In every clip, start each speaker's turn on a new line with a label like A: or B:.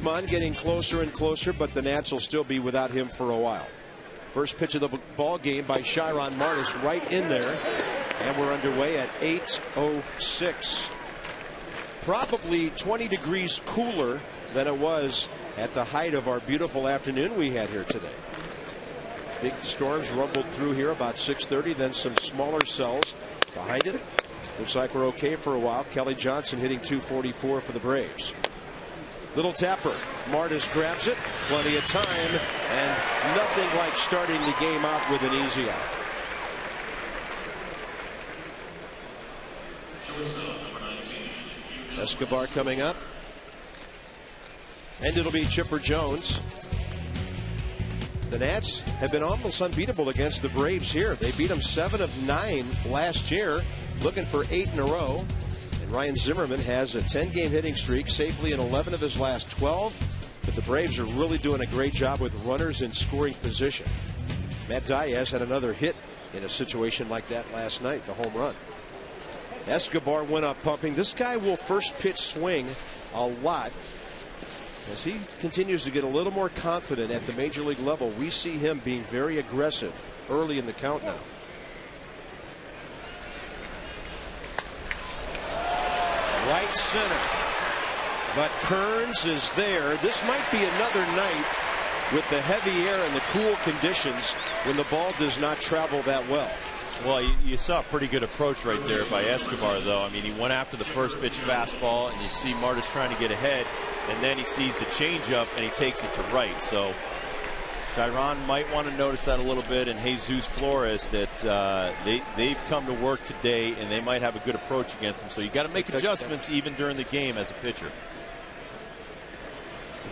A: Guzman getting closer and closer, but the Nats will still be without him for a while. First pitch of the ball game by Chiron Martis right in there, and we're underway at 8:06. Probably 20 degrees cooler than it was at the height of our beautiful afternoon we had here today. Big storms rumbled through here about 6:30, then some smaller cells behind it. Looks like we're okay for a while. Kelly Johnson hitting .244 for the Braves. Little tapper. Martis grabs it. Plenty of time, and nothing like starting the game out with an easy out. Escobar coming up. And it'll be Chipper Jones. The Nats have been almost unbeatable against the Braves here. They beat them 7 of 9 last year, looking for 8 in a row. And Ryan Zimmerman has a 10-game hitting streak, safely in 11 of his last 12. But the Braves are really doing a great job with runners in scoring position. Matt Diaz had another hit in a situation like that last night, the home run. Escobar went up pumping. This guy will first pitch swing a lot. As he continues to get a little more confident at the major league level, we see him being very aggressive early in the count now. Right center. But Kearns is there. This might be another night with the heavy air and the cool conditions when the ball does not travel that well.
B: Well, you saw a pretty good approach right there by Escobar, though. I mean, he went after the first pitch fastball, and you see Martis trying to get ahead, and then he sees the changeup, and he takes it to right. So Chiron might want to notice that a little bit, and Jesus Flores, that they've come to work today, and they might have a good approach against him. So you got to make adjustments even during the game as a pitcher.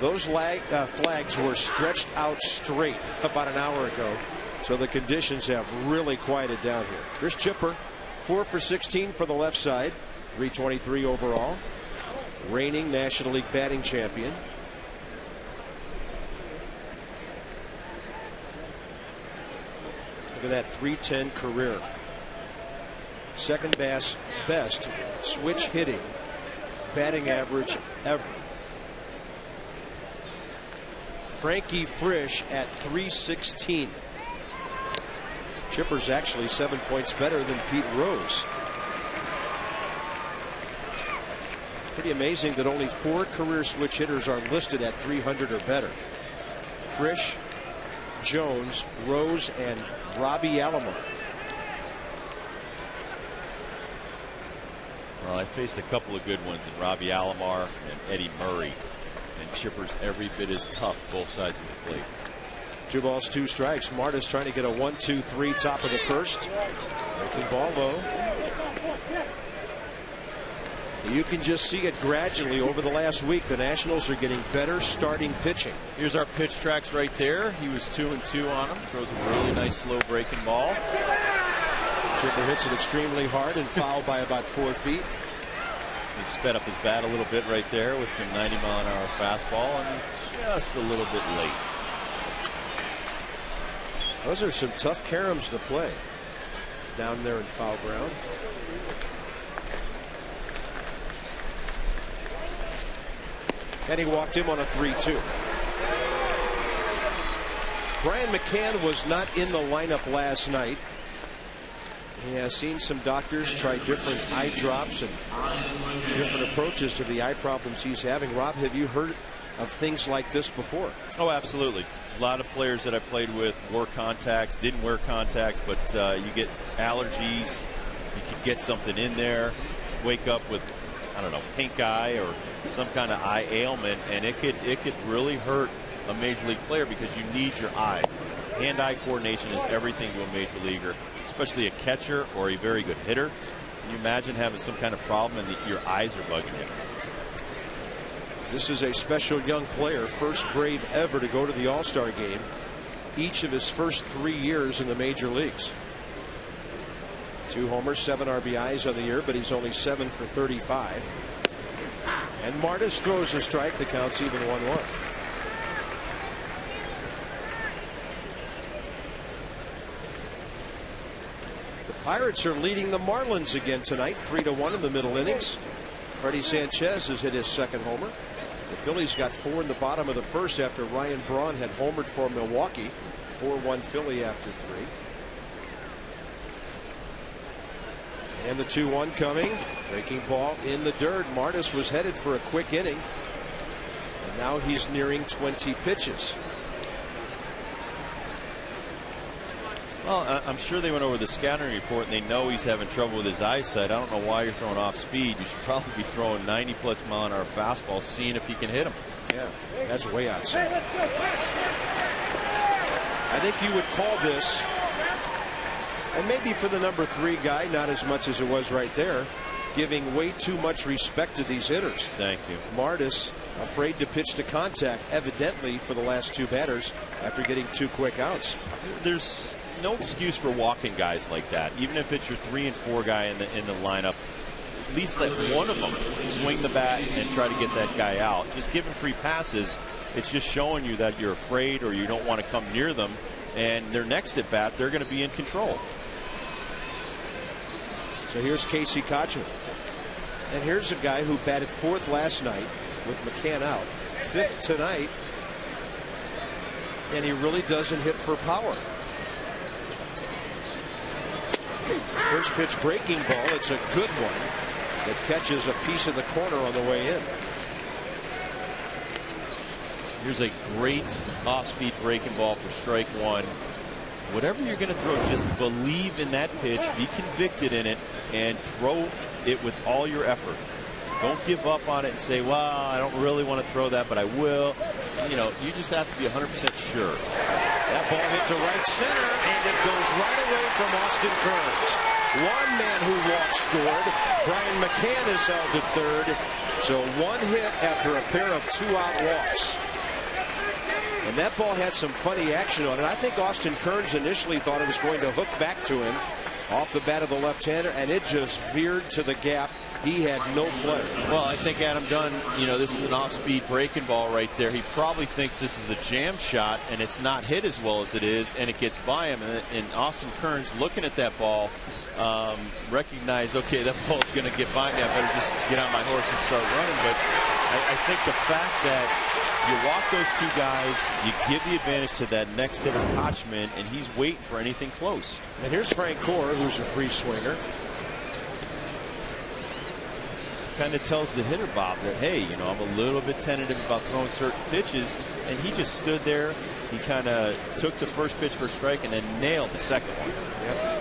A: Those flags were stretched out straight about an hour ago. So the conditions have really quieted down here. Here's Chipper, 4 for 16 for the left side, 323 overall. Reigning National League batting champion. Look at that 310 career. Second best switch hitting batting average ever. Frankie Frisch at 316. Chipper's actually 7 points better than Pete Rose. Pretty amazing that only 4 career switch hitters are listed at 300 or better. Frisch, Jones, Rose, and Robbie Alomar.
B: Well, I faced a couple of good ones in Robbie Alomar and Eddie Murray. And Chipper's every bit as tough both sides of the plate.
A: 2 balls, 2 strikes. Martis trying to get a 1-2-3 top of the first. Breaking ball low. You can just see it gradually over the last week. The Nationals are getting better starting pitching.
B: Here's our pitch tracks right there. He was 2-2 on him. Throws a really nice slow breaking ball.
A: Chipper hits it extremely hard and fouled by about 4 feet.
B: He sped up his bat a little bit right there with some 90-mile-an-hour fastball, and just a little bit late.
A: Those are some tough caroms to play down there in foul ground. And he walked him on a 3-2. Brian McCann was not in the lineup last night. He has seen some doctors try different eye drops and different approaches to the eye problems he's having. Rob, have you heard of things like this before?
B: Oh, absolutely. A lot of players that I played with wore contacts, didn't wear contacts, but you get allergies. You could get something in there, wake up with, I don't know, pink eye or some kind of eye ailment, and it could really hurt a major league player because you need your eyes. Hand-eye coordination is everything to a major leaguer, especially a catcher or a very good hitter. Can you imagine having some kind of problem and your eyes are bugging you?
A: This is a special young player, first Brave ever to go to the All-Star game, each of his first 3 years in the major leagues. 2 homers, 7 RBIs on the year, but he's only 7 for 35. And Martis throws a strike. The count's even 1-1. The Pirates are leading the Marlins again tonight, 3-1 in the middle innings. Freddie Sanchez has hit his second homer. The Phillies got 4 in the bottom of the first after Ryan Braun had homered for Milwaukee. 4-1 Philly after 3. And the 2-1 coming. Breaking ball in the dirt. Martis was headed for a quick inning. And now he's nearing 20 pitches.
B: Well, I'm sure they went over the scouting report and they know he's having trouble with his eyesight. I don't know why you're throwing off speed. You should probably be throwing 90+ mile an hour fastball, seeing if he can hit him.
A: Yeah, that's way outside. I think you would call this, and maybe for the number 3 guy, not as much as it was right there, giving way too much respect to these hitters.
B: Thank you.
A: Martis afraid to pitch to contact, evidently, for the last 2 batters after getting 2 quick outs.
B: There's no excuse for walking guys like that. Even if it's your 3 and 4 guy in the lineup, at least let one of them swing the bat and try to get that guy out. Just giving free passes, it's just showing you that you're afraid or you don't want to come near them. And their next at bat, they're going to be in control.
A: So here's Casey Kotchman. And here's a guy who batted 4th last night with McCann out, 5th tonight, and he really doesn't hit for power. First pitch breaking ball. It's a good one that catches a piece of the corner on the way in.
B: Here's a great off-speed breaking ball for strike 1. Whatever you're going to throw, just believe in that pitch, be convicted in it, and throw it with all your effort. Don't give up on it and say, well, I don't really want to throw that, but I will. You know, you just have to be 100% sure.
A: That ball hit to right center, and it goes right away from Austin Kearns. One man who walked scored. Brian McCann is held to 3rd. So 1 hit after a pair of 2-out walks. And that ball had some funny action on it. I think Austin Kearns initially thought it was going to hook back to him off the bat of the left-hander, and it just veered to the gap. He had no play.
B: Well, I think Adam Dunn, you know, this is an off-speed breaking ball right there. He probably thinks this is a jam shot, and it's not hit as well as it is, and it gets by him. And Austin Kearns, looking at that ball, recognized, okay, that ball's going to get by me. I better just get on my horse and start running. But I think the fact that you walk those 2 guys, you give the advantage to that next hitter, Kotchman, and he's waiting for anything close.
A: And here's Frank Core, who's a free swinger.
B: Kind of tells the hitter, Bob, that, hey, you know, I'm a little bit tentative about throwing certain pitches, and he just stood there. He kind of took the first pitch for a strike and then nailed the second one.
A: Yep.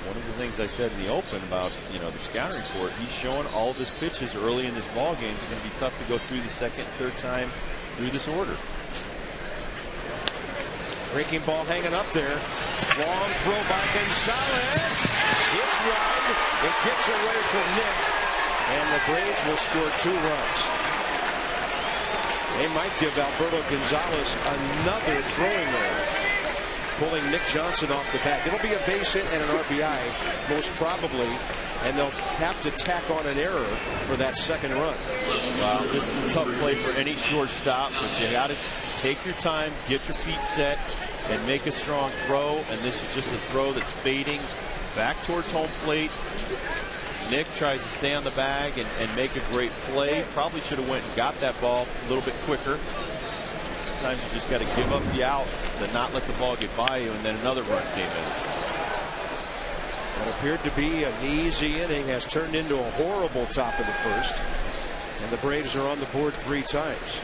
B: One of the things I said in the open about, you know, the scouting report, he's showing all of his pitches early in this ball game. It's going to be tough to go through the second, 3rd time through this order.
A: Breaking ball hanging up there. Long throw by Gonzalez. It's wide. It gets away from Nick. And the Braves will score 2 runs. They might give Alberto Gonzalez another throwing error, pulling Nick Johnson off the bat. It'll be a base hit and an RBI, most probably. And they'll have to tack on an error for that 2nd run.
B: Wow, this is a tough play for any shortstop, but you got to take your time, get your feet set, and make a strong throw. And this is just a throw that's fading back towards home plate. Nick tries to stay on the bag and make a great play. Probably should have went and got that ball a little bit quicker. Sometimes you just got to give up the out, to not let the ball get by you, and then another run came in.
A: What appeared to be an easy inning has turned into a horrible top of the first, and the Braves are on the board 3 times.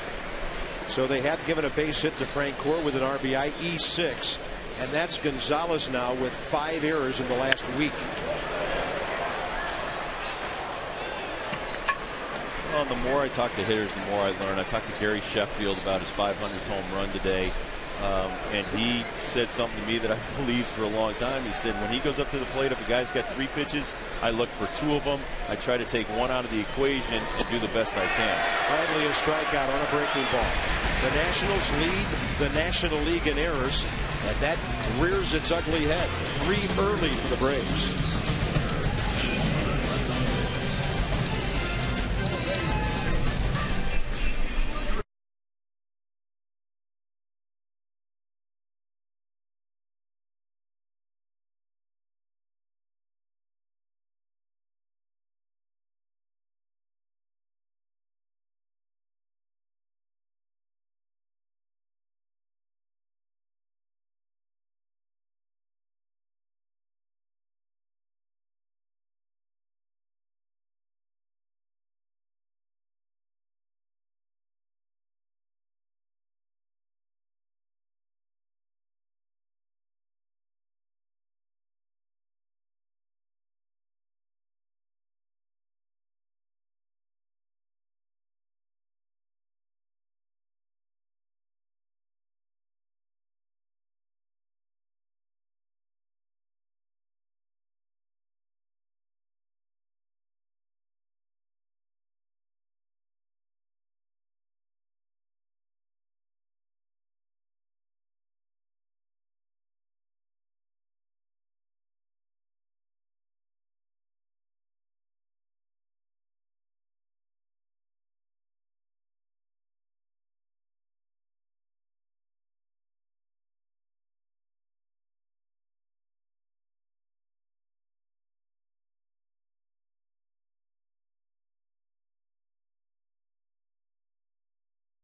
A: So they have given a base hit to Frank Core with an RBI, E6, and that's Gonzalez now with 5 errors in the last week.
B: Well, the more I talk to hitters, the more I learn. I talked to Gary Sheffield about his 500th home run today. And he said something to me that I believed for a long time. He said when he goes up to the plate, if a guy's got 3 pitches, I look for 2 of them. I try to take 1 out of the equation and do the best I can.
A: Finally, a strikeout on a breaking ball. The Nationals lead the National League in errors, and that rears its ugly head. 3 early for the Braves.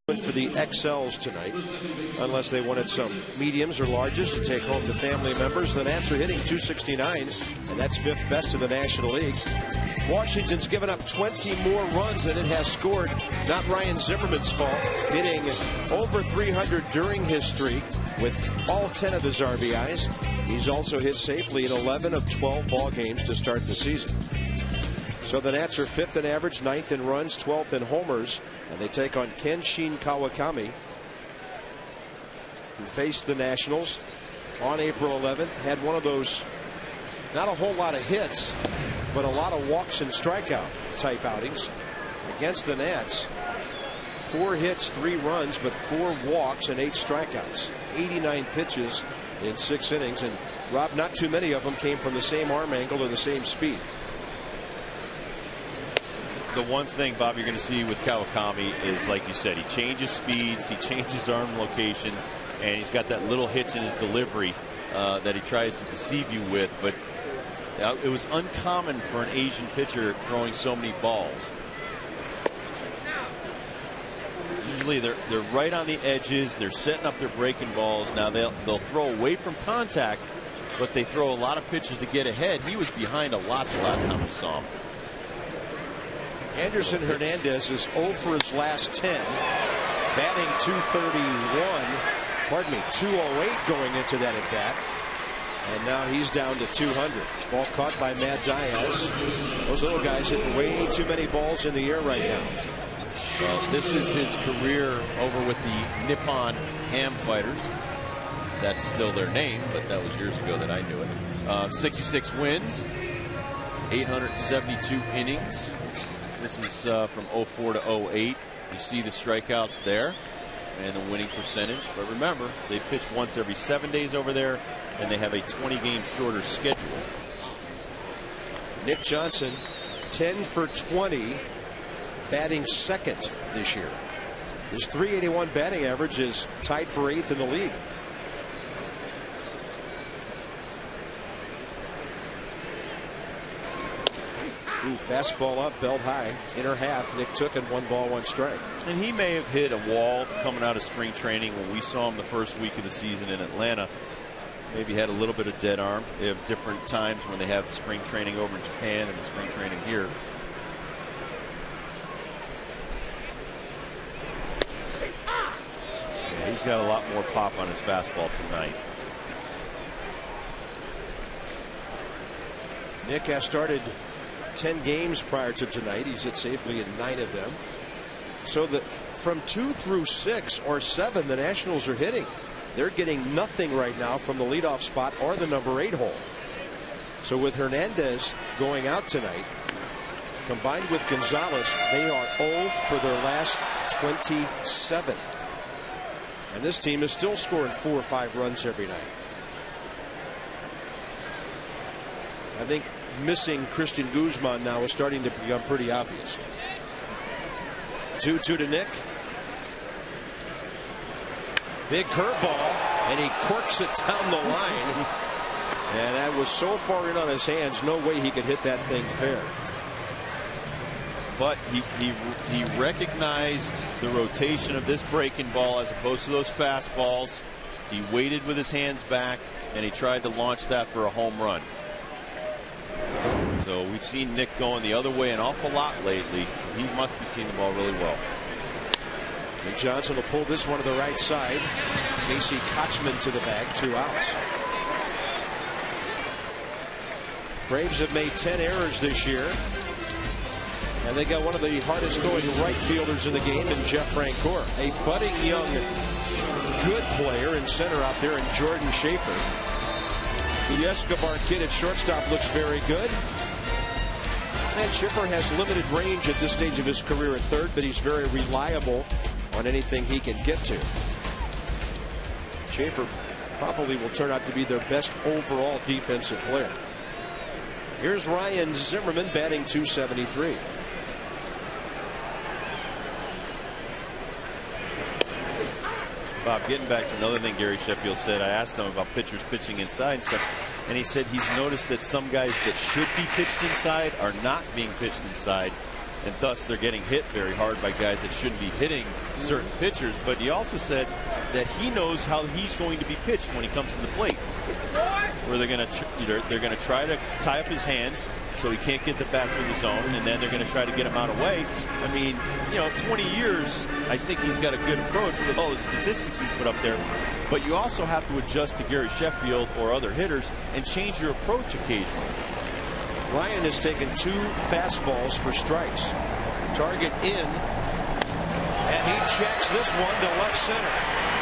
A: For the XLs tonight, unless they wanted some mediums or larges to take home to family members. The Nats are hitting .269, and that's 5th best in the National League. Washington's given up 20 more runs than it has scored. Not Ryan Zimmerman's fault. Hitting over 300 during his streak with all 10 of his RBIs. He's also hit safely in 11 of 12 ball games to start the season. So the Nats are 5th in average, 9th in runs, 12th in homers, and they take on Kenshin Kawakami, who faced the Nationals on April 11th. Had one of those, not a whole lot of hits, but a lot of walks and strikeout type outings against the Nats. 4 hits, 3 runs, but 4 walks and 8 strikeouts. 89 pitches in 6 innings, and Rob, not too many of them came from the same arm angle or the same speed.
B: The one thing, Bob, you're going to see with Kawakami is, like you said, he changes speeds, he changes arm location, and he's got that little hitch in his delivery that he tries to deceive you with. But it was uncommon for an Asian pitcher throwing so many balls. Usually they're right on the edges, they're setting up their breaking balls. Now they'll throw away from contact, but they throw a lot of pitches to get ahead. He was behind a lot the last time we saw him.
A: Anderson Hernandez is 0 for his last 10, batting .231, pardon me, .208 going into that at bat, and now he's down to 200. Ball caught by Matt Diaz. Those little guys hitting way too many balls in the air right now.
B: Well, this is his career over with the Nippon Ham Fighters. That's still their name, but that was years ago that I knew it. 66 wins, 872 innings. This is from 04 to 08. You see the strikeouts there and the winning percentage. But remember, they pitch once every 7 days over there, and they have a 20-game shorter schedule.
A: Nick Johnson, 10 for 20, batting 2nd this year. His .381 batting average is tied for 8th in the league. Ooh, fastball up, belt high, inner half. Nick took it, 1 ball, 1 strike.
B: And he may have hit a wall coming out of spring training when we saw him the first week of the season in Atlanta. Maybe had a little bit of dead arm. They have different times when they have spring training over in Japan and the spring training here. Yeah, he's got a lot more pop on his fastball tonight.
A: Nick has started 10 games prior to tonight. He's hit safely in 9 of them. So from 2 through 6 or 7, the Nationals are hitting. They're getting nothing right now from the leadoff spot or the number 8 hole. So with Hernandez going out tonight, combined with Gonzalez, they are 0 for their last 27. And this team is still scoring 4 or 5 runs every night. I think missing Christian Guzman now is starting to become pretty obvious. 2-2 to Nick. Big curveball, and he corks it down the line. And that was so far in on his hands, no way he could hit that thing fair.
B: But he recognized the rotation of this breaking ball as opposed to those fastballs. He waited with his hands back, and he tried to launch that for a home run. So we've seen Nick going the other way an awful lot lately. He must be seeing the ball really well.
A: And Johnson will pull this one to the right side. Casey Kochman to the bag, 2 outs. Braves have made 10 errors this year. And they got one of the hardest throwing right fielders in the game in Jeff Francoeur. A budding young good player in center out there in Jordan Schaefer. The Escobar kid at shortstop looks very good. And Schiffer has limited range at this stage of his career at third, but he's very reliable on anything he can get to. Schaefer probably will turn out to be their best overall defensive player. Here's Ryan Zimmerman batting .273.
B: Bob, getting back to another thing Gary Sheffield said, I asked him about pitchers pitching inside and stuff, and he said he's noticed that some guys that should be pitched inside are not being pitched inside. and thus they're getting hit very hard by guys that shouldn't be hitting certain pitchers. But he also said that he knows how he's going to be pitched when he comes to the plate, where they're going to try to tie up his hands so he can't get the bat through the zone, and then they're going to try to get him out of the way. I mean, 20 years, I think he's got a good approach with all the statistics he's put up there. But you also have to adjust to Gary Sheffield or other hitters and change your approach occasionally.
A: Ryan has taken 2 fastballs for strikes. Target in, and he checks this one to left center.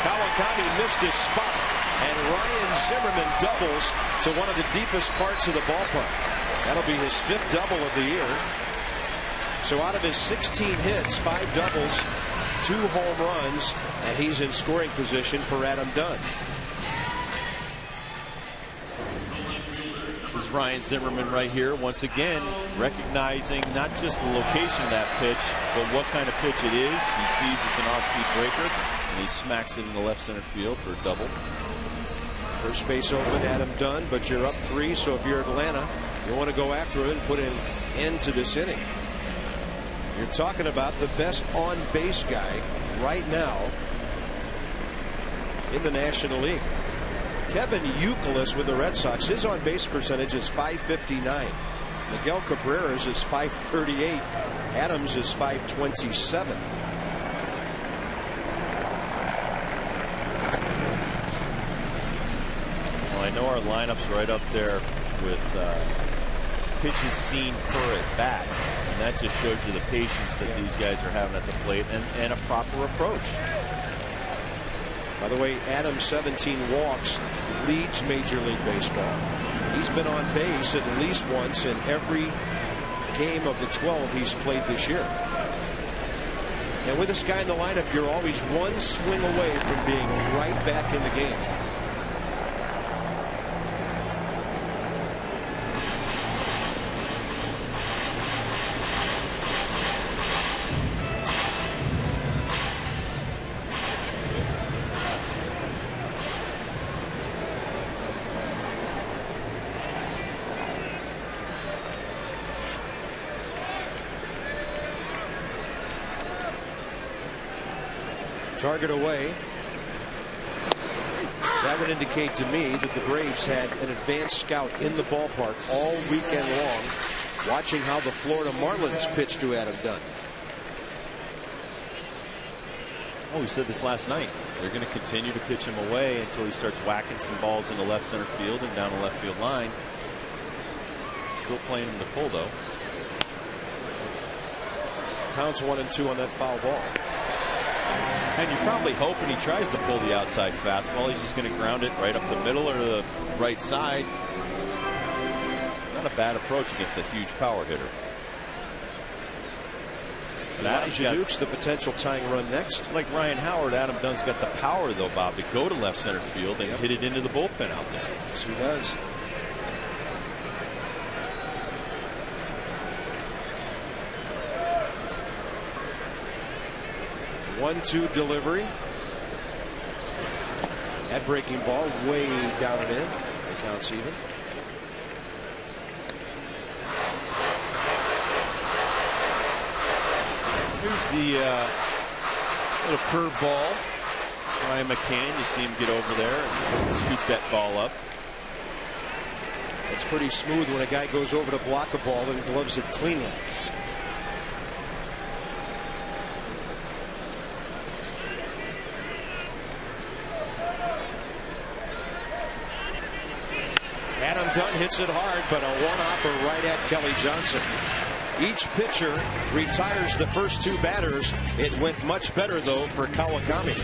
A: Kawakami missed his spot, and Ryan Zimmerman doubles to one of the deepest parts of the ballpark. That'll be his 5th double of the year. So out of his 16 hits, 5 doubles, 2 home runs, and he's in scoring position for Adam Dunn.
B: This is Ryan Zimmerman right here, once again recognizing not just the location of that pitch, but what kind of pitch it is. He sees it's an off-speed breaker, and he smacks it in the left center field for a double.
A: First base open, Adam Dunn, but you're up 3, so if you're Atlanta, you want to go after him and put an end to this inning. You're talking about the best on-base guy right now in the National League. Kevin Youkilis with the Red Sox, his on-base percentage is .559. Miguel Cabrera's is .538. Adams is .527.
B: Well, I know our lineup's right up there with pitches seen per at bat, and that just shows you the patience that these guys are having at the plate and a proper approach.
A: By the way, Adams 17 walks, leads Major League Baseball. He's been on base at least once in every game of the 12 he's played this year. And with this guy in the lineup, you're always one swing away from being right back in the game. Target away. That would indicate to me that the Braves had an advanced scout in the ballpark all weekend long, watching how the Florida Marlins pitched to Adam Dunn.
B: Oh, we said this last night. They're going to continue to pitch him away until he starts whacking some balls in the left center field and down the left field line. Still playing him to pull, though.
A: Counts 1-2 on that foul ball.
B: And you're probably hoping he tries to pull the outside fastball. He's just going to ground it right up the middle or the right side. Not a bad approach against a huge power hitter.
A: Elijah Duke's the potential tying run next.
B: Like Ryan Howard, Adam Dunn's got the power, though, Bob, to go to left center field and hit it into the bullpen out there.
A: Yes, he does. One-two delivery. That breaking ball way down and in. The count's even.
B: Here's the little curve ball. Ryan McCann, you see him get over there and scoop that ball up.
A: It's pretty smooth when a guy goes over to block a ball and gloves it cleanly. Adam Dunn hits it hard, but a one-hopper right at Kelly Johnson. Each pitcher retires the first 2 batters. It went much better, though, for Kawakami.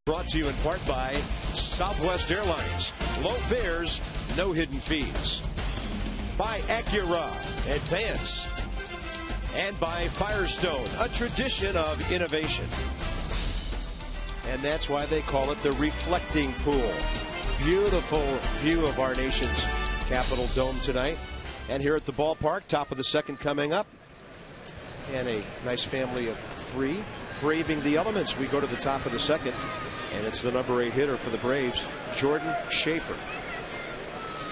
A: Brought to you in part by Southwest Airlines. Low fares, no hidden fees. By Acura Advance. And by Firestone, a tradition of innovation. And that's why they call it the reflecting pool. Beautiful view of our nation's Capitol Dome tonight. And here at the ballpark, top of the second coming up. And a nice family of three braving the elements. We go to the top of the second, and it's the number 8 hitter for the Braves, Jordan Schaefer.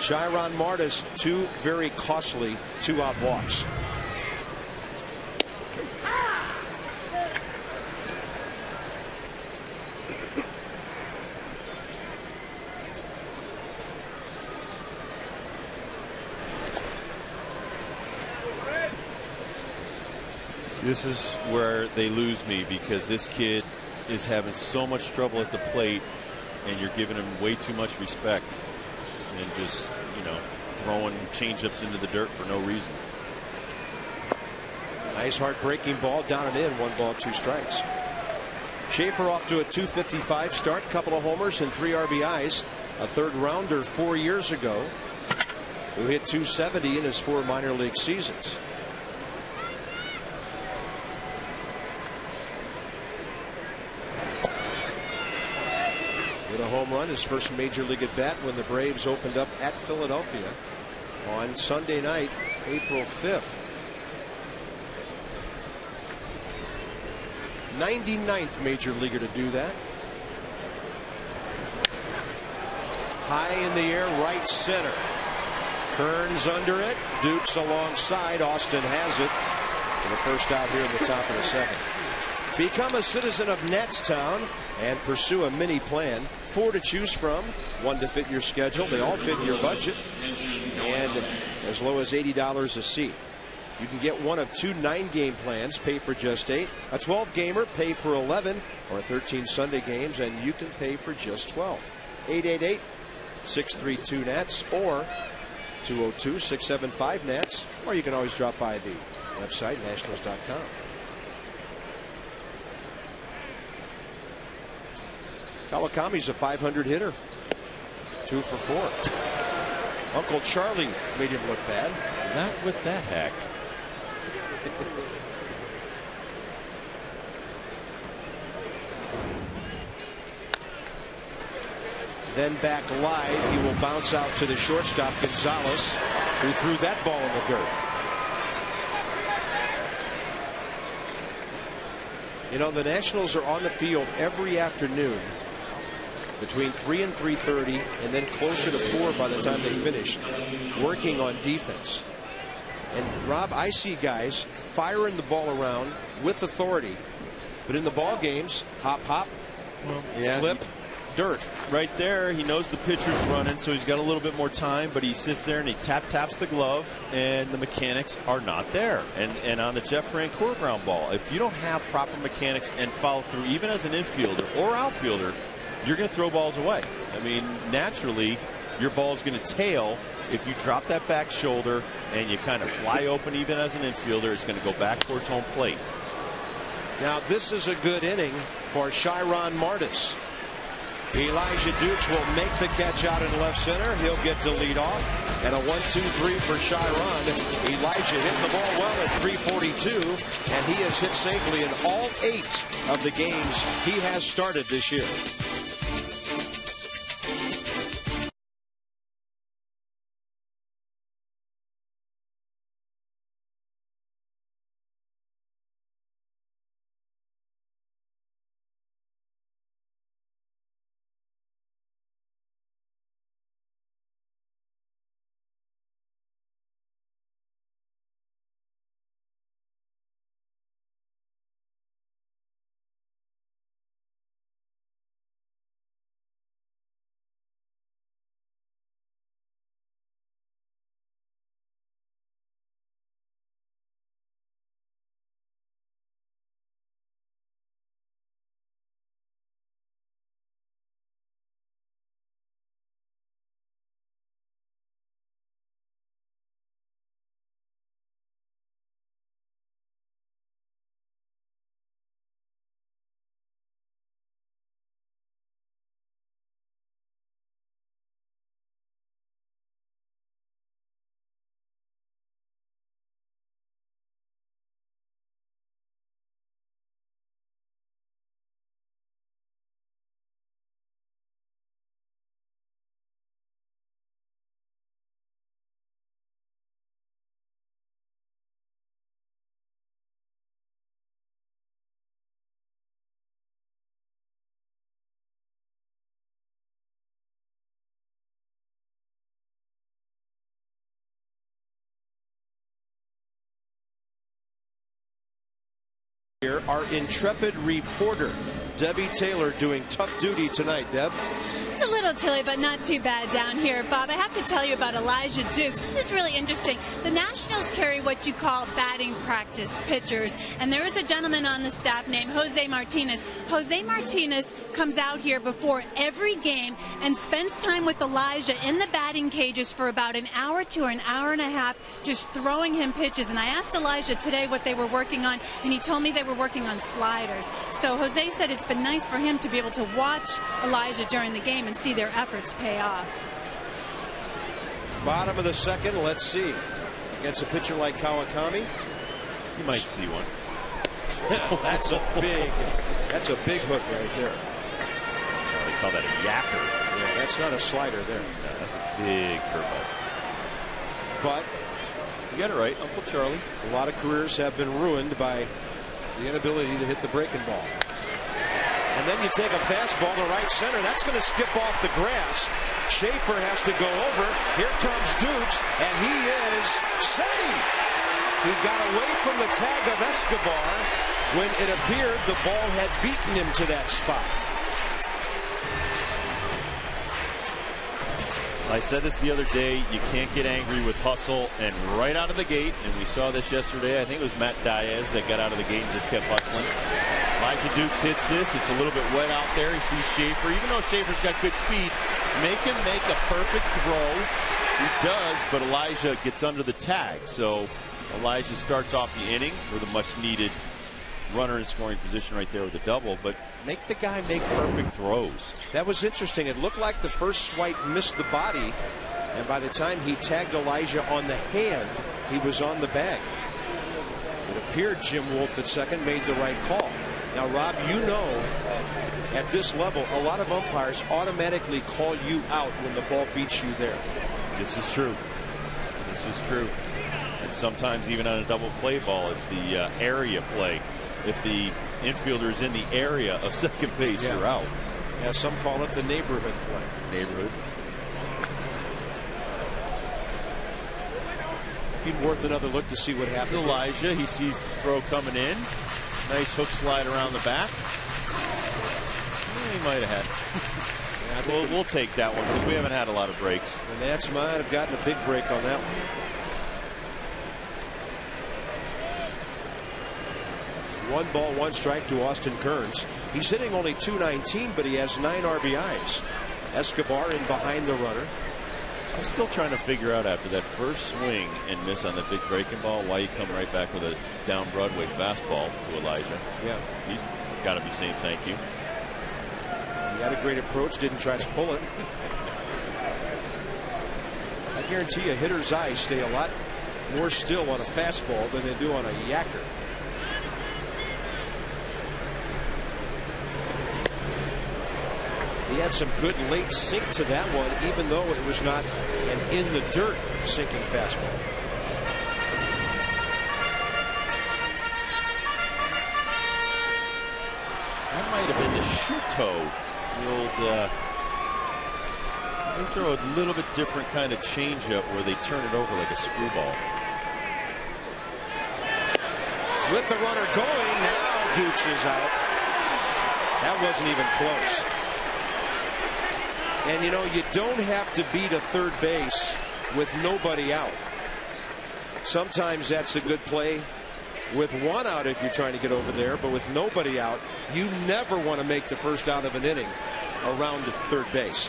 A: Chiron Martis, 2 very costly 2-out walks.
B: This is where they lose me, because this kid is having so much trouble at the plate, and you're giving him way too much respect and just, throwing changeups into the dirt for no reason.
A: Nice heartbreaking ball down and in. 1 ball, 2 strikes. Schaefer off to a .255 start, couple of homers and 3 RBIs. A third rounder 4 years ago who hit .270 in his 4 minor league seasons. With a home run, his first major league at bat when the Braves opened up at Philadelphia on Sunday night, April 5th. 99th major leaguer to do that. High in the air, right center. Turns under it. Dukes alongside. Austin has it for the first out here in the top of the second. Become a citizen of Natstown and pursue a mini plan. 4 to choose from, 1 to fit your schedule. They all fit your budget, and as low as $80 a seat. You can get one of 2 9-game plans, pay for just 8. A 12-gamer, pay for 11, or 13 Sunday games, and you can pay for just 12. 888-632-NATS or 202-675-NATS, or you can always drop by the website, nationals.com. Kawakami's a .500 hitter. 2 for 4. Uncle Charlie made him look bad.
B: Not with that hack.
A: Then back live, he will bounce out to the shortstop, Gonzalez, who threw that ball in the dirt. The Nationals are on the field every afternoon between 3 and 3:30, and then closer to 4 by the time they finish, working on defense. And Rob, I see guys firing the ball around with authority, but in the ball games, hop, hop, flip, dirt.
B: Right there, he knows the pitcher's running, so he's got a little bit more time, but he sits there and he taps the glove, and the mechanics are not there. And on the Jeff Francoeur ground ball, if you don't have proper mechanics and follow through, even as an infielder or outfielder, you're going to throw balls away. I mean, naturally, your ball is going to tail. If you drop that back shoulder and you kind of fly open, even as an infielder, it's going to go back towards home plate.
A: Now, this is a good inning for Chiron Martis. Elijah Dukes will make the catch out in left center. He'll get to lead off. And a 1-2-3 for Chiron. Elijah hit the ball well at .342, and he has hit safely in all 8 of the games he has started this year. Here, our intrepid reporter, Debbie Taylor, doing tough duty tonight. Deb?
C: It's a little chilly, but not too bad down here, Bob. I have to tell you about Elijah Dukes. This is really interesting. The Nationals carry what you call batting practice pitchers, and there is a gentleman on the staff named Jose Martinez. Jose Martinez comes out here before every game and spends time with Elijah in the batting cages for about an hour to an hour and a half, just throwing him pitches. And I asked Elijah today what they were working on, and he told me they were working on sliders. So Jose said it's been nice for him to be able to watch Elijah during the game and see their efforts pay off.
A: Bottom of the second, let's see. Against a pitcher like Kawakami,
B: You might see one.
A: that's a big hook right there.
B: They call that a yacker.
A: Yeah, that's not a slider there.
B: That's a big curveball.
A: But
B: you got it right, Uncle Charlie.
A: A lot of careers have been ruined by the inability to hit the breaking ball. And then you take a fastball to right center. That's going to skip off the grass. Schaefer has to go over. Here comes Dukes, and he is safe. He got away from the tag of Escobar when it appeared the ball had beaten him to that spot.
B: I said this the other day, you can't get angry with hustle, and right out of the gate, and we saw this yesterday, I think it was Matt Diaz that got out of the gate and just kept hustling. Elijah Dukes hits this. It's a little bit wet out there. He sees Schaefer. Even though Schaefer's got good speed, make him make a perfect throw. He does, but Elijah gets under the tag. So Elijah starts off the inning with a much-needed runner in scoring position right there with a double, but make the guy make perfect throws.
A: That was interesting. It looked like the first swipe missed the body, and by the time he tagged Elijah on the hand, he was on the bag. It appeared Jim Wolf at second made the right call. Now, Rob, you know, at this level, a lot of umpires automatically call you out when the ball beats you there.
B: This is true. This is true. And sometimes even on a double play ball, it's the area play. If the infielder is in the area of second base, you're out.
A: Yeah, some call it the neighborhood play.
B: Neighborhood.
A: Be worth another look to see what happens.
B: Elijah, he sees the throw coming in. Nice hook slide around the back. He might have had. We'll take that one because we haven't had a lot of breaks.
A: And that's might have gotten a big break on that one. One ball, one strike to Austin Kearns. He's hitting only .219, but he has 9 RBIs. Escobar in behind the runner.
B: I'm still trying to figure out after that first swing and miss on the big breaking ball why you come right back with a down Broadway fastball to Elijah.
A: Yeah.
B: He's got to be saying thank you.
A: He had a great approach, didn't try to pull it. I guarantee you hitters' eyes stay a lot more still on a fastball than they do on a yacker. He had some good late sink to that one, even though it was not an in the dirt sinking fastball.
B: That might have been the shoot toe. The old, they throw a little bit different kind of changeup where they turn it over like a screwball.
A: With the runner going, now Dukes is out. That wasn't even close. And you know, you don't have to beat a third base with nobody out. Sometimes that's a good play with one out if you're trying to get over there, but with nobody out, you never want to make the first out of an inning around third base.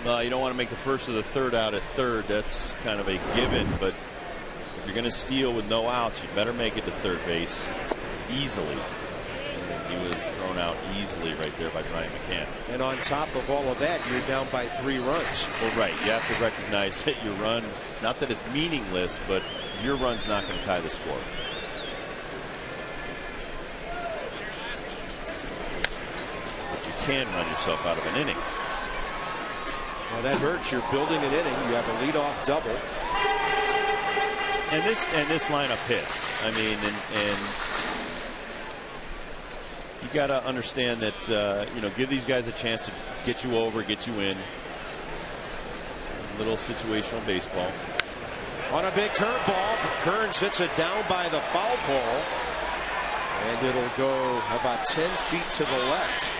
B: No, you don't want to make the first or the third out at third. That's kind of a given, but if you're going to steal with no outs, you better make it to third base easily. He was thrown out easily right there by Brian McCann.
A: And on top of all of that, you're down by 3 runs.
B: Well, right. You have to recognize that your run, not that it's meaningless, but your run's not going to tie the score. But you can run yourself out of an inning.
A: Well, that hurts. You're building an inning. You have a leadoff double.
B: And this lineup hits. I mean, and you got to understand that you know, give these guys a chance to get you over, get you in. A little situational baseball.
A: On a big curveball, Kearns hits it down by the foul pole. And it'll go about 10 feet to the left.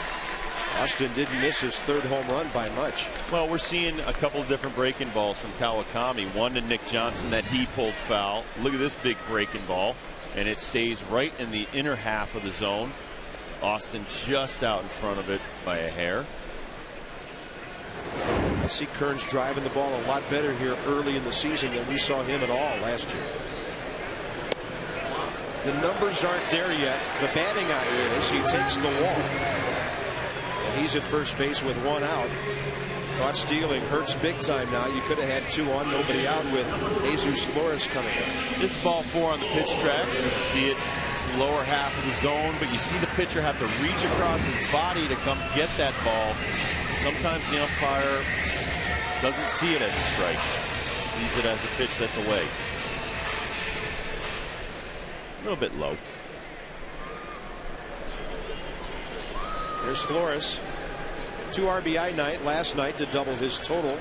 A: Austin didn't miss his third home run by much.
B: Well, we're seeing a couple of different breaking balls from Kawakami. One to Nick Johnson that he pulled foul. Look at this big breaking ball. And it stays right in the inner half of the zone. Austin just out in front of it by a hair.
A: I see Kearns driving the ball a lot better here early in the season than we saw him at all last year. The numbers aren't there yet. The batting eye is. He takes the walk. And he's at first base with one out. Caught stealing. Hurts big time now. You could have had two on, nobody out with Jesus Flores coming in.
B: This ball 4 on the pitch tracks. You can see it lower half of the zone, but you see the pitcher have to reach across his body to come get that ball. Sometimes the umpire doesn't see it as a strike. Sees it as a pitch that's away. A little bit low.
A: There's Flores. 2 RBI night last night to double his total.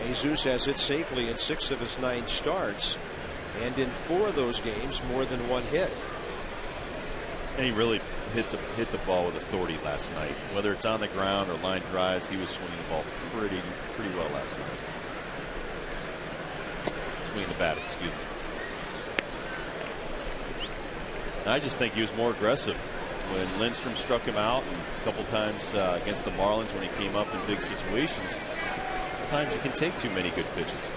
A: Jesus has hit safely in 6 of his 9 starts. And in 4 of those games, more than 1 hit.
B: And he really hit the ball with authority last night. Whether it's on the ground or line drives, he was swinging the ball pretty well last night. Swinging the bat, excuse me. I just think he was more aggressive when Lindstrom struck him out, and a couple times against the Marlins when he came up in big situations. Sometimes you can take too many good pitches.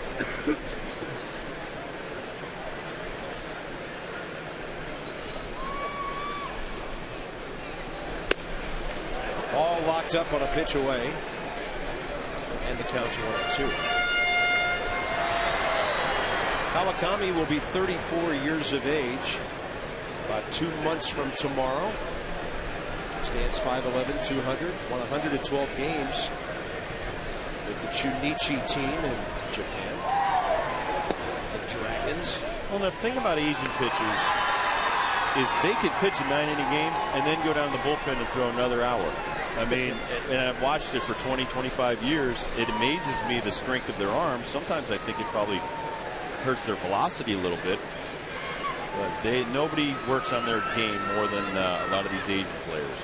A: All locked up on a pitch away. And the count's 1-2. Kawakami will be 34 years of age about 2 months from tomorrow. Stands 5'11", 200, won 112 games with the Chunichi team in Japan. The Dragons.
B: Well, the thing about Asian pitchers is they could pitch a 9-inning game and then go down to the bullpen and throw another hour. I mean, and I've watched it for 20, 25 years. It amazes me the strength of their arms. Sometimes I think it probably hurts their velocity a little bit. But nobody works on their game more than a lot of these Asian players.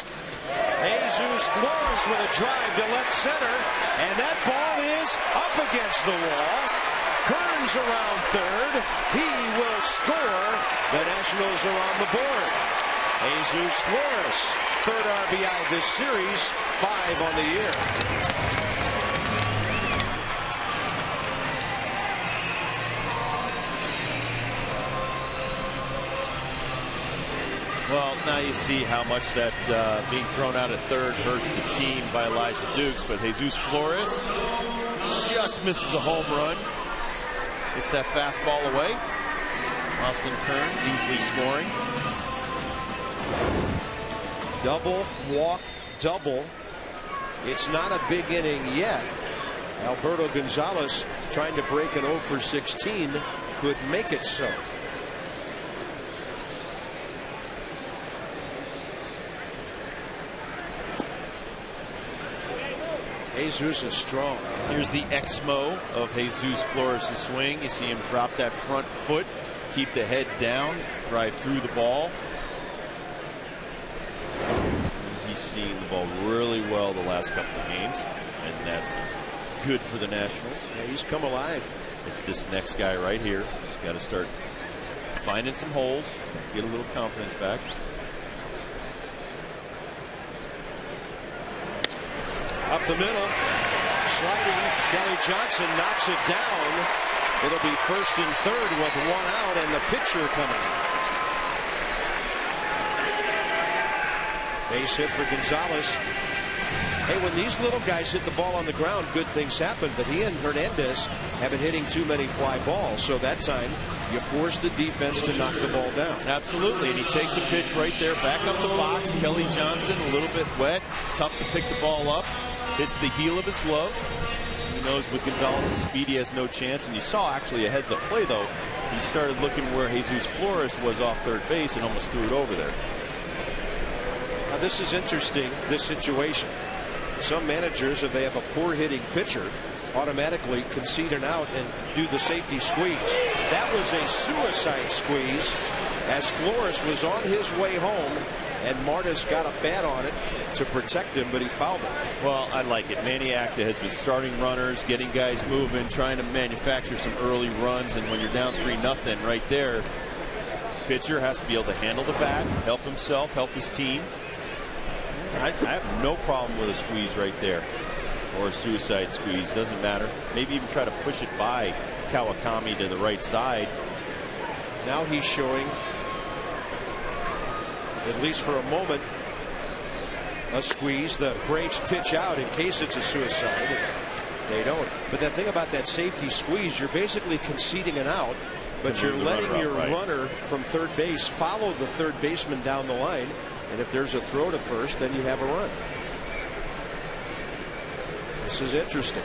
A: Jesus Flores with a drive to left center, and that ball is up against the wall. Kearns around third. He will score. The Nationals are on the board. Jesus Flores, third RBI this series, 5 on the year.
B: Well, now you see how much that being thrown out at third hurts the team by Elijah Dukes, but Jesus Flores just misses a home run. Gets that fastball away. Austin Kearns easily scoring.
A: Double, walk, double. It's not a big inning yet. Alberto Gonzalez, trying to break an 0 for 16, could make it so. Jesus is strong.
B: Here's the Exmo of Jesus Flores' swing. You see him drop that front foot, keep the head down, drive through the ball. He's seen the ball really well the last couple of games, and that's good for the Nationals.
A: Yeah, he's come alive.
B: It's this next guy right here. He's got to start finding some holes, get a little confidence back.
A: Up the middle, sliding. Kelly Johnson knocks it down. It'll be first and third with 1 out, and the pitcher coming. Base hit for Gonzalez. Hey, when these little guys hit the ball on the ground, good things happen. But he and Hernandez have been hitting too many fly balls. So that time, you force the defense to knock the ball down.
B: Absolutely, and he takes a pitch right there, back up the box. Kelly Johnson, a little bit wet, tough to pick the ball up. Hits the heel of his glove. He knows with Gonzalez's speed, he has no chance. And you saw actually a heads-up play, though. He started looking where Jesus Flores was off third base and almost threw it over there.
A: Now, this is interesting, this situation. Some managers, if they have a poor hitting pitcher, automatically concede an out and do the safety squeeze. That was a suicide squeeze as Flores was on his way home, and Martis got a bat on it to protect him, but he fouled it.
B: Well, I like it. Manny Acta has been starting runners, getting guys moving, trying to manufacture some early runs, and when you're down 3-0 right there, pitcher has to be able to handle the bat, help himself, help his team. I have no problem with a squeeze right there, or a suicide squeeze, doesn't matter. Maybe even try to push it by Kawakami to the right side.
A: Now he's showing, at least for a moment, a squeeze. The Braves pitch out in case it's a suicide. They don't. But the thing about that safety squeeze, you're basically conceding an out, but you're letting your runner from third base follow the third baseman down the line. And if there's a throw to first, then you have a run. This is interesting.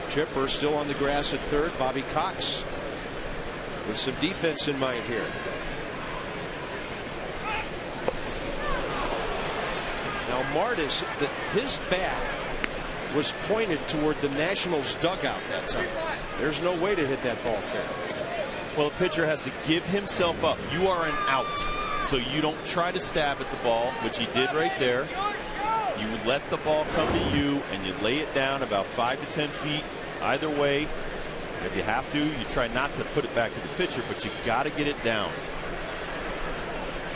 A: Chipper still on the grass at third. Bobby Cox with some defense in mind here. Now Martis, his bat was pointed toward the Nationals dugout that time. There's no way to hit that ball fair.
B: Well, the pitcher has to give himself up. You are an out, so you don't try to stab at the ball, which he did right there. You let the ball come to you, and you lay it down about 5 to 10 feet either way. If you have to, you try not to put it back to the pitcher, but you got to get it down.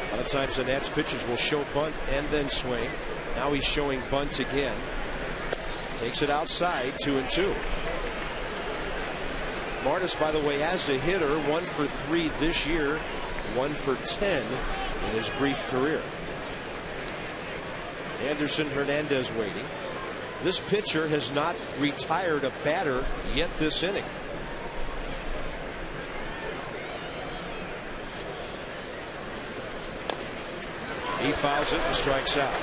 A: A lot of times the Nats pitchers will show bunt and then swing. Now he's showing bunt again. Takes it outside, 2-2. Martis, by the way, as a hitter, 1 for 3 this year, 1 for 10 in his brief career. Anderson Hernandez waiting. This pitcher has not retired a batter yet this inning. He fouls it and strikes out.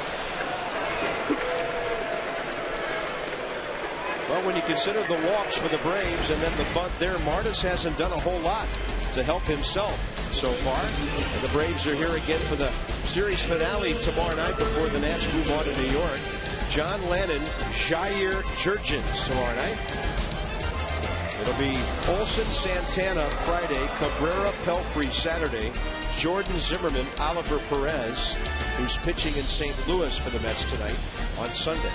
A: Well, when you consider the walks for the Braves and then the bunt there, Martis hasn't done a whole lot to help himself so far. And the Braves are here again for the series finale tomorrow night before the Nats move on to New York. John Lannon, Jair Jurgens tomorrow night. It'll be Olson, Santana Friday, Cabrera, Pelfrey Saturday, Jordan Zimmerman, Oliver Perez, who's pitching in St. Louis for the Mets tonight, on Sunday.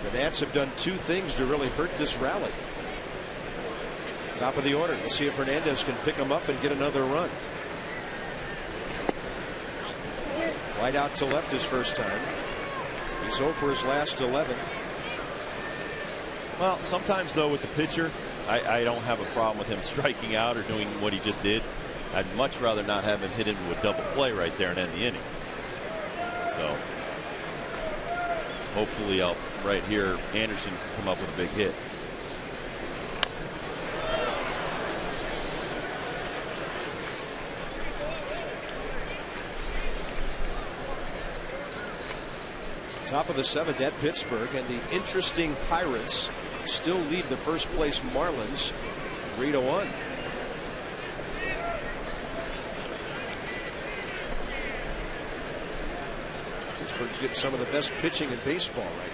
A: The Nats have done 2 things to really hurt this rally. Top of the order. Let's see if Hernandez can pick him up and get another run. Flight out to left his first time. He's 0 for his last 11.
B: Well, sometimes though with the pitcher, I don't have a problem with him striking out or doing what he just did. I'd much rather not have him hit into a double play right there and end the inning. So hopefully right here Anderson can come up with a big hit.
A: Top of the 7th at Pittsburgh, and the interesting Pirates still lead the first place Marlins 3-1. Pittsburgh's getting some of the best pitching in baseball right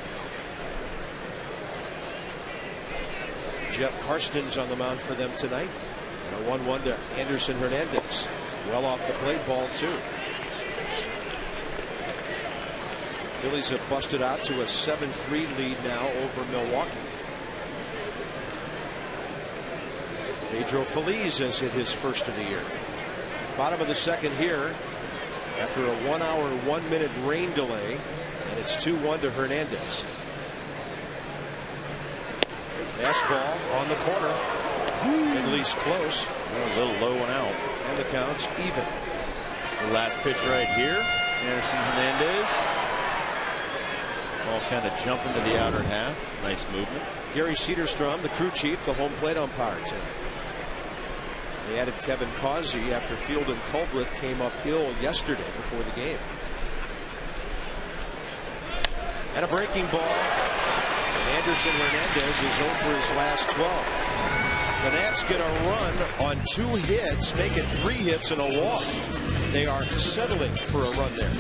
A: now. Jeff Karsten's on the mound for them tonight, and a 1-1 to Anderson Hernandez. Well off the plate, ball 2. Phillies have busted out to a 7-3 lead now over Milwaukee. Pedro Feliz has hit his first of the year. Bottom of the 2nd here after a 1 hour 1 minute rain delay, and it's 2-1 to Hernandez. Fastball on the corner, at least close.
B: A little low and out,
A: and the count's even.
B: The last pitch right here, Anderson Hernandez. Ball kind of jumping to the outer half. Nice movement.
A: Gary Cederstrom, the crew chief, the home plate umpire tonight. They added Kevin Causey after Field and Culbreth came up ill yesterday before the game. And a breaking ball. And Anderson Hernandez is 0 for his last 12. The Nats get a run on 2 hits, make it 3 hits and a walk. They are settling for a run there.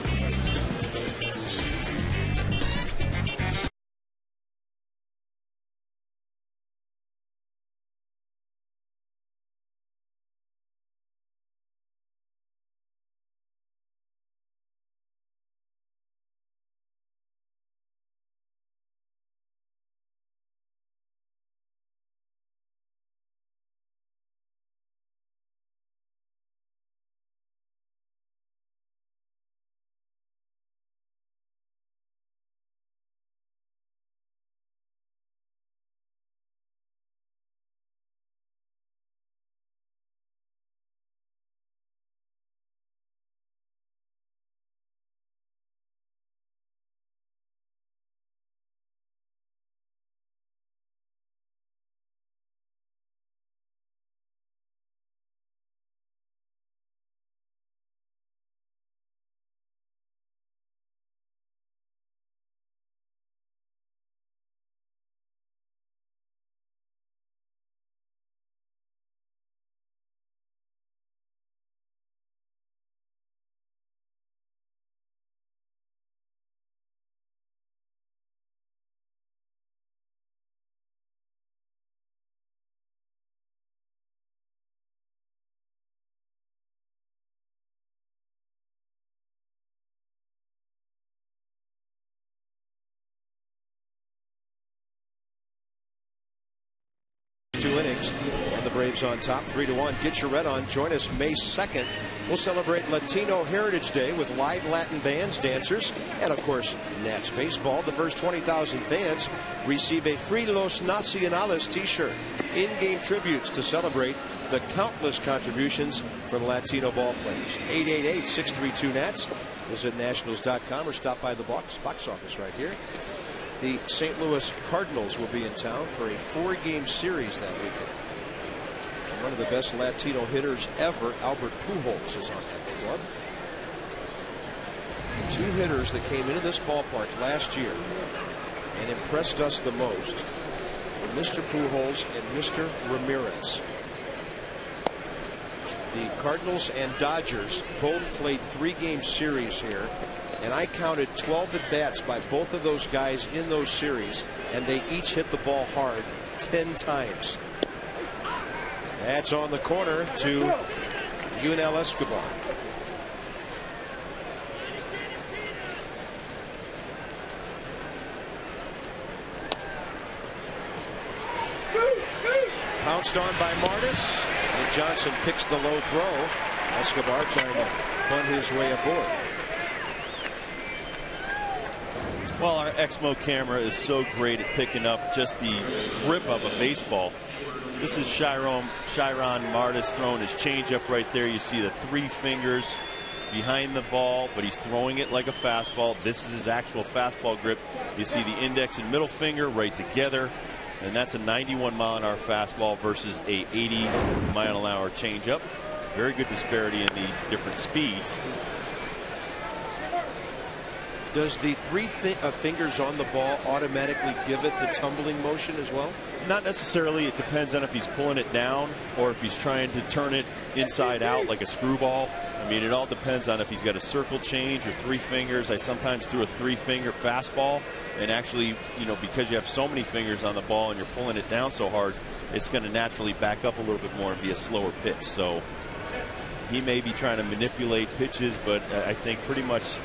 A: first 2 innings. And the Braves on top 3-1. Get your red on. Join us May 2nd. We'll celebrate Latino Heritage Day with live Latin bands, dancers, and of course, Nats baseball. The first 20,000 fans receive a free Los Nacionales t-shirt. In-game tributes to celebrate the countless contributions from Latino ball players. 888-632-NATS. Visit nationals.com or stop by the box office right here. The St. Louis Cardinals will be in town for a 4-game series that weekend. And one of the best Latino hitters ever, Albert Pujols, is on that club. The 2 hitters that came into this ballpark last year and impressed us the most were Mr. Pujols and Mr. Ramirez. The Cardinals and Dodgers both played 3-game series here, and I counted 12 at-bats by both of those guys in those series, and they each hit the ball hard 10 times. That's on the corner to Yunel Escobar. Pounced on by Martis, and Johnson picks the low throw. Escobar trying to punt his way aboard.
B: Well, our Exmo camera is so great at picking up just the grip of a baseball. This is Chiron Martis throwing his changeup right there. You see the 3 fingers behind the ball, but he's throwing it like a fastball. This is his actual fastball grip. You see the index and middle finger right together. And that's a 91-mile-an-hour fastball versus a 80-mile-an-hour changeup. Very good disparity in the different speeds.
A: Does the 3 fingers on the ball automatically give it the tumbling motion as well?
B: Not necessarily. It depends on if he's pulling it down or if he's trying to turn it inside out like a screwball. I mean, it all depends on if he's got a circle change or 3 fingers. I sometimes do a 3-finger fastball, and actually, you know, because you have so many fingers on the ball and you're pulling it down so hard, it's going to naturally back up a little bit more and be a slower pitch. So he may be trying to manipulate pitches, but I think pretty much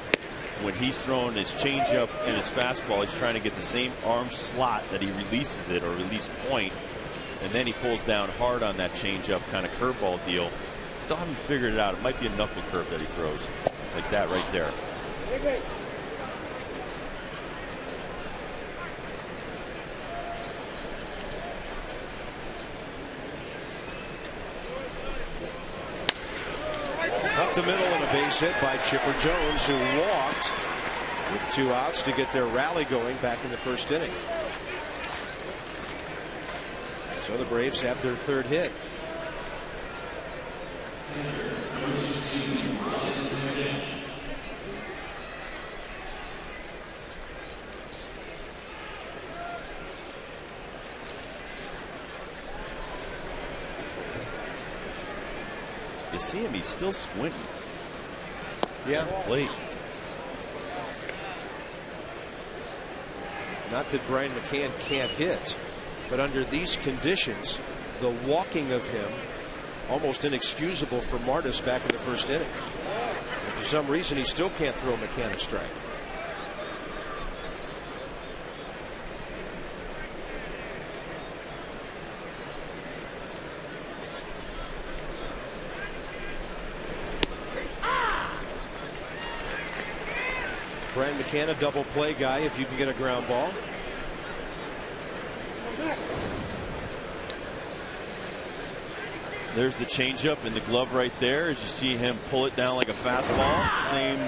B: when he's throwing his changeup and his fastball, he's trying to get the same arm slot that he releases it, or release point, and then he pulls down hard on that changeup kind of curveball deal. Still haven't figured it out. It might be a knuckle curve that he throws like that right there.
A: Up the middle and a base hit by Chipper Jones, who walked with 2 outs to get their rally going back in the first inning. So the Braves have their 3rd hit.
B: You see him, he's still squinting.
A: Yeah.
B: Late.
A: Not that Brian McCann can't hit, but under these conditions, the walking of him almost inexcusable for Martis back in the first inning. And for some reason, he still can't throw McCann a strike. Brian McCann, a double play guy if you can get a ground ball.
B: There's the changeup in the glove right there as you see him pull it down like a fastball. Same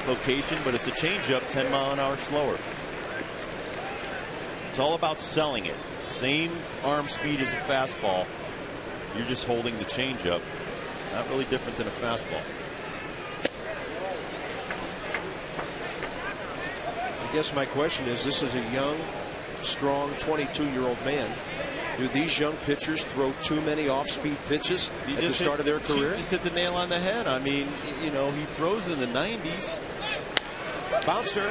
B: location, but it's a changeup 10-mile-an-hour slower. It's all about selling it. Same arm speed as a fastball. You're just holding the changeup. Not really different than a fastball.
A: I guess my question is, this is a young, strong 22-year-old man. Do these young pitchers throw too many off-speed pitches at the start of their career?
B: You just hit the nail on the head. I mean, you know, he throws in the 90s.
A: Bouncer.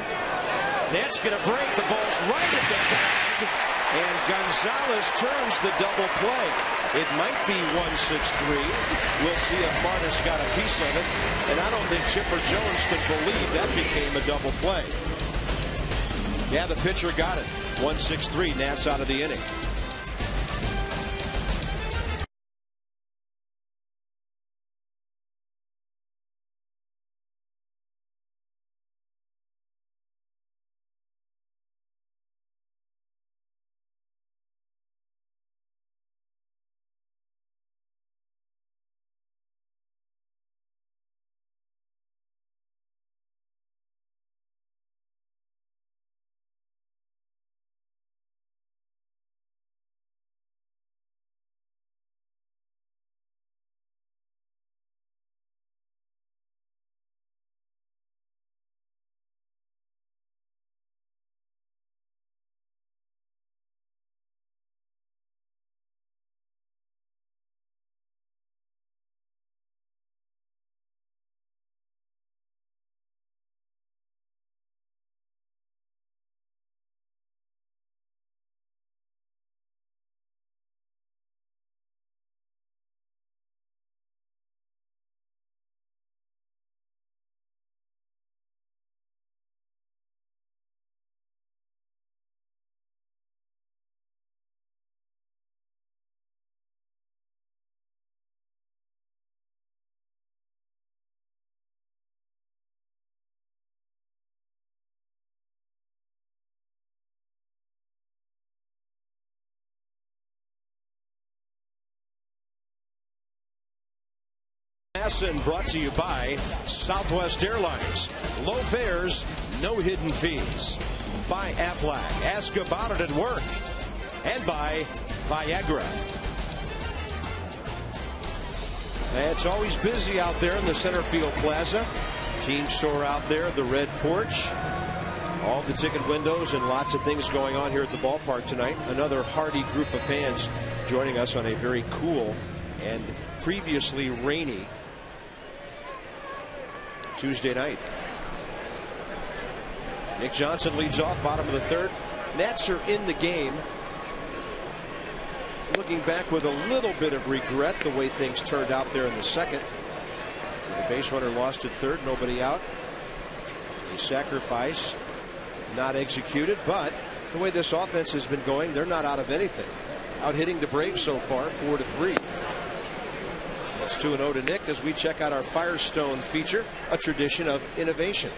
A: Nats going to break. The ball's right at the bag. And Gonzalez turns the double play. It might be 1-6-3. We'll see if Martis got a piece of it. And I don't think Chipper Jones could believe that became a double play. Yeah, the pitcher got it. 1-6-3. Nats out of the inning. And brought to you by Southwest Airlines. Low fares, no hidden fees. By Aflac. Ask about it at work. And by Viagra. It's always busy out there in the center field plaza. Team store out there, the red porch. All the ticket windows and lots of things going on here at the ballpark tonight. Another hearty group of fans joining us on a very cool and previously rainy Tuesday night. Nick Johnson leads off, bottom of the third. Nats are in the game. Looking back with a little bit of regret the way things turned out there in the second. The base runner lost at third, nobody out. A sacrifice not executed, but the way this offense has been going, they're not out of anything. Out hitting the Braves so far, 4-3. It's 2-0 to Nick as we check out our Firestone feature, a tradition of innovation.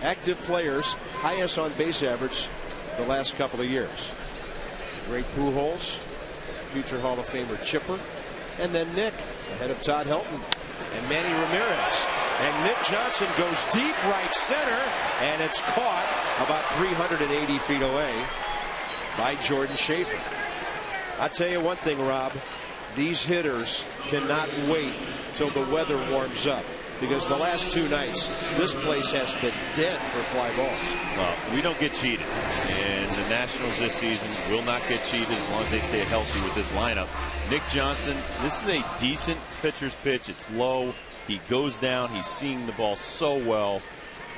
A: Active players, highest on base average the last couple of years. Great Pujols, future Hall of Famer Chipper, and then Nick ahead of Todd Helton and Manny Ramirez. And Nick Johnson goes deep right center, and it's caught about 380 feet away by Jordan Schaefer. I'll tell you one thing, Rob. These hitters cannot wait till the weather warms up, because the last two nights this place has been dead for fly balls.
B: Well, we don't get cheated, and the Nationals this season will not get cheated as long as they stay healthy with this lineup. Nick Johnson, this is a decent pitcher's pitch. It's low. He goes down. He's seeing the ball so well.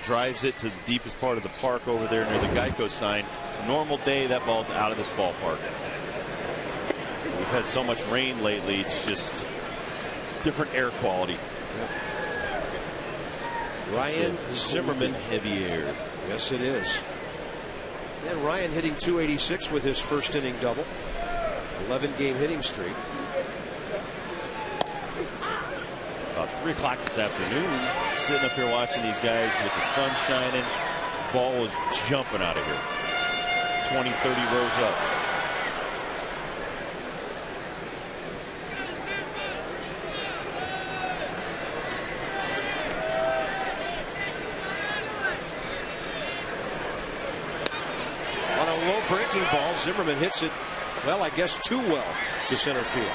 B: Drives it to the deepest part of the park over there near the Geico sign. Normal day, that ball's out of this ballpark. We've had so much rain lately, it's just different air quality.
A: Ryan Zimmerman.
B: Heavy air.
A: Yes, it is. And Ryan hitting 286 with his first inning double. 11-game hitting streak.
B: About 3 o'clock this afternoon, sitting up here watching these guys with the sun shining. Ball was jumping out of here. 20, 30 rows up.
A: Breaking ball, Zimmerman hits it, well, I guess too well to center field.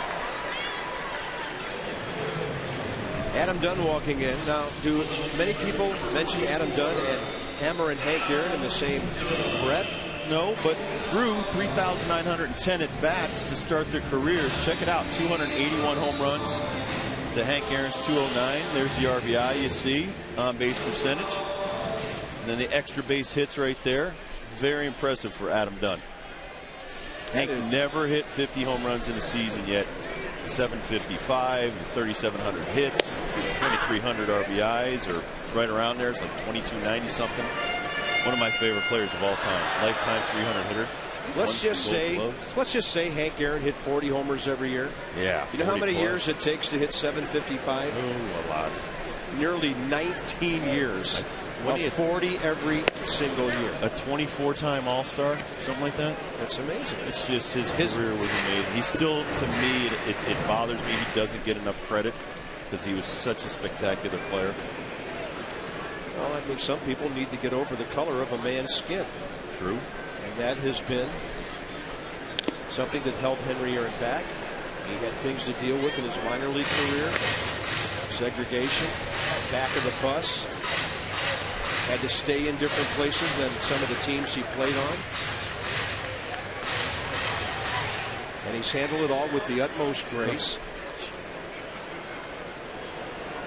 A: Adam Dunn walking in. Now, do many people mention Adam Dunn and Hammer and Hank Aaron in the same breath?
B: No, but through 3,910 at bats to start their careers. Check it out, 281 home runs to Hank Aaron's 209. There's the RBI you see, on base percentage. And then the extra base hits right there. Very impressive for Adam Dunn. Hank never hit 50 home runs in a season yet. 755, 3,700 hits, 2,300 RBIs, or right around there. It's like 2,290 something. One of my favorite players of all time. Lifetime 300 hitter.
A: Let's just say Hank Aaron hit 40 homers every year.
B: Yeah.
A: You know how many years it takes to hit 755?
B: Oh, a lot.
A: Nearly 19 years. 40 every single year.
B: A 24-time All-Star, something like that.
A: That's amazing.
B: It's just his career was amazing. He still, to me, it bothers me he doesn't get enough credit because he was such a spectacular player.
A: Well, I think some people need to get over the color of a man's skin.
B: True.
A: And that has been something that held Henry Aaron back. He had things to deal with in his minor league career. Segregation, back of the bus. Had to stay in different places than some of the teams he played on. And he's handled it all with the utmost grace.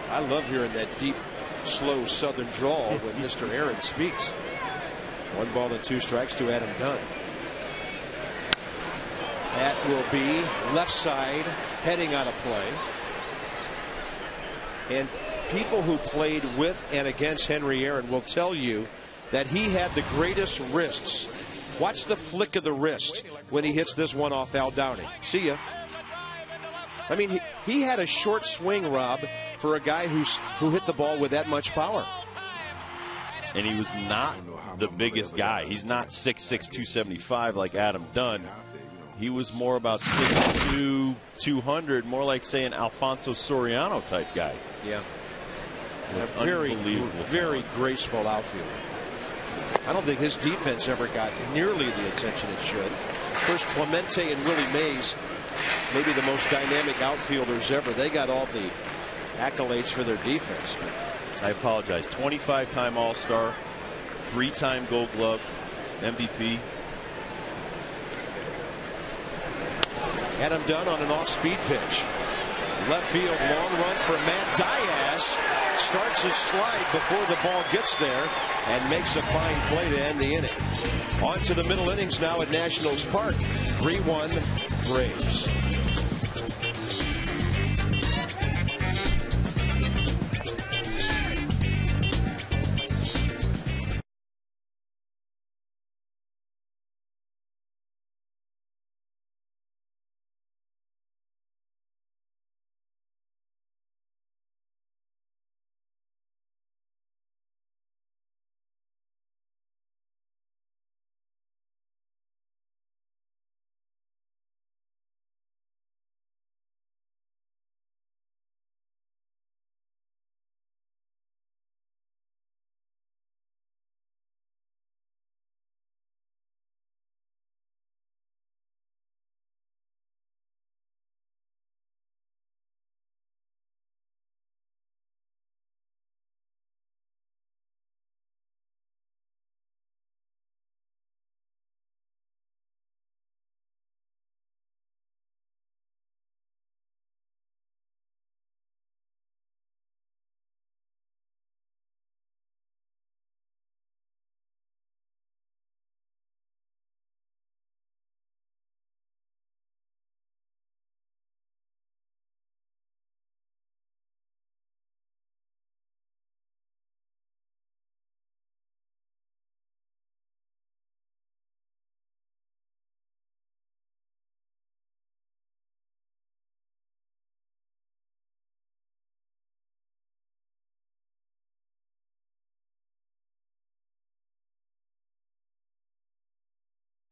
A: I love hearing that deep, slow southern drawl when Mr. Aaron speaks. 1 ball and 2 strikes to Adam Dunn. That will be left side, heading out of play. And people who played with and against Henry Aaron will tell you that he had the greatest wrists. Watch the flick of the wrist when he hits this one off Al Downing. See ya. I mean, he had a short swing, Rob, for a guy who hit the ball with that much power.
B: And he was not the biggest guy. He's not 6'6", 275 like Adam Dunn. He was more about 6'2", 200, more like, say, an Alfonso Soriano type guy.
A: Yeah. A very graceful outfielder. I don't think his defense ever got nearly the attention it should. First, Clemente and Willie Mays, maybe the most dynamic outfielders ever. They got all the accolades for their defense. But
B: I apologize. 25-time All-Star, 3-time Gold Glove, MVP.
A: Adam Dunn on an off-speed pitch. Left field, long run for Matt Diaz. Starts his slide before the ball gets there and makes a fine play to end the inning. On to the middle innings now at Nationals Park. 3-1 Braves.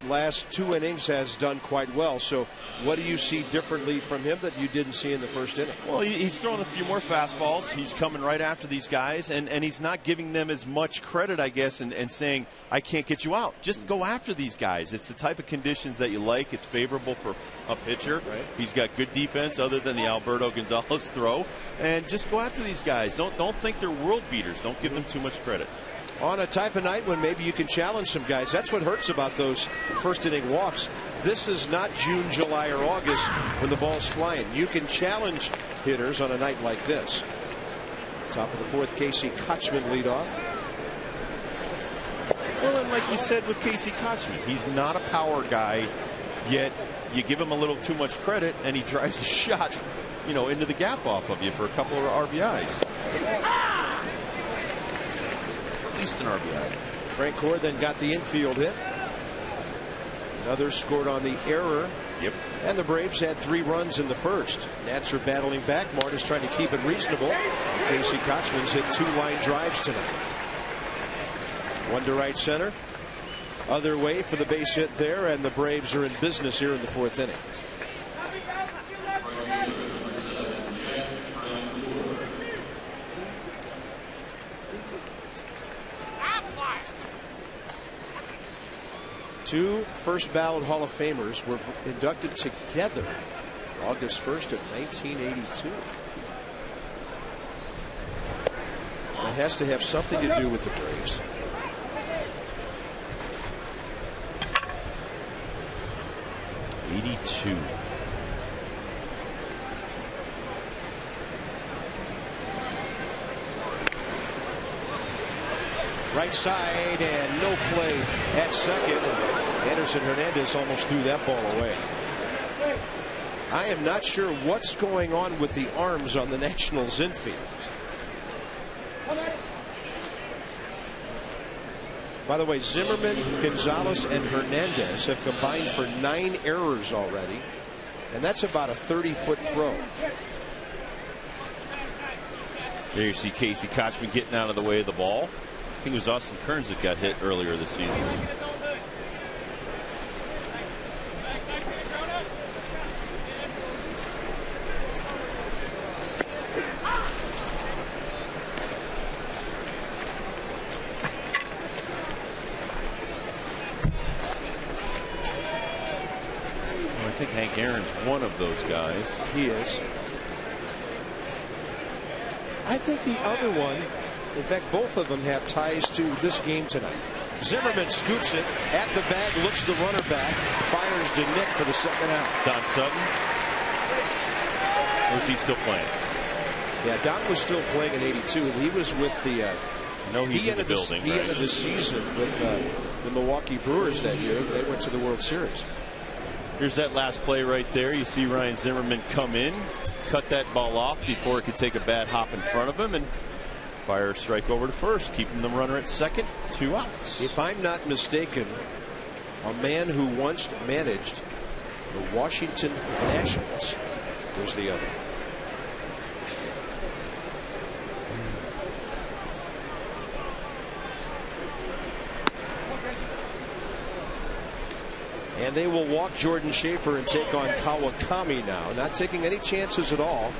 A: Last 2 innings has done quite well. So what do you see differently from him that you didn't see in the first inning?
B: Well, he's throwing a few more fastballs. He's coming right after these guys, and he's not giving them as much credit, I guess, and saying, I can't get you out. Just go after these guys. It's the type of conditions that you like. It's favorable for a pitcher.
A: Right.
B: He's got good defense other than the Alberto Gonzalez throw. And just go after these guys. Don't think they're world beaters. Don't give them too much credit.
A: On a type of night when maybe you can challenge some guys. That's what hurts about those first inning walks. This is not June, July, or August when the ball's flying. You can challenge hitters on a night like this. Top of the fourth, Casey Kotchman lead off.
B: Well, and like you said with Casey Kotchman, he's not a power guy, yet you give him a little too much credit and he drives a shot, into the gap off of you for a couple of RBIs. At least an RBI.
A: Frank Core then got the infield hit. Another scored on the error.
B: Yep.
A: And the Braves had 3 runs in the first. Nats are battling back. Marta's trying to keep it reasonable. And Casey Kotchman's hit 2 line drives tonight. One to right center. Other way for the base hit there, and the Braves are in business here in the 4th inning. Two first ballot Hall of Famers were inducted together August 1st of 1982. That has to have something to do with the Braves.
B: '82.
A: Right side and no play at second. Anderson Hernandez almost threw that ball away. I am not sure what's going on with the arms on the Nationals infield. By the way, Zimmerman, Gonzalez, and Hernandez have combined for 9 errors already, and that's about a 30-foot throw.
B: There you see Casey Kotchman getting out of the way of the ball. I think it was Austin Kearns that got hit earlier this season. Hank Aaron's one of those guys.
A: He is. I think the other one, in fact, both of them have ties to this game tonight. Zimmerman scoops it at the bag, looks the runner back, fires to Nick for the second out.
B: Don Sutton? Or is he still playing?
A: Yeah, Don was still playing in '82. He was with the.
B: No, he's in the building.
A: He ended the season with the Milwaukee Brewers that year. They went to the World Series.
B: Here's that last play right there. You see Ryan Zimmerman come in, cut that ball off before it could take a bad hop in front of him, and fire a strike over to first, keeping the runner at second, 2 outs.
A: If I'm not mistaken, a man who once managed the Washington Nationals was the other. And they will walk Jordan Schaefer and take on Kawakami now. Not taking any chances at all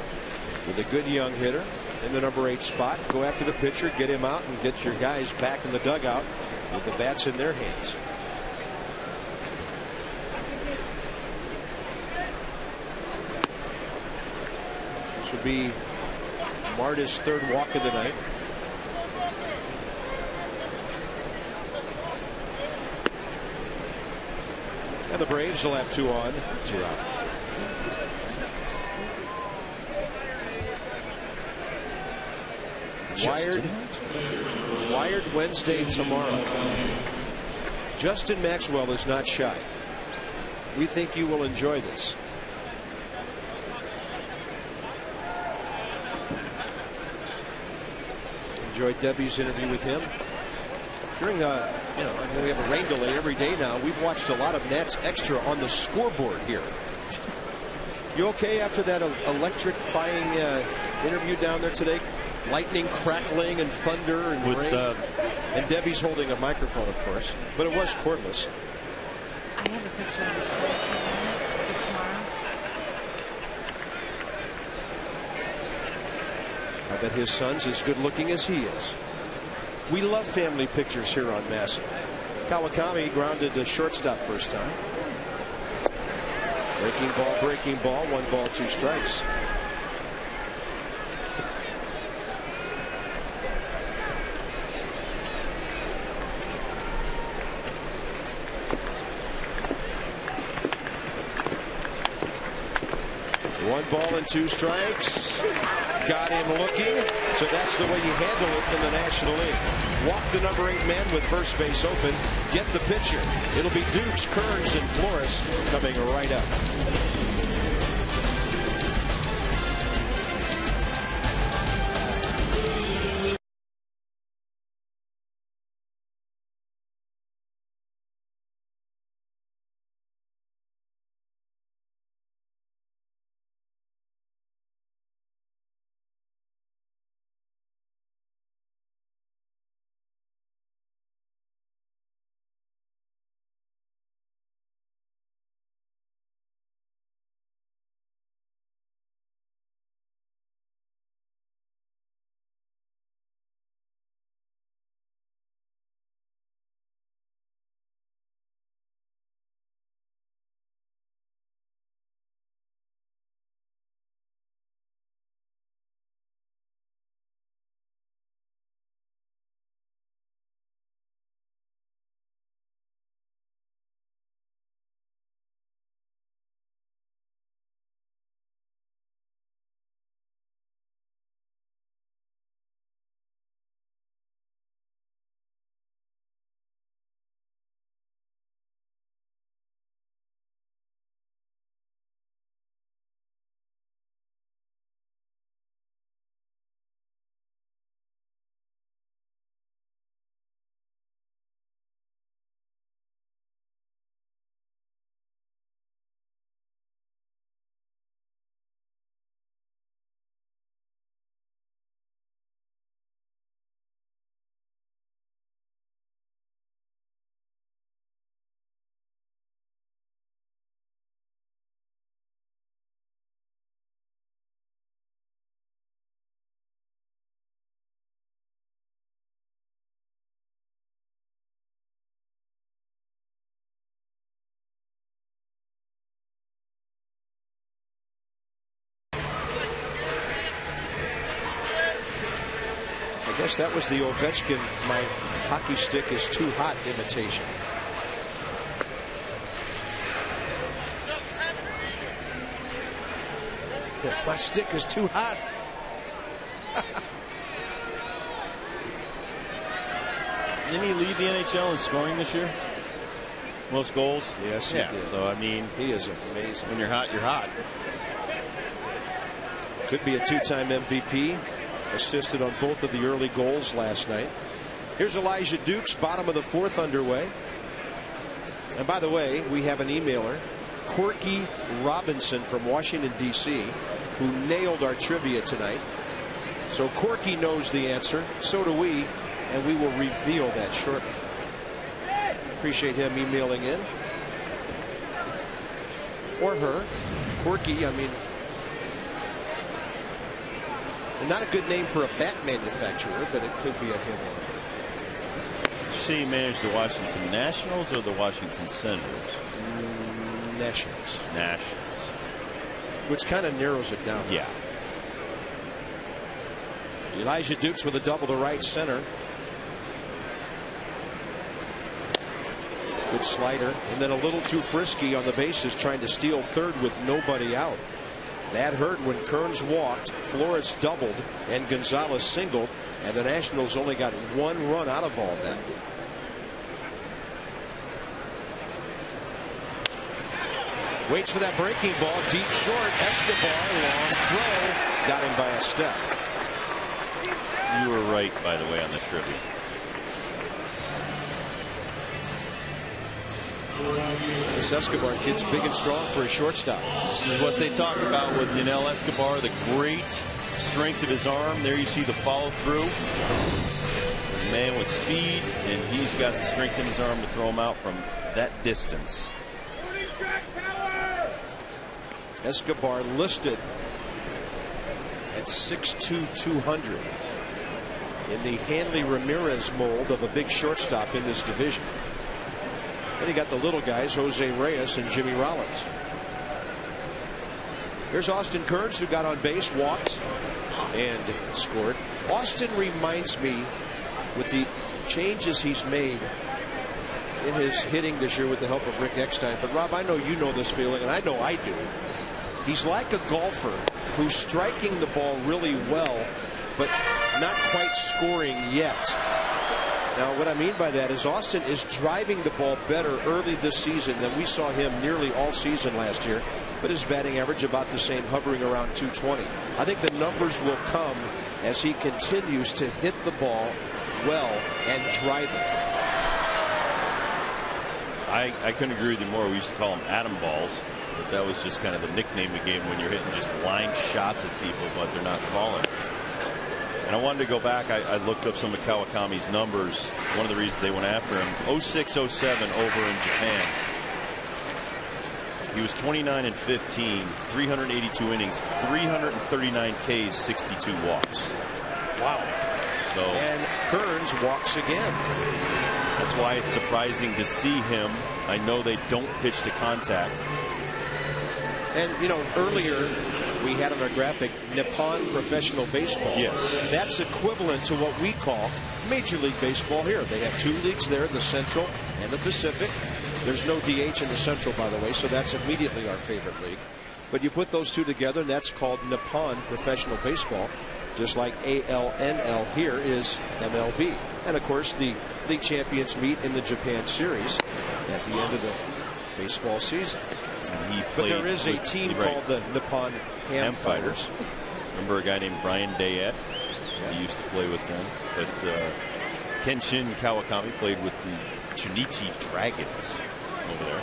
A: with a good young hitter in the number 8 spot. Go after the pitcher, get him out, and get your guys back in the dugout with the bats in their hands. This would be Marta's 3rd walk of the night. And the Braves will have 2 on, 2 out. Wired Wednesday tomorrow. Justin Maxwell is not shy. We think you will enjoy this. Enjoyed Debbie's interview with him. During we have a rain delay every day now. We've watched a lot of Nats Extra on the scoreboard here. You okay after that electrifying interview down there today? Lightning crackling and thunder and rain. And Debbie's holding a microphone, of course, but it was cordless.
C: I have a picture of the set for tomorrow.
A: I bet his son's as good looking as he is. We love family pictures here on Massey. Kawakami grounded the shortstop first time. Breaking ball, 1 ball, 2 strikes. One ball and 2 strikes. Got him looking. So that's the way you handle it in the National League. Walk the number 8 man with first base open. Get the pitcher. It'll be Dukes, Kearns, and Flores coming right up. guess that was the Ovechkin, my hockey stick is too hot imitation. My stick is too hot.
B: Didn't he lead the NHL in scoring this year? Most goals?
A: Yes, he did.
B: So, I mean,
A: he is amazing.
B: When you're hot, you're hot.
A: Could be a two-time MVP. Assisted on both of the early goals last night. Here's Elijah Dukes, bottom of the fourth underway. And by the way, we have an emailer, Corky Robinson from Washington, D.C., who nailed our trivia tonight. So Corky knows the answer. So do we. And we will reveal that shortly. Appreciate him emailing in. Or her. Corky, I mean, not a good name for a bat manufacturer, but it could be a him.
B: She managed the Washington Nationals or the Washington Senators?
A: Nationals.
B: Nationals.
A: Which kind of narrows it down.
B: Yeah.
A: Elijah Dukes with a double to right center. Good slider. And then a little too frisky on the bases, trying to steal third with nobody out. That hurt when Kearns walked, Flores doubled, and Gonzalez singled, and the Nationals only got one run out of all that. Waits for that breaking ball, deep short, Escobar, long throw, got him by a step.
B: You were right, by the way, on the trivia.
A: This Escobar kid's big and strong for a shortstop.
B: This is what they talk about with Yanel Escobar, the great strength of his arm. There you see the follow through. A man with speed, and he's got the strength in his arm to throw him out from that distance.
A: Escobar listed at 6'2", 200 in the Hanley Ramirez mold of a big shortstop in this division. Then you got the little guys, Jose Reyes and Jimmy Rollins. Here's Austin Kearns, who got on base, walked, and scored. Austin reminds me, with the changes he's made in his hitting this year with the help of Rick Eckstein. But Rob, I know you know this feeling, and I know I do. He's like a golfer who's striking the ball really well, but not quite scoring yet. Now, what I mean by that is Austin is driving the ball better early this season than we saw him nearly all season last year, but his batting average about the same, hovering around 220. I think the numbers will come as he continues to hit the ball well and drive it.
B: I couldn't agree with you more. We used to call them atom balls, but that was just kind of the nickname we gave him when you're hitting just line shots at people, but they're not falling. And I wanted to go back. I looked up some of Kawakami's numbers. One of the reasons they went after him, 06-07 over in Japan. He was 29 and 15, 382 innings, 339 Ks, 62 walks.
A: Wow.
B: So,
A: and Kearns walks again.
B: That's why it's surprising to see him. I know they don't pitch to contact.
A: And, you know, earlier we had on our graphic Nippon Professional Baseball.
B: Yes.
A: That's equivalent to what we call Major League Baseball here. They have two leagues there, the Central and the Pacific. There's no DH in the Central, by the way, so that's immediately our favorite league. But you put those two together, and that's called Nippon Professional Baseball, just like ALNL here is MLB. And, of course, the league champions meet in the Japan Series at the end of the baseball season. But there is a team called the Nippon Ham Fighters.
B: Remember a guy named Brian Dayette? Yeah. He used to play with them. But Kenshin Kawakami played with the Chunichi Dragons over there.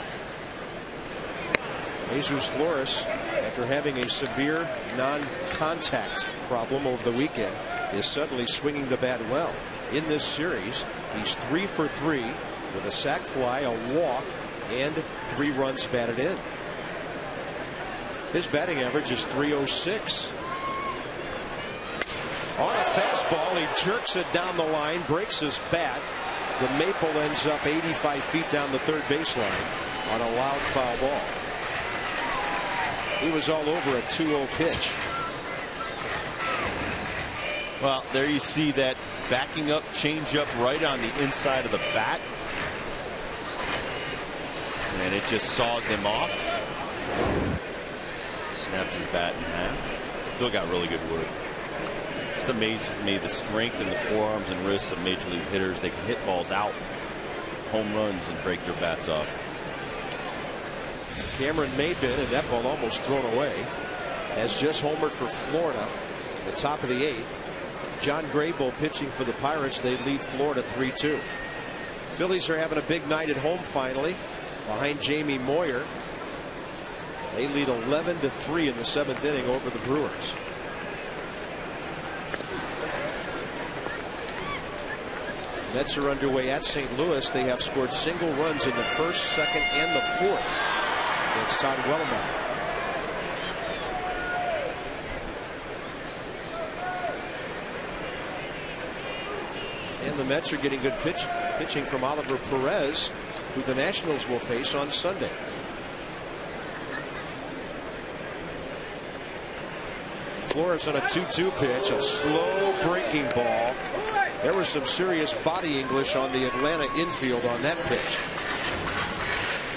A: Jesus Flores, after having a severe non-contact problem over the weekend, is suddenly swinging the bat well. In this series, he's 3 for 3 with a sac fly, a walk, and 3 runs batted in. His batting average is .306. On a fastball, he jerks it down the line, breaks his bat. The maple ends up 85 feet down the third baseline on a loud foul ball. He was all over a 2-0 pitch.
B: Well, there you see that backing up changeup right on the inside of the bat. And it just saws him off. Snapped his bat in half. Still got really good work. Just amazes me the strength in the forearms and wrists of major league hitters. They can hit balls out, home runs, and break their bats off.
A: Cameron Maybin, and that ball almost thrown away, has just homered for Florida in the top of the 8th. John Grable pitching for the Pirates. They lead Florida 3-2. Phillies are having a big night at home finally behind Jamie Moyer. They lead 11-3 in the 7th inning over the Brewers. Mets are underway at St. Louis. They have scored single runs in the 1st, 2nd, and the 4th against Todd Wellemeyer. And the Mets are getting good pitching from Oliver Perez, who the Nationals will face on Sunday. Flores on a 2-2 pitch, a slow breaking ball. There was some serious body English on the Atlanta infield on that pitch.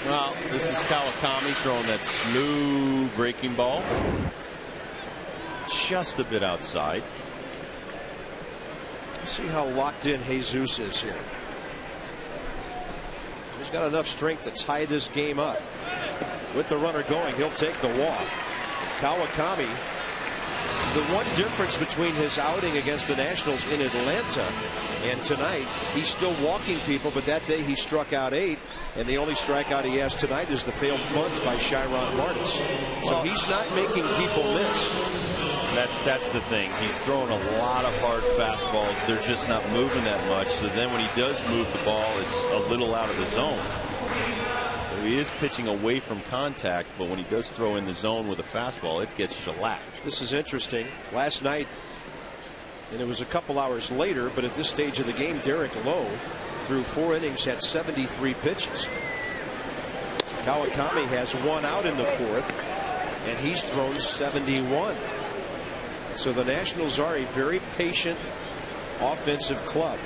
B: Well, this is Kawakami throwing that smooth breaking ball. Just a bit outside.
A: See how locked in Jesus is here. He's got enough strength to tie this game up. With the runner going, he'll take the walk. Kawakami, the one difference between his outing against the Nationals in Atlanta and tonight, he's still walking people, but that day he struck out 8, and the only strikeout he has tonight is the failed bunt by Chiron Martis. So he's not making people miss.
B: That's the thing. He's throwing a lot of hard fastballs. They're just not moving that much. So then when he does move the ball, it's a little out of the zone. So he is pitching away from contact, but when he does throw in the zone with a fastball, it gets shellacked.
A: This is interesting. Last night, and it was a couple hours later, but at this stage of the game, Derek Lowe, through 4 innings, had 73 pitches. Kawakami has 1 out in the 4th, and he's thrown 71. So the Nationals are a very patient offensive club.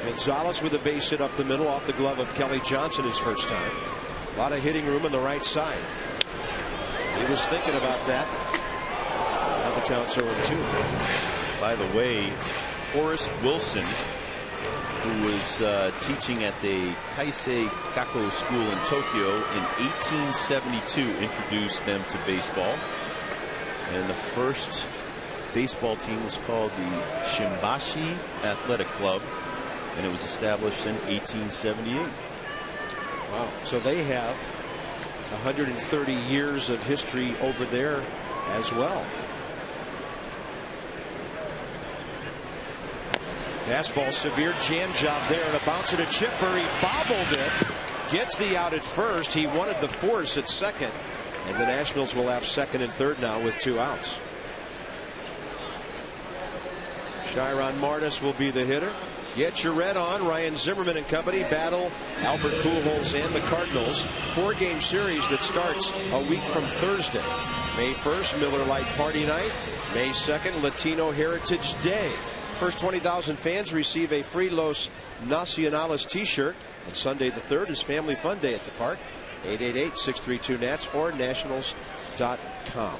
A: Gonzalez with a base hit up the middle off the glove of Kelly Johnson his first time. A lot of hitting room on the right side. He was thinking about that. Now the count's 0-2.
B: By the way, Horace Wilson, who was teaching at the Kaisei Kako School in Tokyo in 1872, introduced them to baseball. And the first baseball team was called the Shimbashi Athletic Club, and it was established in 1878.
A: Wow. So they have 130 years of history over there as well. Fastball, severe jam job there, and a bouncer to Chipper. He bobbled it, gets the out at first. He wanted the force at second, and the Nationals will have second and third now with 2 outs. Chiron Martis will be the hitter. Get your red on. Ryan Zimmerman and company battle Albert Pujols and the Cardinals. 4-game series that starts a week from Thursday. May 1st, Miller Lite Party Night. May 2nd, Latino Heritage Day. First 20,000 fans receive a free Los Nacionales t-shirt. And Sunday the 3rd is Family Fun Day at the park. 888-632-NATS or nationals.com.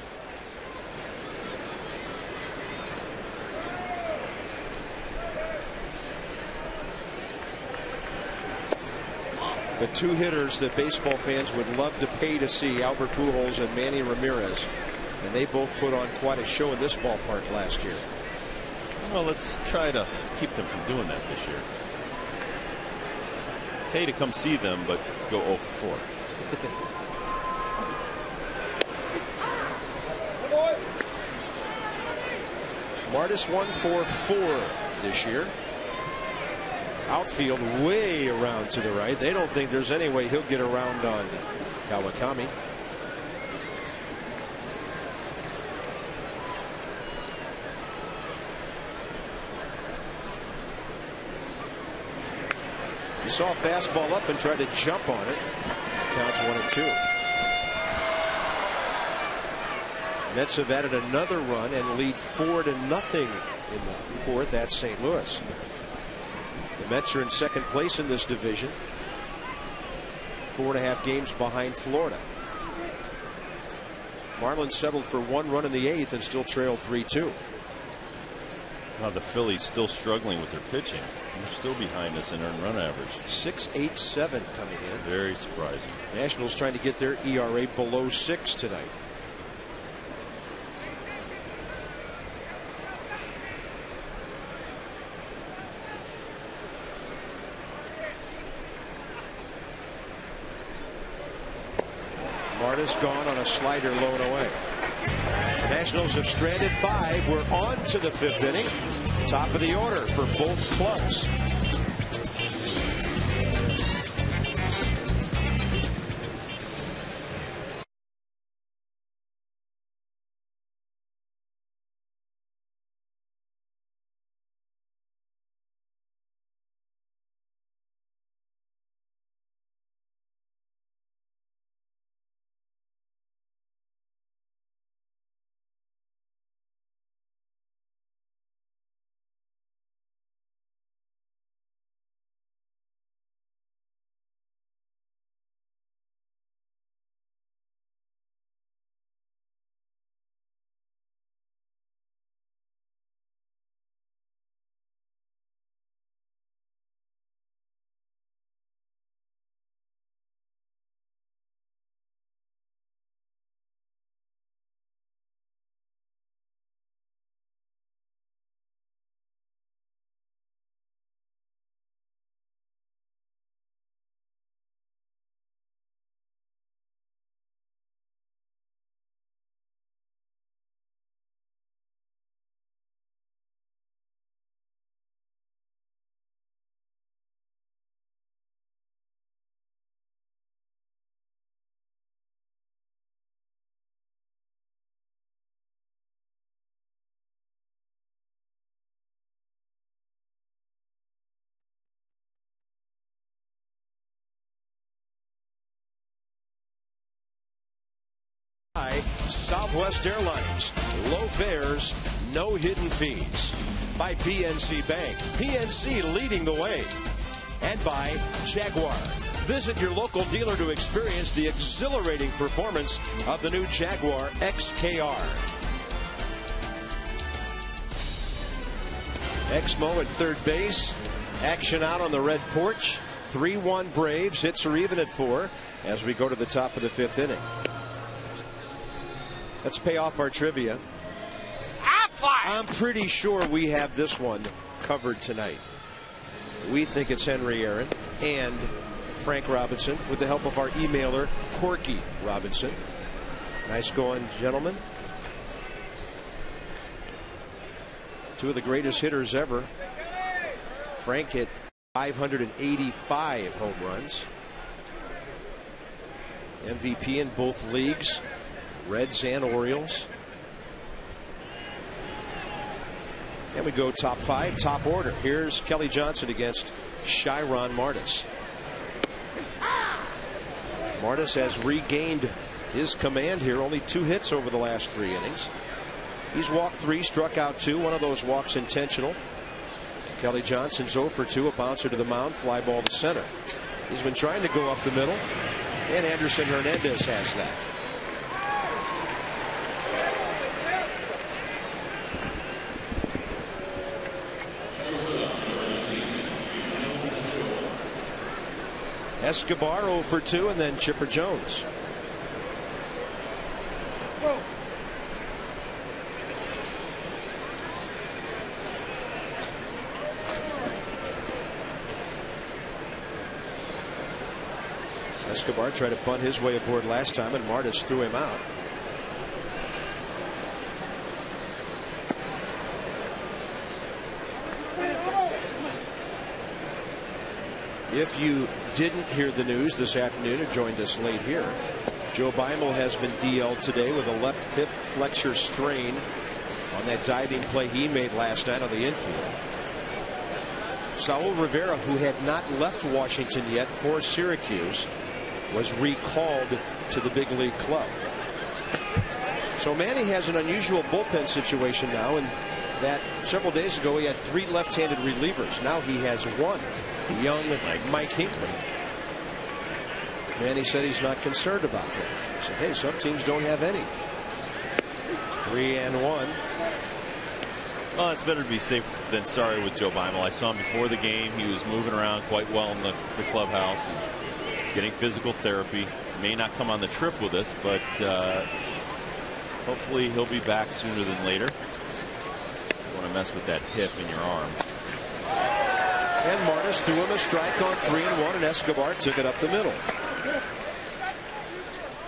A: The 2 hitters that baseball fans would love to pay to see, Albert Pujols and Manny Ramirez. And they both put on quite a show in this ballpark last year.
B: Well, let's try to keep them from doing that this year. Pay to come see them, but go 0 for 4.
A: Martis 1 for 4 this year. Outfield way around to the right. They don't think there's any way he'll get around on Kawakami. He saw a fastball up and tried to jump on it. Counts 1-2. Mets have added another run and lead 4-0 in the fourth at St. Louis. The Mets are in second place in this division, 4.5 games behind Florida. Marlins settled for 1 run in the 8th and still trail 3-2.
B: Wow, the Phillies still struggling with their pitching. They're still behind us in earned run average.
A: 6.87 coming in.
B: Very surprising.
A: Nationals trying to get their ERA below 6 tonight. Martis gone on a slider low and away. The Nationals have stranded 5. We're on to the 5th inning. Top of the order for both clubs. Southwest Airlines. Low fares, no hidden fees. By PNC Bank. PNC leading the way. And by Jaguar. Visit your local dealer to experience the exhilarating performance of the new Jaguar XKR. Exmo at third base. Action out on the red porch. 3-1 Braves. Hits are even at 4 as we go to the top of the 5th inning. Let's pay off our trivia. I'm pretty sure we have this one covered tonight. We think it's Henry Aaron and Frank Robinson with the help of our emailer, Corky Robinson. Nice going, gentlemen. 2 of the greatest hitters ever. Frank hit 585 home runs. MVP in both leagues. Reds and Orioles. And we go top 5, top order. Here's Kelly Johnson against Chiron Martis. Martis has regained his command here. Only 2 hits over the last 3 innings. He's walked 3, struck out 2. One of those walks intentional. Kelly Johnson's 0 for 2. A bouncer to the mound. Fly ball to center. He's been trying to go up the middle. And Anderson Hernandez has that. Escobar 0 for 2, and then Chipper Jones. Escobar tried to bunt his way aboard last time, and Martis threw him out. If you didn't hear the news this afternoon or joined us late here, Joe Beimel has been DL'd today with a left hip flexor strain on that diving play he made last night on the infield. Saul Rivera, who had not left Washington yet for Syracuse, was recalled to the big league club. So Manny has an unusual bullpen situation now, and that several days ago he had 3 left-handed relievers. Now he has 1, young Mike Hinckley. Manny said he's not concerned about that. He said, hey, some teams don't have any. 3-1.
B: Well, it's better to be safe than sorry with Joe Beimel. I saw him before the game. He was moving around quite well in the clubhouse and getting physical therapy. May not come on the trip with us, but hopefully he'll be back sooner than later. You want to mess with that hip in your arm.
A: And Martis threw him a strike on 3-1, and Escobar took it up the middle.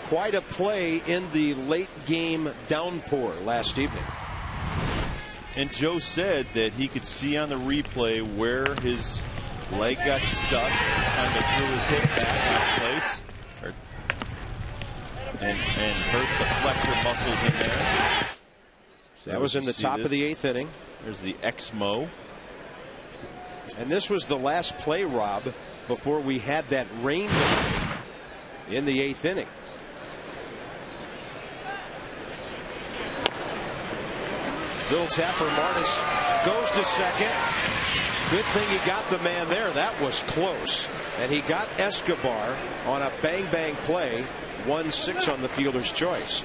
A: Quite a play in the late game downpour last evening.
B: And Joe said that he could see on the replay where his leg got stuck, kind of threw his hip back out of place, and hurt the flexor muscles in there. So
A: that was in the top of the 8th inning.
B: There's the XMO.
A: And this was the last play, Rob, before we had that rain delay in the 8th inning. Little tapper. Martis goes to second. Good thing he got the man there. That was close. And he got Escobar on a bang play. 1-6 on the fielder's choice.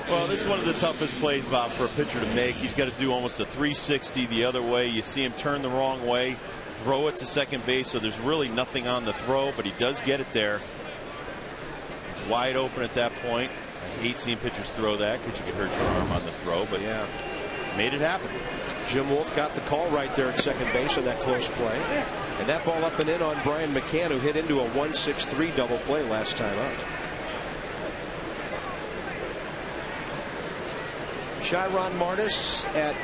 B: Well, this is one of the toughest plays, Bob, for a pitcher to make. He's got to do almost a 360 the other way. You see him turn the wrong way, throw it to second base, so there's really nothing on the throw, but he does get it there. It's wide open at that point. I hate seeing pitchers throw that because you could hurt your arm on the throw, but yeah, made it happen.
A: Jim Wolf got the call right there at second base on that close play. And that ball up and in on Brian McCann, who hit into a 1-6-3 double play last time out. Chiron Martis at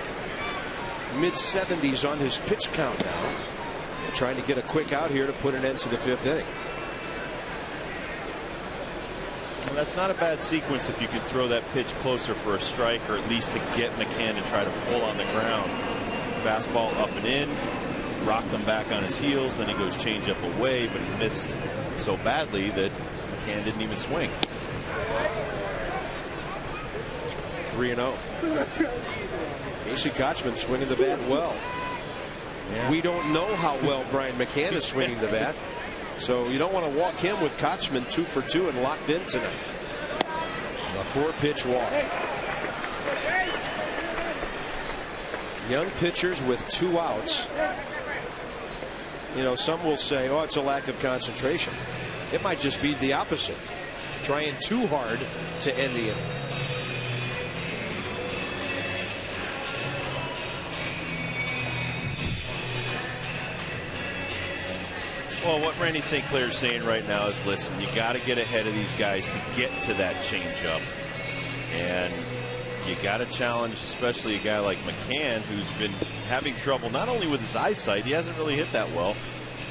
A: mid-70s on his pitch count now. Trying to get a quick out here to put an end to the 5th inning.
B: Well, that's not a bad sequence if you can throw that pitch closer for a strike, or at least to get McCann to try to pull on the ground. Fastball up and in, rocked him back on his heels, then he goes changeup away, but he missed so badly that McCann didn't even swing.
A: 3-0. Casey Kochman swinging the bat well. Yeah. We don't know how well Brian McCann is swinging the bat. So you don't want to walk him with Kochman 2 for 2 and locked in tonight. A 4-pitch walk. Young pitchers with 2 outs. You know, some will say, oh, it's a lack of concentration. It might just be the opposite. Trying too hard to end the inning.
B: Well, what Randy St. Clair is saying right now is, listen, you got to get ahead of these guys to get to that changeup. And you got to challenge, especially a guy like McCann, who's been having trouble not only with his eyesight, he hasn't really hit that well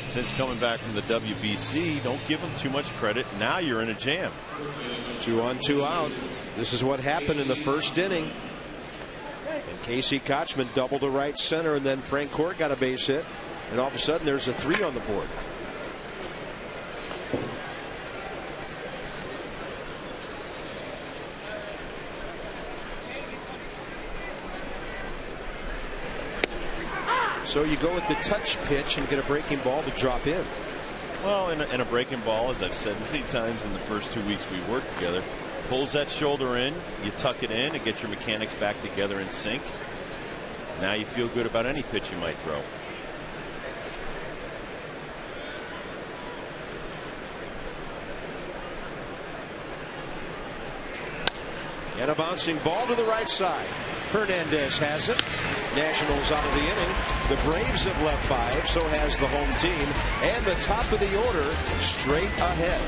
B: since coming back from the WBC. Don't give him too much credit. Now you're in a jam.
A: 2 on 2 out. This is what happened in the 1st inning. And Casey Kochman doubled to right center, and then Frank Court got a base hit. And all of a sudden there's a 3 on the board. So you go with the touch pitch and get a breaking ball to drop in.
B: Well, in a breaking ball, as I've said many times in the first 2 weeks we worked together, pulls that shoulder in, you tuck it in, and get your mechanics back together in sync. Now you feel good about any pitch you might throw.
A: And a bouncing ball to the right side. Hernandez has it. Nationals out of the inning. The Braves have left 5, so has the home team. And the top of the order straight ahead.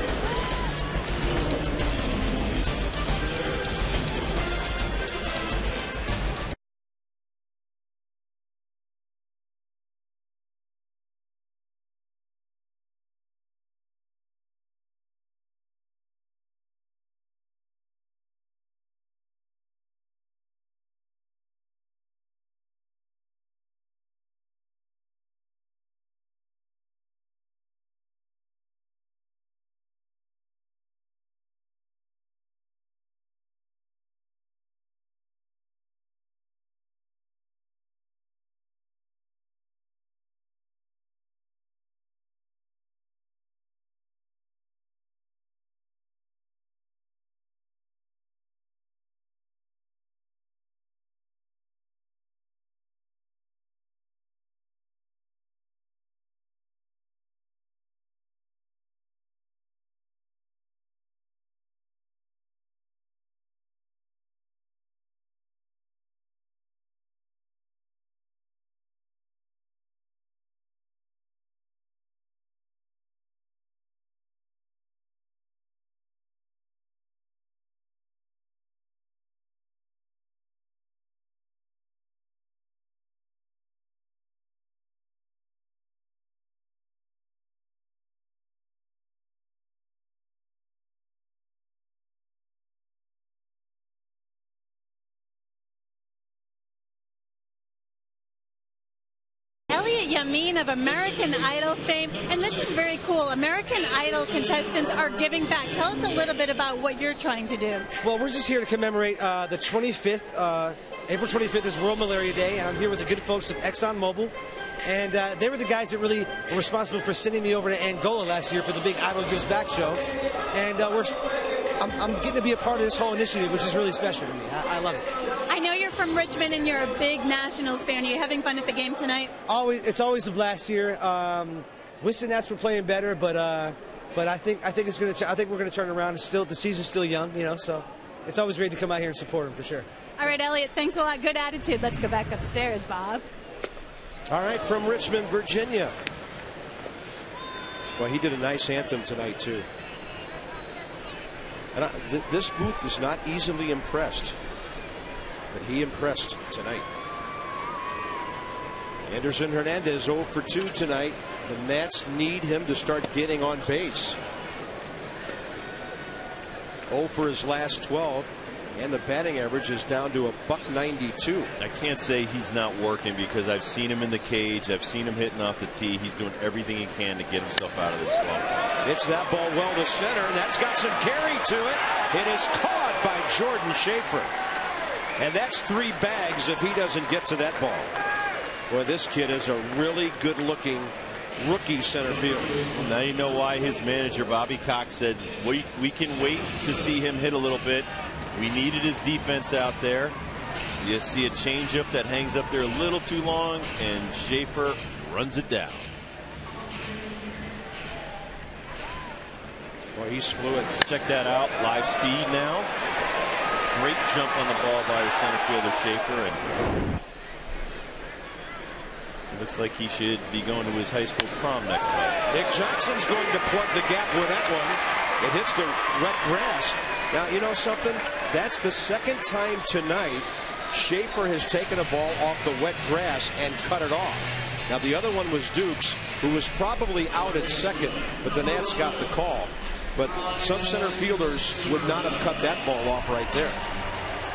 C: Elliot Yamin of American Idol fame, and this is very cool. American Idol contestants are giving back. Tell us a little bit about what you're trying to do.
D: Well, we're just here to commemorate the 25th, April 25th is World Malaria Day, and I'm here with the good folks of ExxonMobil. And they were the guys that really were responsible for sending me over to Angola last year for the big Idol Gives Back show. And I'm getting to be a part of this whole initiative, which is really special to me. I love it.
C: I know you're from Richmond and you're a big Nationals fan. Are you having fun at the game tonight?
D: It's always a blast here. Wish the Nats were playing better, but I think it's going to. I think we're going to turn around. The season's still young, so it's always great to come out here and support them for sure.
C: All right, Elliot. Thanks a lot. Good attitude. Let's go back upstairs, Bob.
A: All right, from Richmond, Virginia. Well, he did a nice anthem tonight too. And this booth is not easily impressed, but he impressed tonight. Anderson Hernandez 0 for 2 tonight. The Nats need him to start getting on base. 0 for his last 12, and the batting average is down to $192.
B: I can't say he's not working because I've seen him in the cage. I've seen him hitting off the tee. He's doing everything he can to get himself out of this slump.
A: Hits that ball well to center, and that's got some carry to it. It is caught by Jordan Schaefer. And that's 3 bags if he doesn't get to that ball. Boy, this kid is a really good-looking rookie center fielder.
B: Well, now you know why his manager, Bobby Cox, said we can wait to see him hit a little bit. We needed his defense out there. You see a changeup that hangs up there a little too long, and Schaefer runs it down.
A: Boy, he's fluid.
B: Check that out. Live speed now. Great jump on the ball by the center fielder Schaefer, and it looks like he should be going to his high school prom next month.
A: Nick Johnson's going to plug the gap with that one. It hits the wet grass. Now, you know something? That's the second time tonight Schaefer has taken a ball off the wet grass and cut it off. Now, the other one was Dukes, who was probably out at second, but the Nats got the call. But some center fielders would not have cut that ball off right there.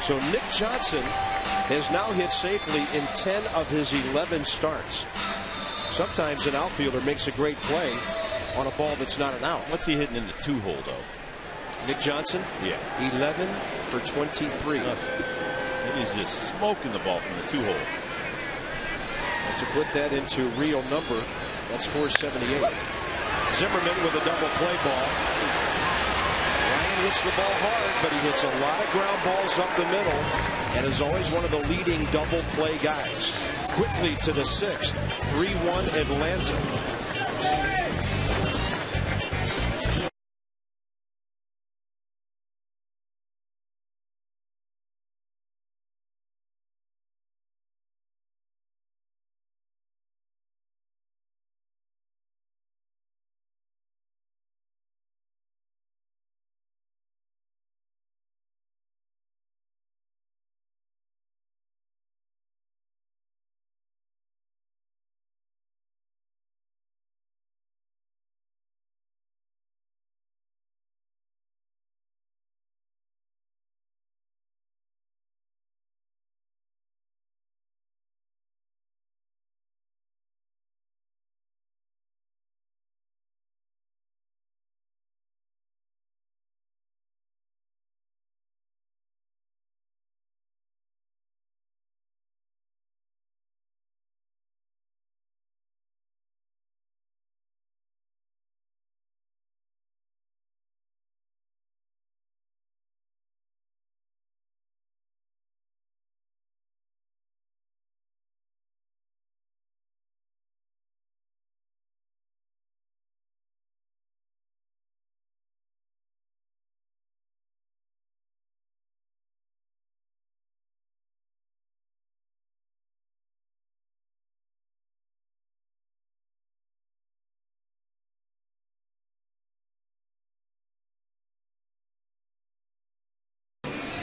A: So Nick Johnson has now hit safely in 10 of his 11 starts. Sometimes an outfielder makes a great play on a ball that's not an out.
B: What's he hitting in the 2-hole, though?
A: Nick Johnson?
B: Yeah.
A: 11 for 23.
B: He's just smoking the ball from the 2-hole.
A: And to put that into real number, that's 478. Zimmerman with a double play ball. Ryan hits the ball hard, but he hits a lot of ground balls up the middle and is always one of the leading double play guys. Quickly to the 6th. 3-1 Atlanta.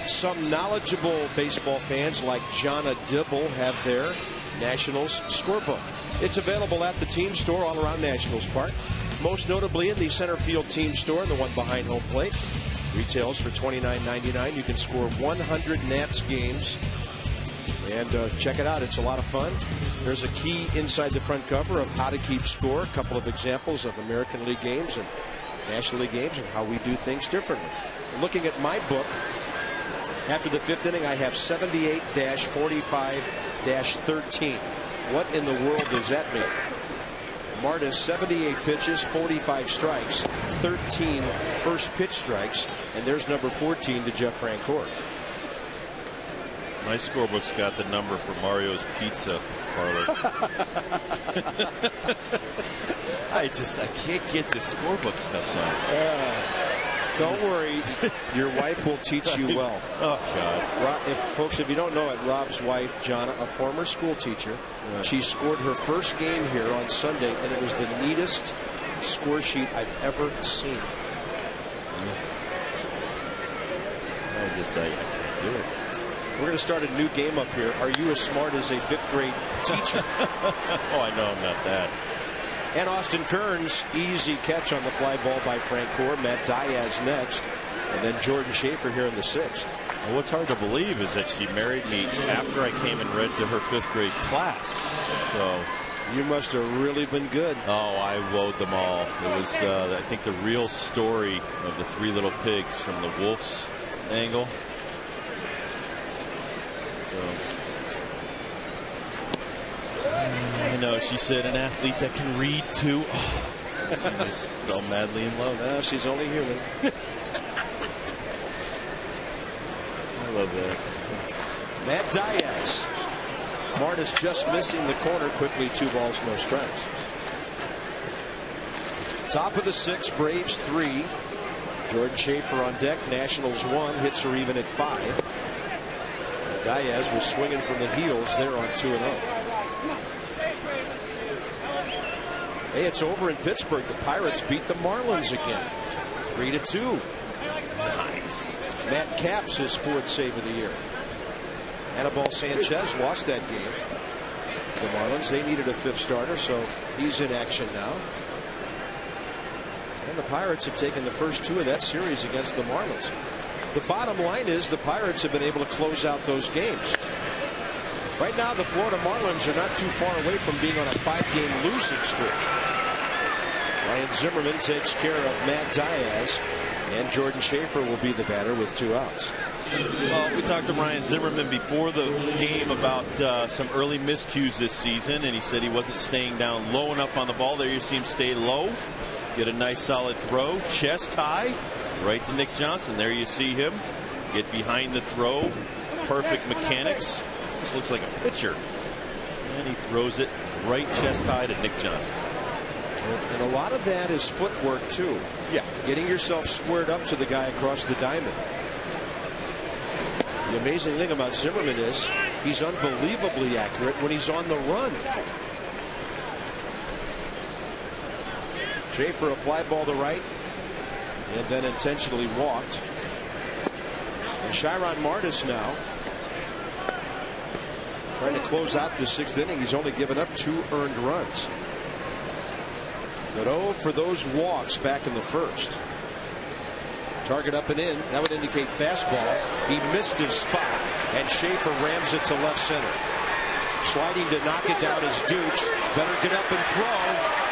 A: Some knowledgeable baseball fans like Jonna Dibble have their Nationals scorebook. It's available at the team store all around Nationals Park, most notably in the center field team store, the one behind home plate. Retails for $29.99. You can score 100 Nats games And check it out. It's a lot of fun. There's a key inside the front cover of how to keep score. A couple of examples of American League games and National League games and how we do things differently. Looking at my book, after the 5th inning, I have 78-45-13. What in the world does that mean? Martis, 78 pitches, 45 strikes, 13 first pitch strikes, and there's number 14 to Jeff Francoeur.
B: My scorebook's got the number for Mario's Pizza Parlor. I can't get the scorebook stuff done.
A: Don't worry, your wife will teach you well.
B: Oh God!
A: If you don't know it, Rob's wife, Jonna, a former school teacher, she scored her first game here on Sunday, and it was the neatest score sheet I've ever seen.
B: I can't do it.
A: We're going to start a new game up here. Are you as smart as a 5th grade teacher?
B: Oh, I know I'm not that.
A: And Austin Kearns, easy catch on the fly ball by Francoeur. Matt Diaz next. And then Jordan Schaefer here in the 6th.
B: Well, what's hard to believe is that she married me after I came and read to her 5th grade class. So
A: you must have really been good.
B: Oh, I wowed them all. It was, I think, the real story of the 3 little pigs from the Wolf's angle. I know, she said an athlete that can read too. Oh, she just fell madly in love.
A: No, she's only human.
B: I love that.
A: Matt Diaz. Martis just missing the corner quickly. 2 balls, no strikes. Top of the 6th, Braves 3. Jordan Schaefer on deck. Nationals 1. Hits are even at 5. Diaz was swinging from the heels there on 2-0. Hey, it's over in Pittsburgh. The Pirates beat the Marlins again. 3-2.
B: Nice.
A: Matt Capps his 4th save of the year. Anibal Sanchez lost that game. The Marlins, they needed a 5th starter, so he's in action now. And the Pirates have taken the first 2 of that series against the Marlins. The bottom line is the Pirates have been able to close out those games. Right now, the Florida Marlins are not too far away from being on a 5-game losing streak. Ryan Zimmerman takes care of Matt Diaz, and Jordan Schaefer will be the batter with 2 outs.
B: Well, we talked to Ryan Zimmerman before the game about some early miscues this season, and he said he wasn't staying down low enough on the ball. There you see him stay low, get a nice solid throw, chest high, right to Nick Johnson. There you see him get behind the throw. Perfect mechanics. This looks like a pitcher. And he throws it right chest high to Nick Johnson.
A: And a lot of that is footwork, too.
B: Yeah.
A: Getting yourself squared up to the guy across the diamond. The amazing thing about Zimmerman is he's unbelievably accurate when he's on the run. Schaefer, a fly ball to right, and then intentionally walked. And Chiron Martis now trying to close out the 6th inning. He's only given up 2 earned runs. But oh, for those walks back in the 1st. Target up and in. That would indicate fastball. He missed his spot, and Schaefer rams it to left center. Sliding to knock it down is Dukes. Better get up and throw.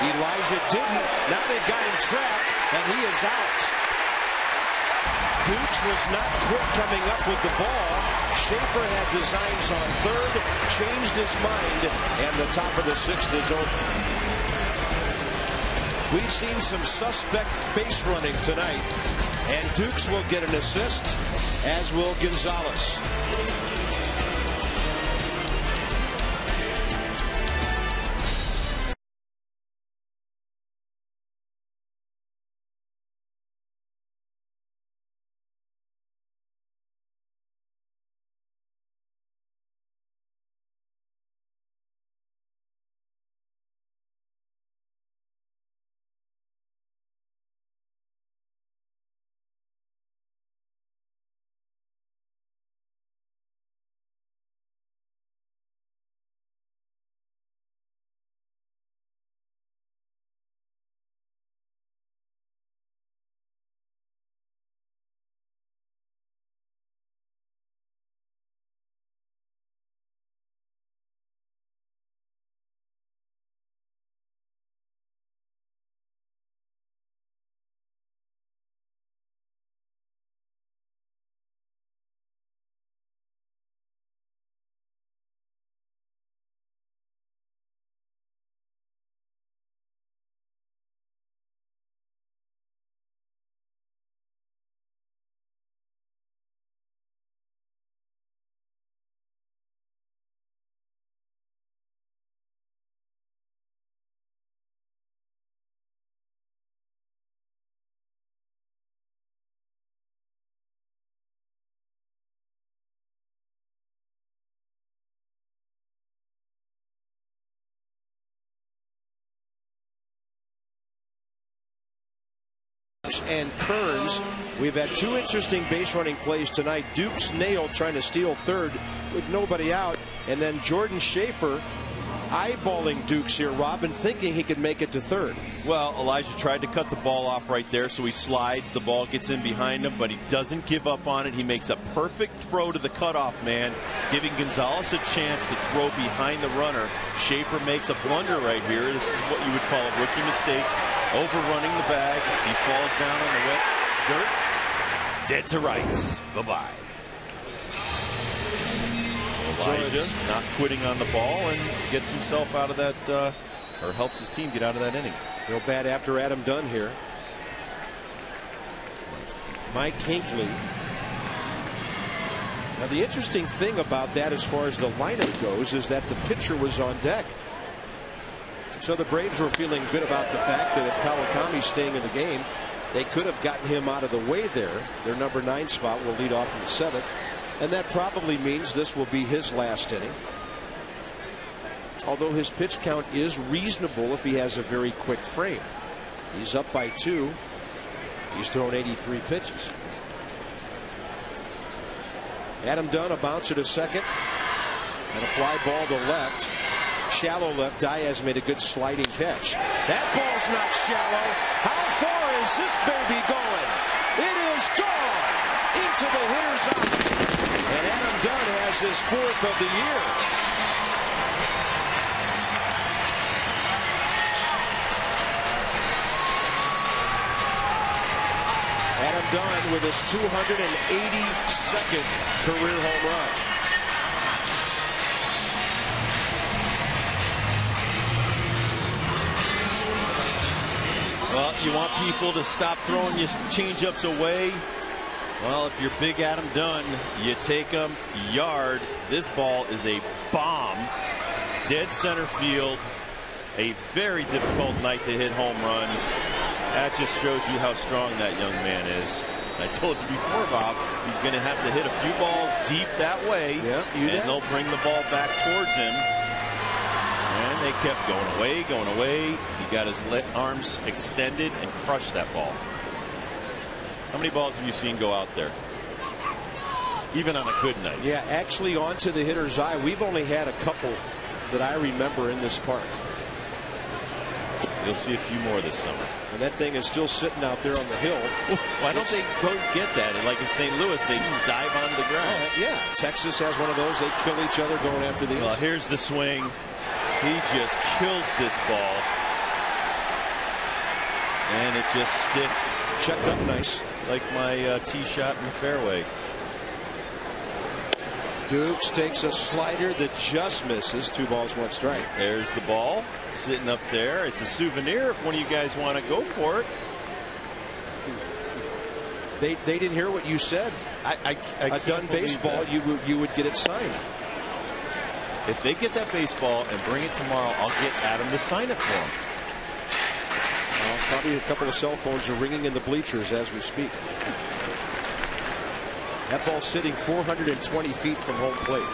A: Elijah didn't. Now they've got him trapped, and he is out. Dukes was not quick coming up with the ball. Schaefer had designs on 3rd, changed his mind, and the top of the 6th is open. We've seen some suspect base running tonight, and Dukes will get an assist, as will Gonzalez. Dukes and Kearns. We've had two interesting base running plays tonight. Dukes nailed trying to steal third with nobody out, and then Jordan Schaefer eyeballing Dukes here, Robin, thinking he could make it to third.
B: Well, Elijah tried to cut the ball off right there, so he slides. The ball gets in behind him, but he doesn't give up on it. He makes a perfect throw to the cutoff man, giving Gonzalez a chance to throw behind the runner. Schaefer makes a blunder right here. This is what you would call a rookie mistake. Overrunning the bag. He falls down on the wet dirt. Dead to rights. Bye-bye. Elijah not quitting on the ball and gets himself out of that, or helps his team get out of that inning.
A: Real bad after Adam Dunn here. Mike Hinckley. Now the interesting thing about that as far as the lineup goes is that the pitcher was on deck. So the Braves were feeling good about the fact that if Kawakami's staying in the game, they could have gotten him out of the way there. Their number 9 spot will lead off in the 7th. And that probably means this will be his last inning. Although his pitch count is reasonable if he has a very quick frame. He's up by 2. He's thrown 83 pitches. Adam Dunn, a bouncer to second. And a fly ball to left. Shallow left. Diaz made a good sliding catch. That ball's not shallow. How far is this baby going? It is gone into the hitter's eye. And Adam Dunn has his 4th of the year. Adam Dunn with his 282nd career home run.
B: Well, you want people to stop throwing your changeups away. Well, if you're big Adam Dunn, you take him yard. This ball is a bomb. Dead center field. A very difficult night to hit home runs. That just shows you how strong that young man is. I told you before, Bob, he's going to have to hit a few balls deep that way, and they'll bring the ball back towards him. And they kept going away, going away. He got his arms extended and crushed that ball. How many balls have you seen go out there? Even on a good night.
A: Yeah, actually onto the hitter's eye. We've only had a couple that I remember in this park.
B: You'll see a few more this summer.
A: And that thing is still sitting out there on the hill.
B: Why don't they go get that? And like in St. Louis, they dive onto the ground.
A: Yeah, Texas has one of those. They kill each other going after the.
B: Well, here's the swing. He just kills this ball. And it just sticks.
A: Checked up nice.
B: Like my tee shot in the fairway.
A: Dukes takes a slider that just misses. 2 balls, 1 strike.
B: There's the ball sitting up there. It's a souvenir if one of you guys want to go for it.
A: They didn't hear what you said. A done baseball, you would get it signed.
B: If they get that baseball and bring it tomorrow, I'll get Adam to sign it for them.
A: Well, probably a couple of cell phones are ringing in the bleachers as we speak. That ball sitting 420 feet from home plate.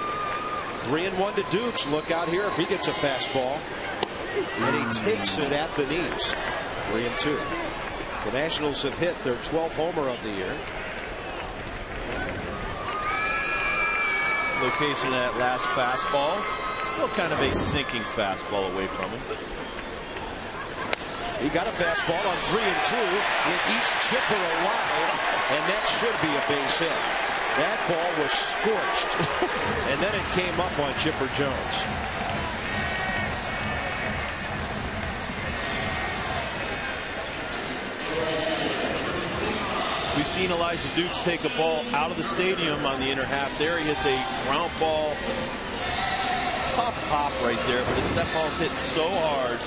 A: 3-1 to Dukes. Look out here if he gets a fastball. And he takes it at the knees. 3-2. The Nationals have hit their 12th homer of the year.
B: Location of that last fastball. Still kind of a sinking fastball away from him.
A: He got a fastball on 3-2 with each chipper alive, and that should be a base hit. That ball was scorched, and then it came up on Chipper Jones.
B: We've seen Elijah Dukes take a ball out of the stadium on the inner half there. He hits a ground ball. Tough hop right there, but that ball's hit so hard.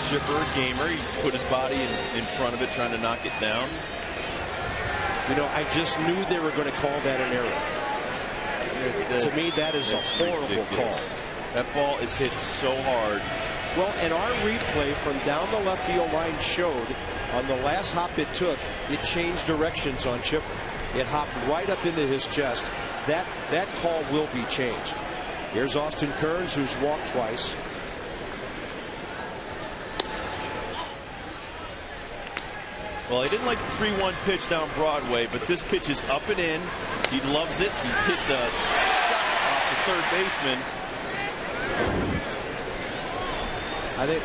B: Chipper, gamer, he put his body in front of it, trying to knock it down.
A: You know, I just knew they were going to call that an error. To me, that is a horrible call.
B: That ball is hit so hard.
A: Well, and our replay from down the left field line showed on the last hop it took, it changed directions on Chipper. It hopped right up into his chest. That call will be changed. Here's Austin Kearns, who's walked twice.
B: Well, he didn't like the 3-1 pitch down Broadway, but this pitch is up and in. He loves it. He hits a shot off the third baseman.
A: I think.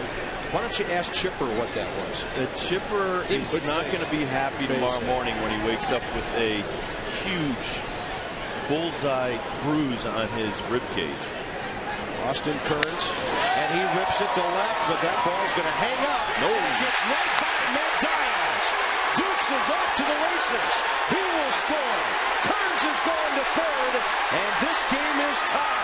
A: Why don't you ask Chipper what that was?
B: The Chipper is not going to be happy tomorrow morning when he wakes up with a huge bullseye bruise on his rib cage.
A: Austin Kearns, and he rips it to left, but that ball's going to hang up. No, it gets right by Matt Diaz. Dukes is off to the races. He will score. Kearns is going to third, and this game is tied.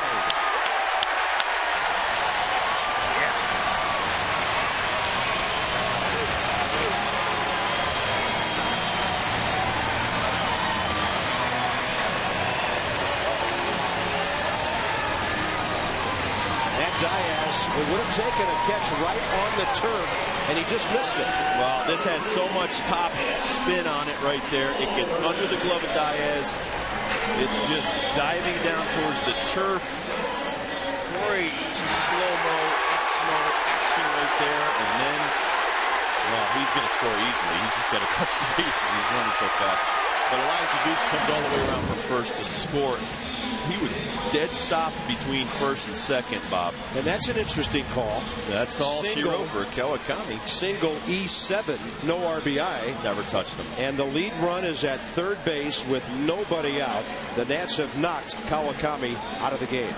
A: Diaz, it would have taken a catch right on the turf, and he just missed it.
B: Well, this has so much top spin on it right there. It gets under the glove of Diaz. It's just diving down towards the turf. Great slow-mo, X-mo action right there, and then, well, he's going to score easily. He's just got to touch the bases. He's running so fast. But Elijah Dukes comes all the way around from first to score. He was dead stopped between first and second, Bob.
A: And that's an interesting call.
B: That's all she wrote for Kawakami.
A: Single E7, no RBI.
B: Never touched him.
A: And the lead run is at third base with nobody out. The Nats have knocked Kawakami out of the game.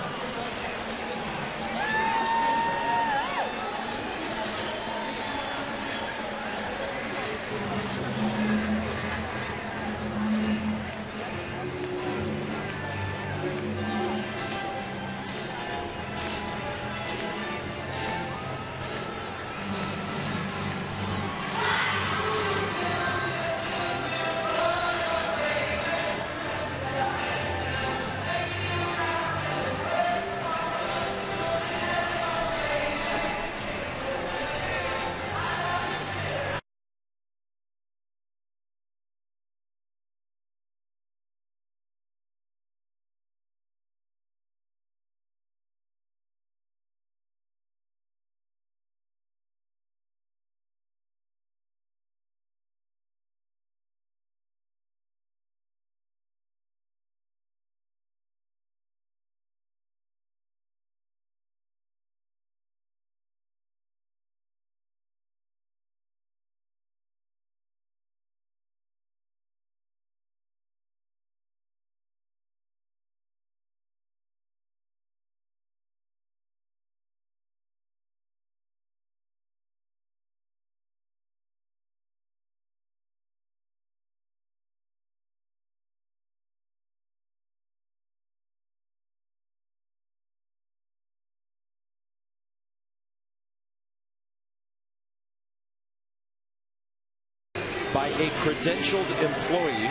A: By a credentialed employee.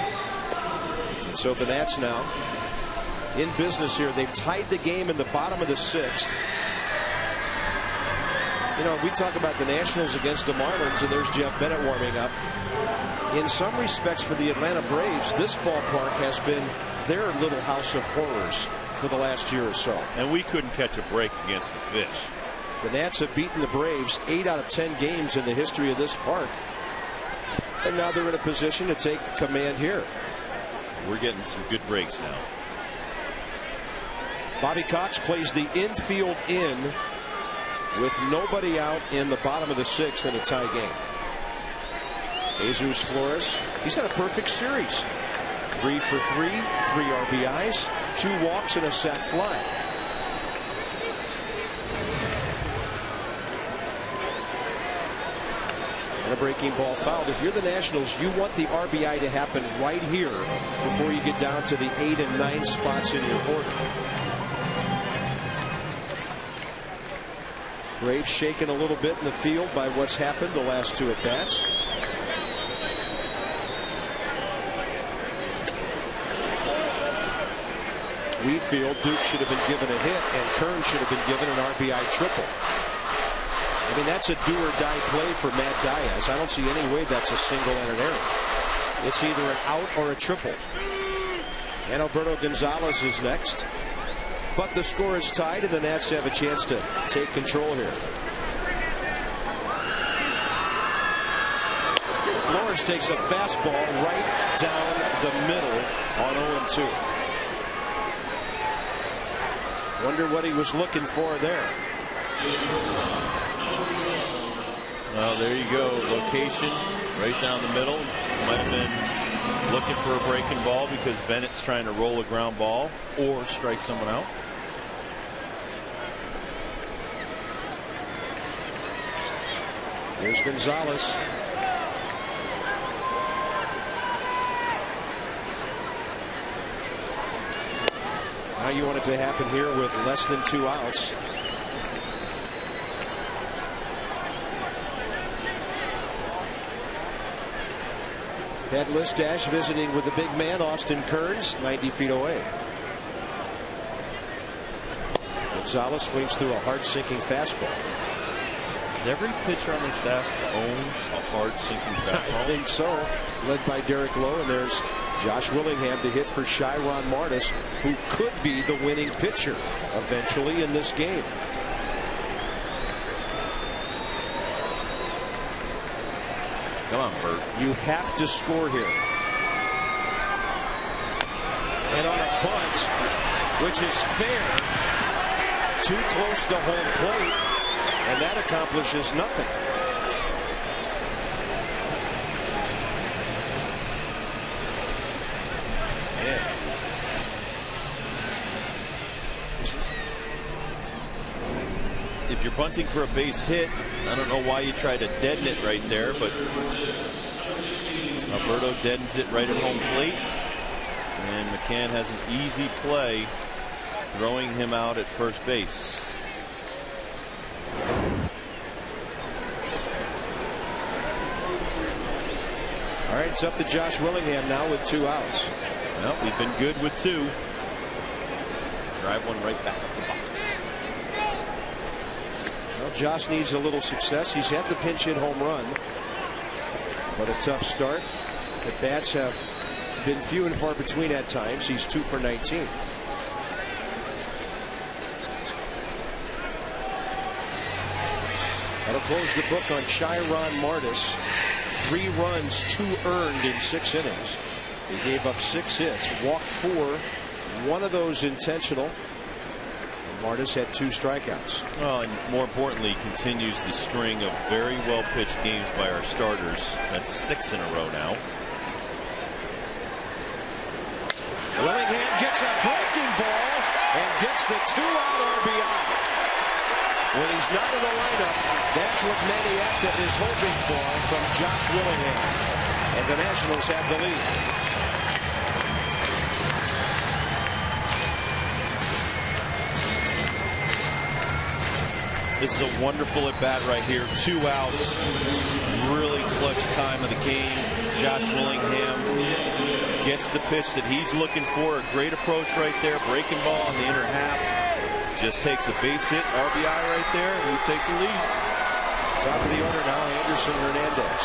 A: So the Nats now in business here. They've tied the game in the bottom of the sixth. You know, we talk about the Nationals against the Marlins, and there's Jeff Bennett warming up. In some respects, for the Atlanta Braves, this ballpark has been their little house of horrors for the last year or so.
B: And we couldn't catch a break against the Fish.
A: The Nats have beaten the Braves 8 out of 10 games in the history of this park. And now they're in a position to take command here.
B: We're getting some good breaks now.
A: Bobby Cox plays the infield in with nobody out in the bottom of the sixth in a tie game. Jesus Flores, he's had a perfect series. 3 for 3, 3 RBIs, 2 walks and a sac fly. A breaking ball fouled. If you're the Nationals, you want the RBI to happen right here before you get down to the 8 and 9 spots in your order. Braves shaken a little bit in the field by what's happened the last 2 at bats. We feel Duke should have been given a hit and Kearns should have been given an RBI triple. I mean, that's a do-or-die play for Matt Diaz. I don't see any way that's a single and an error. It's either an out or a triple. And Alberto Gonzalez is next. But the score is tied, and the Nats have a chance to take control here. Flores Burns takes a fastball right down the middle on 0-2. Wonder what he was looking for there.
B: Well, there you go. Location right down the middle. Might have been looking for a breaking ball because Bennett's trying to roll a ground ball or strike someone out.
A: Here's Gonzalez. Now you want it to happen here with less than 2 outs. Headless Dash visiting with the big man, Austin Kearns, 90 feet away. Gonzalez swings through a hard-sinking fastball.
B: Does every pitcher on their staff own a hard-sinking fastball?
A: I think so. Led by Derek Lowe, and there's Josh Willingham to hit for Chiron Martis, who could be the winning pitcher eventually in this game.
B: Come on, Bert.
A: You have to score here. And on a bunt, which is fair, too close to home plate, and that accomplishes nothing.
B: If you're bunting for a base hit, I don't know why you try to deaden it right there, but Alberto deadens it right at home plate, and McCann has an easy play throwing him out at first base.
A: All right, it's up to Josh Willingham now with 2 outs.
B: Well, we've been good with 2. Drive one right back up the box.
A: Well, Josh needs a little success. He's had the pinch hit home run, but a tough start. The bats have been few and far between at times. He's 2 for 19. That'll close the book on Chiron Martis. 3 runs, 2 earned in 6 innings. He gave up 6 hits, walked 4, 1 of those intentional. And Martis had 2 strikeouts.
B: Well, and more importantly, continues the string of very well pitched games by our starters. That's 6 in a row now.
A: Willingham gets a breaking ball and gets the 2-out RBI. When he's not in the lineup, that's what Maniatta is hoping for from Josh Willingham. And the Nationals have the lead.
B: This is a wonderful at bat right here. 2 outs. Really clutch time of the game. Josh Willingham gets the pitch that he's looking for. A great approach right there. Breaking ball on the inner half. Just takes a base hit, RBI right there, and we take the lead.
A: Top of the order now, Anderson Hernandez.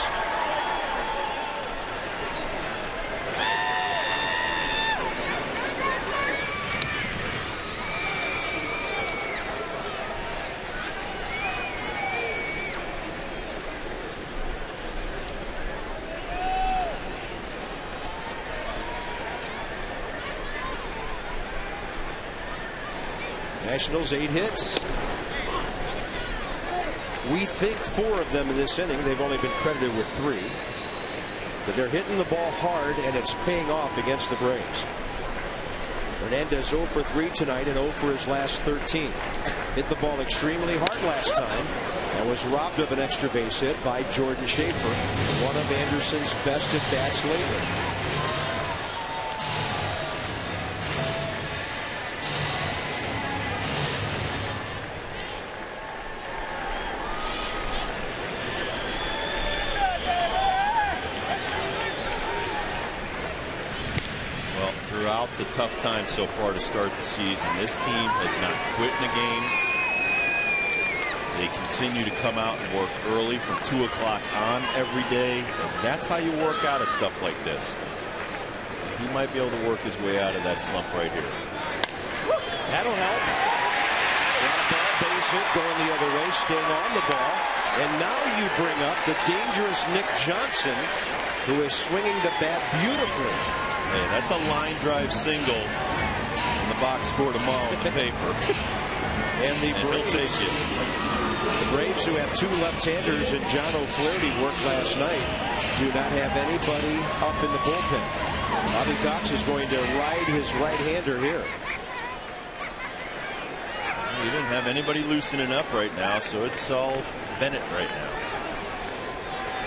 A: Nationals 8 hits. We think 4 of them in this inning. They've only been credited with 3. But they're hitting the ball hard, and it's paying off against the Braves. Hernandez 0 for 3 tonight and 0 for his last 13. Hit the ball extremely hard last time and was robbed of an extra base hit by Jordan Schaefer, one of Anderson's best at bats lately.
B: The tough time so far to start the season. This team has not quit in the game. They continue to come out and work early from 2 o'clock on every day. And that's how you work out of stuff like this. He might be able to work his way out of that slump right here.
A: That'll help. Got a ball, base hit going the other way, staying on the ball. And now you bring up the dangerous Nick Johnson, who is swinging the bat beautifully.
B: Hey, that's a line drive single in the box score tomorrow in the paper.
A: And the Braves,
B: take it.
A: The Braves, who have two left-handers, and John O'Flaherty worked last night, do not have anybody up in the bullpen. Bobby Cox is going to ride his right-hander here.
B: You didn't have anybody loosening up right now, so it's all Bennett right now.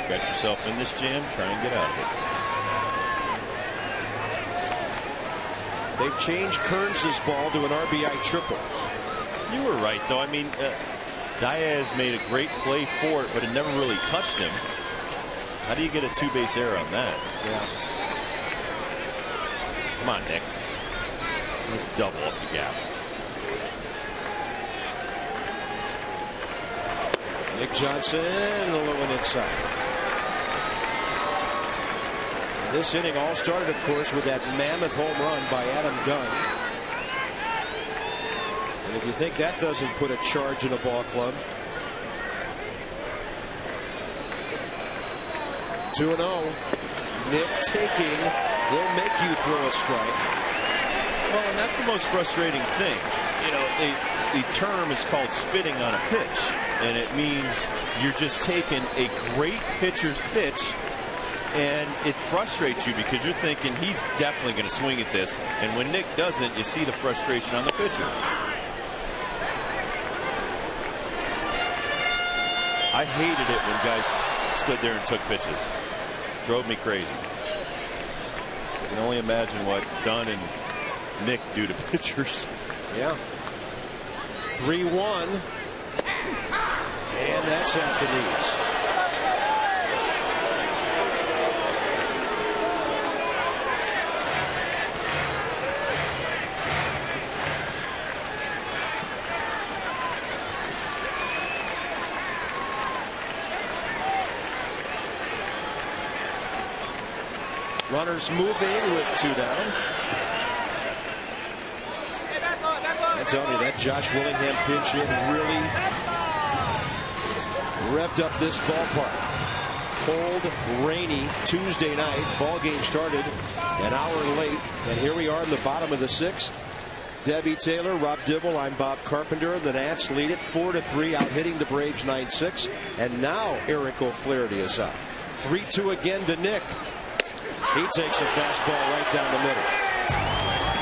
B: Got yourself in this jam, try and get out of it.
A: They've changed Kearns' ball to an RBI triple.
B: You were right, though. I mean, Diaz made a great play for it, but it never really touched him. How do you get a two-base error on that?
A: Yeah.
B: Come on, Nick. Nice double off the gap.
A: Nick Johnson, a low and inside. This inning all started, of course, with that mammoth home run by Adam Dunn. And if you think that doesn't put a charge in a ball club. 2-0. Nick taking will make you throw a strike.
B: Well, and that's the most frustrating thing. You know, the term is called spitting on a pitch, and it means you're just taking a great pitcher's pitch, and it frustrates you because you're thinking he's definitely going to swing at this, and when Nick doesn't, you see the frustration on the pitcher. I hated it when guys stood there and took pitches. Drove me crazy. I can only imagine what Dunn and Nick do to pitchers.
A: Yeah. 3-1. And that's at the knees. Runners moving with 2 down. I'm telling you, that Josh Willingham pinch hit really revved up this ballpark. Cold, rainy Tuesday night. Ball game started an hour late, and here we are in the bottom of the 6th. Debbie Taylor, Rob Dibble, I'm Bob Carpenter. The Nats lead it 4-3, out hitting the Braves 9-6. And now Eric O'Flaherty is up. 3-2 again to Nick. He takes a fastball right down the middle.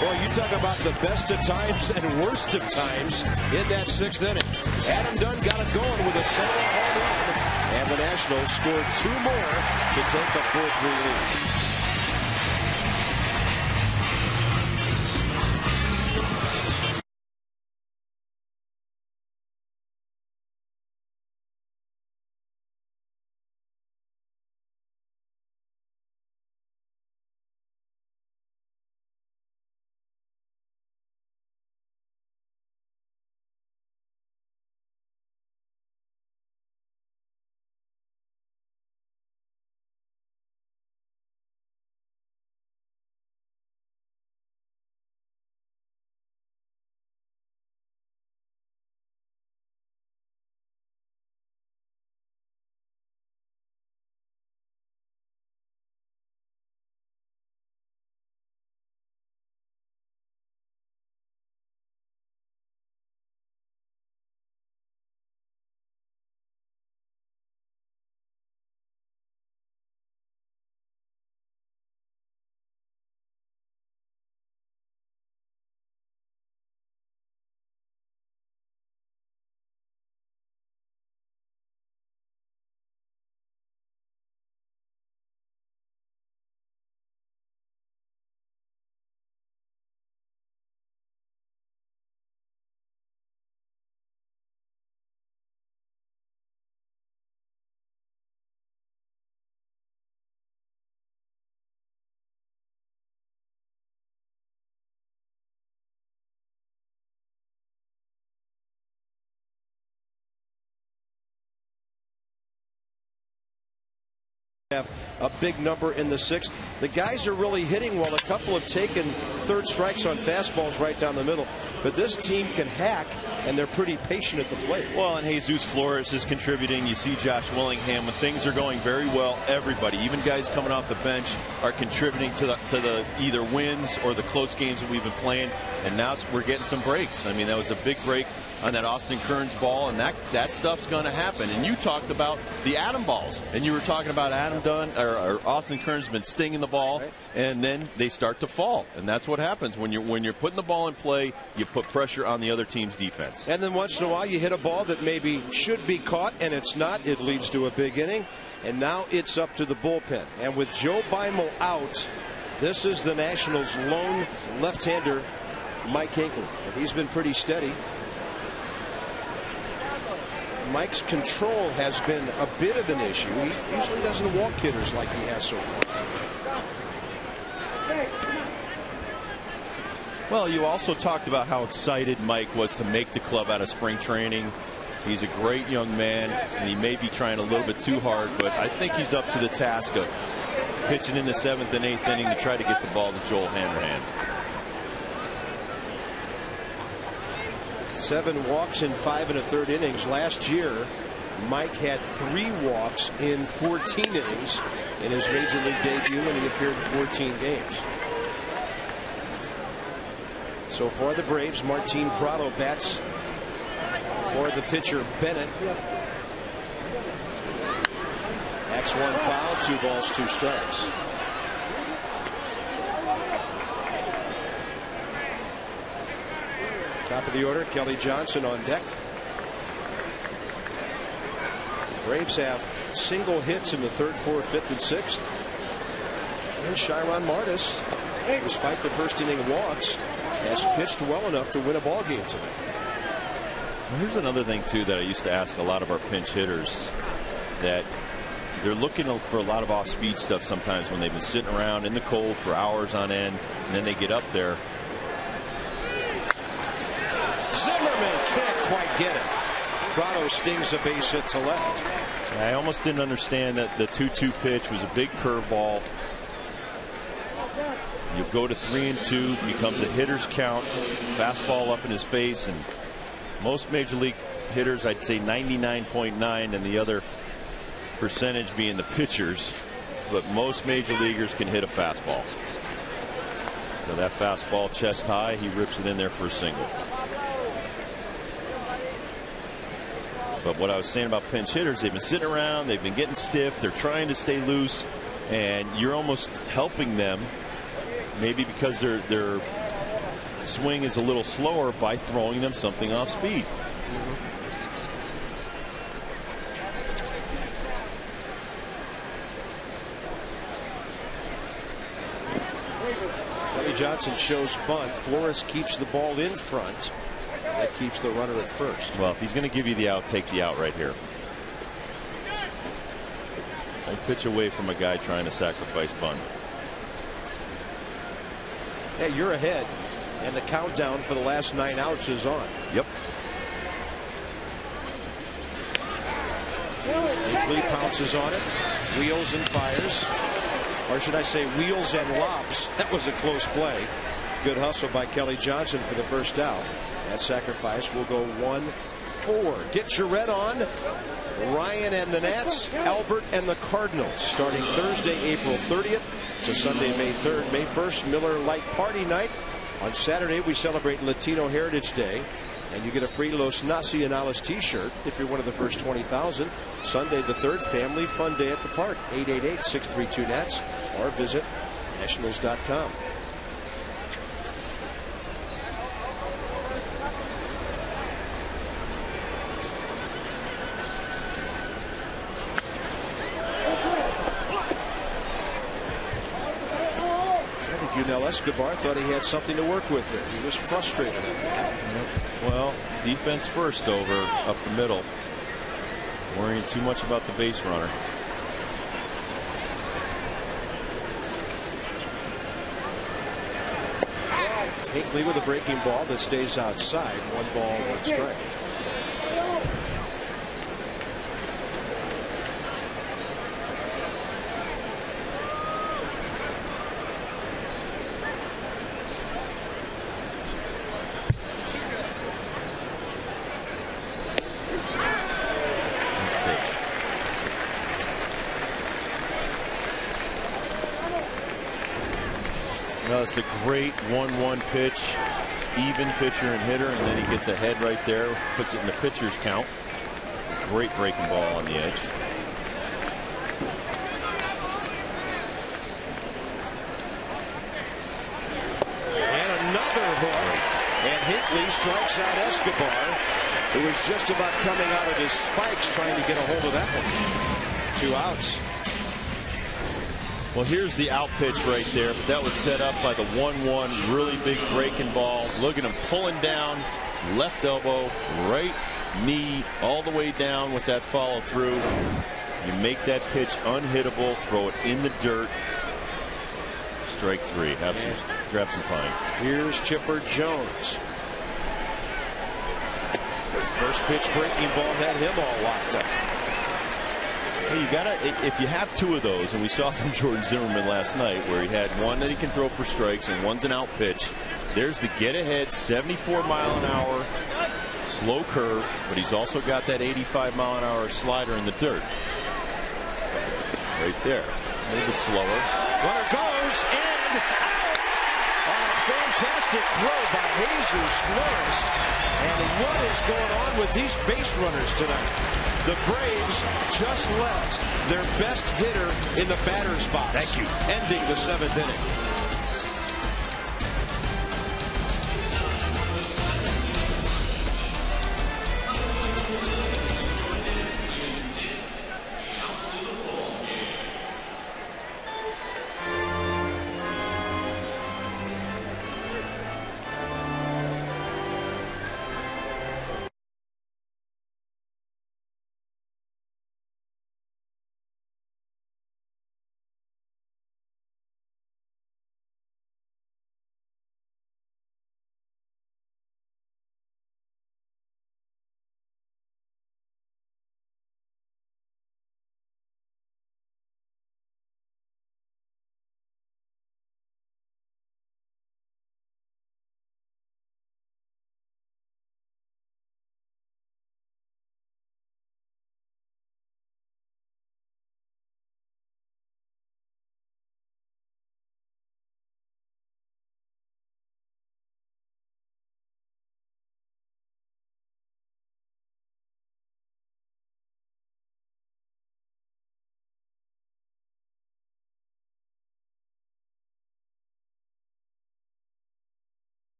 A: Boy, you talk about the best of times and worst of times in that 6th inning. Adam Dunn got it going with a solo home run, and the Nationals scored 2 more to take a 4-3 lead. have a big number in the sixth. The guys are really hitting well. A couple have taken third strikes on fastballs right down the middle. But this team can hack, and they're pretty patient at the plate.
B: Well, and Jesus Flores is contributing. You see Josh Willingham. When things are going very well, everybody, even guys coming off the bench, are contributing to the either wins or the close games that we've been playing. And now we're getting some breaks. I mean, that was a big break on that Austin Kearns ball, and that stuff's going to happen. And you talked about the Adam balls, and you were talking about Adam Dunn or Austin Kearns been stinging the ball, and then they start to fall, and that's what happens when you're putting the ball in play. You put pressure on the other team's defense,
A: and then once in a while you hit a ball that maybe should be caught, and it's not. It leads to a big inning, and now it's up to the bullpen. And with Joe Beimel out, this is the Nationals' lone left-hander, Mike Hinckley, and he's been pretty steady. Mike's control has been a bit of an issue. He usually doesn't walk hitters like he has so far.
B: Well, you also talked about how excited Mike was to make the club out of spring training. He's a great young man, and he may be trying a little bit too hard, but I think he's up to the task of pitching in the 7th and 8th inning to try to get the ball to Joel Hanrahan.
A: 7 walks in 5 1/3 innings. Last year, Mike had 3 walks in 14 innings in his major league debut, and he appeared in 14 games. So for the Braves, Martin Prado bats for the pitcher Bennett. X one foul, 2 balls, 2 strikes. Top of the order, Kelly Johnson on deck. The Braves have single hits in the 3rd, 4th, 5th, and 6th. And Chiron Martis, despite the first inning walks, has pitched well enough to win a ball game tonight.
B: Well, here's another thing too that I used to ask a lot of our pinch hitters, that they're looking for a lot of off-speed stuff sometimes when they've been sitting around in the cold for hours on end, and then they get up there.
A: Zimmerman can't quite get it. Prado stings a base hit to left.
B: I almost didn't understand that the 2-2 pitch was a big curveball. You go to 3-2, becomes a hitter's count, fastball up in his face, and most major league hitters, I'd say 99.9, and the other percentage being the pitchers, but most major leaguers can hit a fastball. So that fastball chest high, he rips it in there for a single. But what I was saying about pinch hitters, they've been sitting around, they've been getting stiff, they're trying to stay loose, and you're almost helping them, maybe because their swing is a little slower, by throwing them something off speed.
A: Kelly Johnson shows bunt. Flores keeps the ball in front. That keeps the runner at first.
B: Well, if he's going to give you the out, take the out right here. Don't pitch away from a guy trying to sacrifice bunt.
A: Hey, you're ahead, and the countdown for the last 9 outs is on.
B: Yep.
A: Hinckley pounces on it, wheels and fires, or should I say wheels and lobs. That was a close play. Good hustle by Kelly Johnson for the first out. That sacrifice will go 1-4. Get your red on. Ryan and the Nats, Albert and the Cardinals, starting Thursday, April 30th to Sunday, May 3rd. May 1st, Miller Lite Party Night. On Saturday, we celebrate Latino Heritage Day, and you get a free Los Nacionales t-shirt if you're one of the first 20,000. Sunday the 3rd, Family Fun Day at the park. 888-632-NATS, or visit nationals.com. Escobar thought he had something to work with there. He was frustrated at that.
B: Well, defense first over up the middle. Worrying too much about the base runner.
A: Hinckley with a breaking ball that stays outside. 1 ball, 1 strike.
B: It's a great 1-1 pitch. It's even pitcher and hitter, and then he gets ahead right there, puts it in the pitcher's count. Great breaking ball on the edge.
A: And another hook. And Hinckley strikes out Escobar, who was just about coming out of his spikes trying to get a hold of that one. 2 outs.
B: Well, here's the out pitch right there, but that was set up by the 1-1, really big breaking ball. Look at him pulling down, left elbow, right knee, all the way down with that follow through. You make that pitch unhittable, throw it in the dirt. Strike 3. Grab some pine.
A: Here's Chipper Jones. First pitch breaking ball had him all locked up.
B: Well, you gotta, if you have 2 of those, and we saw from Jordan Zimmerman last night where he had one that he can throw for strikes and one's an out pitch. There's the get ahead 74-mile-an-hour slow curve, but he's also got that 85-mile-an-hour slider in the dirt. Right there. A little bit slower.
A: Runner goes and out on a fantastic throw by Jesus Flores. And what is going on with these base runners tonight? The Braves just left their best hitter in the batter's box.
B: Thank you.
A: Ending the 7th inning.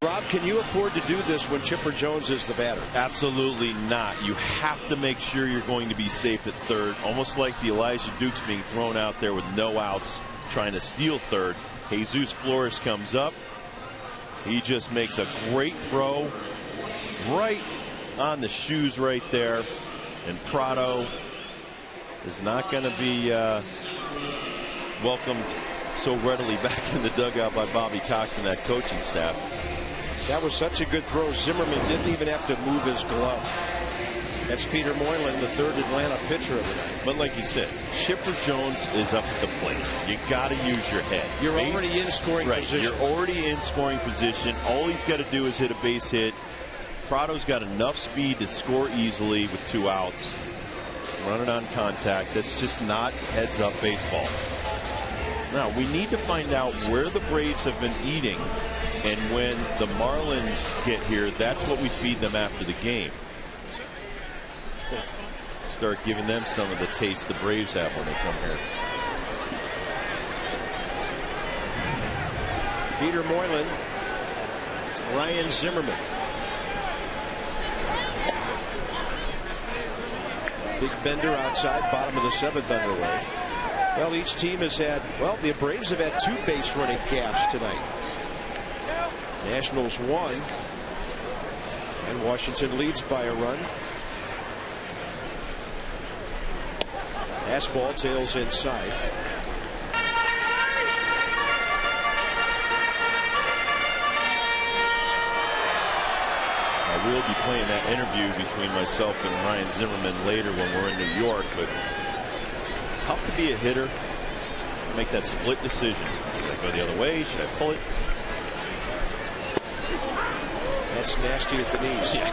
A: Rob, can you afford to do this when Chipper Jones is the batter?
B: Absolutely not. You have to make sure you're going to be safe at third, almost like the Elijah Dukes being thrown out there with no outs, trying to steal third. Jesus Flores comes up. He just makes a great throw right on the shoes right there. And Prado is not going to be welcomed so readily back in the dugout by Bobby Cox and that coaching staff.
A: That was such a good throw. Zimmerman didn't even have to move his glove. That's Peter Moylan, the 3rd Atlanta pitcher of the night.
B: But like you said, Chipper Jones is up at the plate. You got to use your head.
A: You're already in scoring position.
B: You're already in scoring position. All he's got to do is hit a base hit. Prado's got enough speed to score easily with 2 outs. Running on contact. That's just not heads-up baseball. Now, we need to find out where the Braves have been eating. And when the Marlins get here, that's what we feed them after the game. Start giving them some of the taste the Braves have when they come here.
A: Peter Moylan, Ryan Zimmerman. Big bender outside, bottom of the 7th underway. Well, each team has had, well, the Braves have had 2 base running gaffes tonight. Nationals 1, and Washington leads by a run. Fastball tails inside.
B: will be playing that interview between myself and Ryan Zimmerman later when we're in New York. But tough to be a hitter, make that split decision. Should I go the other way? Should I pull it?
A: That's nasty at the knees.
B: Yeah.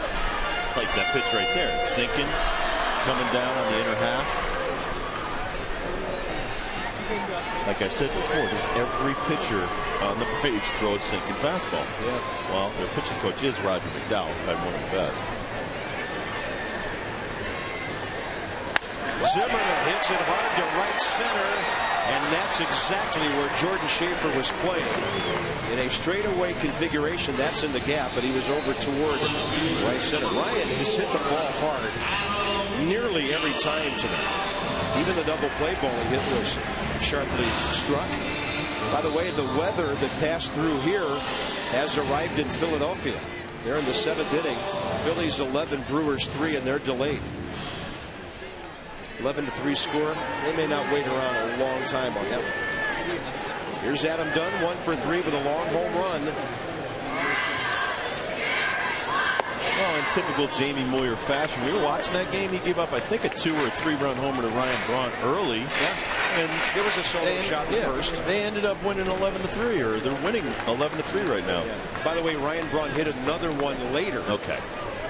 B: Like that pitch right there. It's sinking, coming down on the inner half. Like I said before, does every pitcher on the Braves throw a sinking fastball?
A: Yeah.
B: Well, their pitching coach is Roger McDowell, had one of the best.
A: Zimmerman hits it hard to right center, and that's exactly where Jordan Schaefer was playing. In a straightaway configuration, that's in the gap, but he was over toward right center. Ryan has hit the ball hard nearly every time tonight. Even the double play ball he hit was sharply struck. By the way, the weather that passed through here has arrived in Philadelphia. They're in the 7th inning. Phillies 11, Brewers 3, and they're delayed. 11-3 score. They may not wait around a long time on that one. Here's Adam Dunn, 1 for 3 with a long home run.
B: Well, in typical Jamie Moyer fashion, we were watching that game. He gave up, I think, a 2 or 3 run homer to Ryan Braun early.
A: Yeah. And there was a solo shot in the first.
B: They ended up winning 11-3, or they're winning 11-3 right now.
A: Yeah. By the way, Ryan Braun hit another one later.
B: Okay.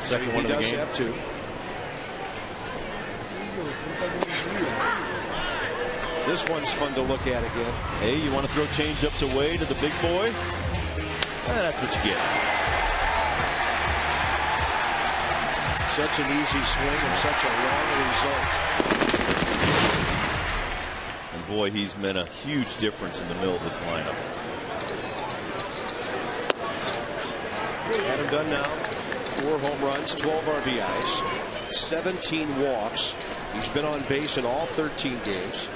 B: Second one
A: of the game.
B: He does
A: have 2. This one's fun to look at again.
B: Hey, you want to throw change-ups away to the big boy? That's what you get.
A: Such an easy swing and such a long result.
B: And boy, he's meant a huge difference in the middle of this lineup.
A: Adam Dunn now, 4 home runs, 12 RBIs, 17 walks. He's been on base in all 13 games.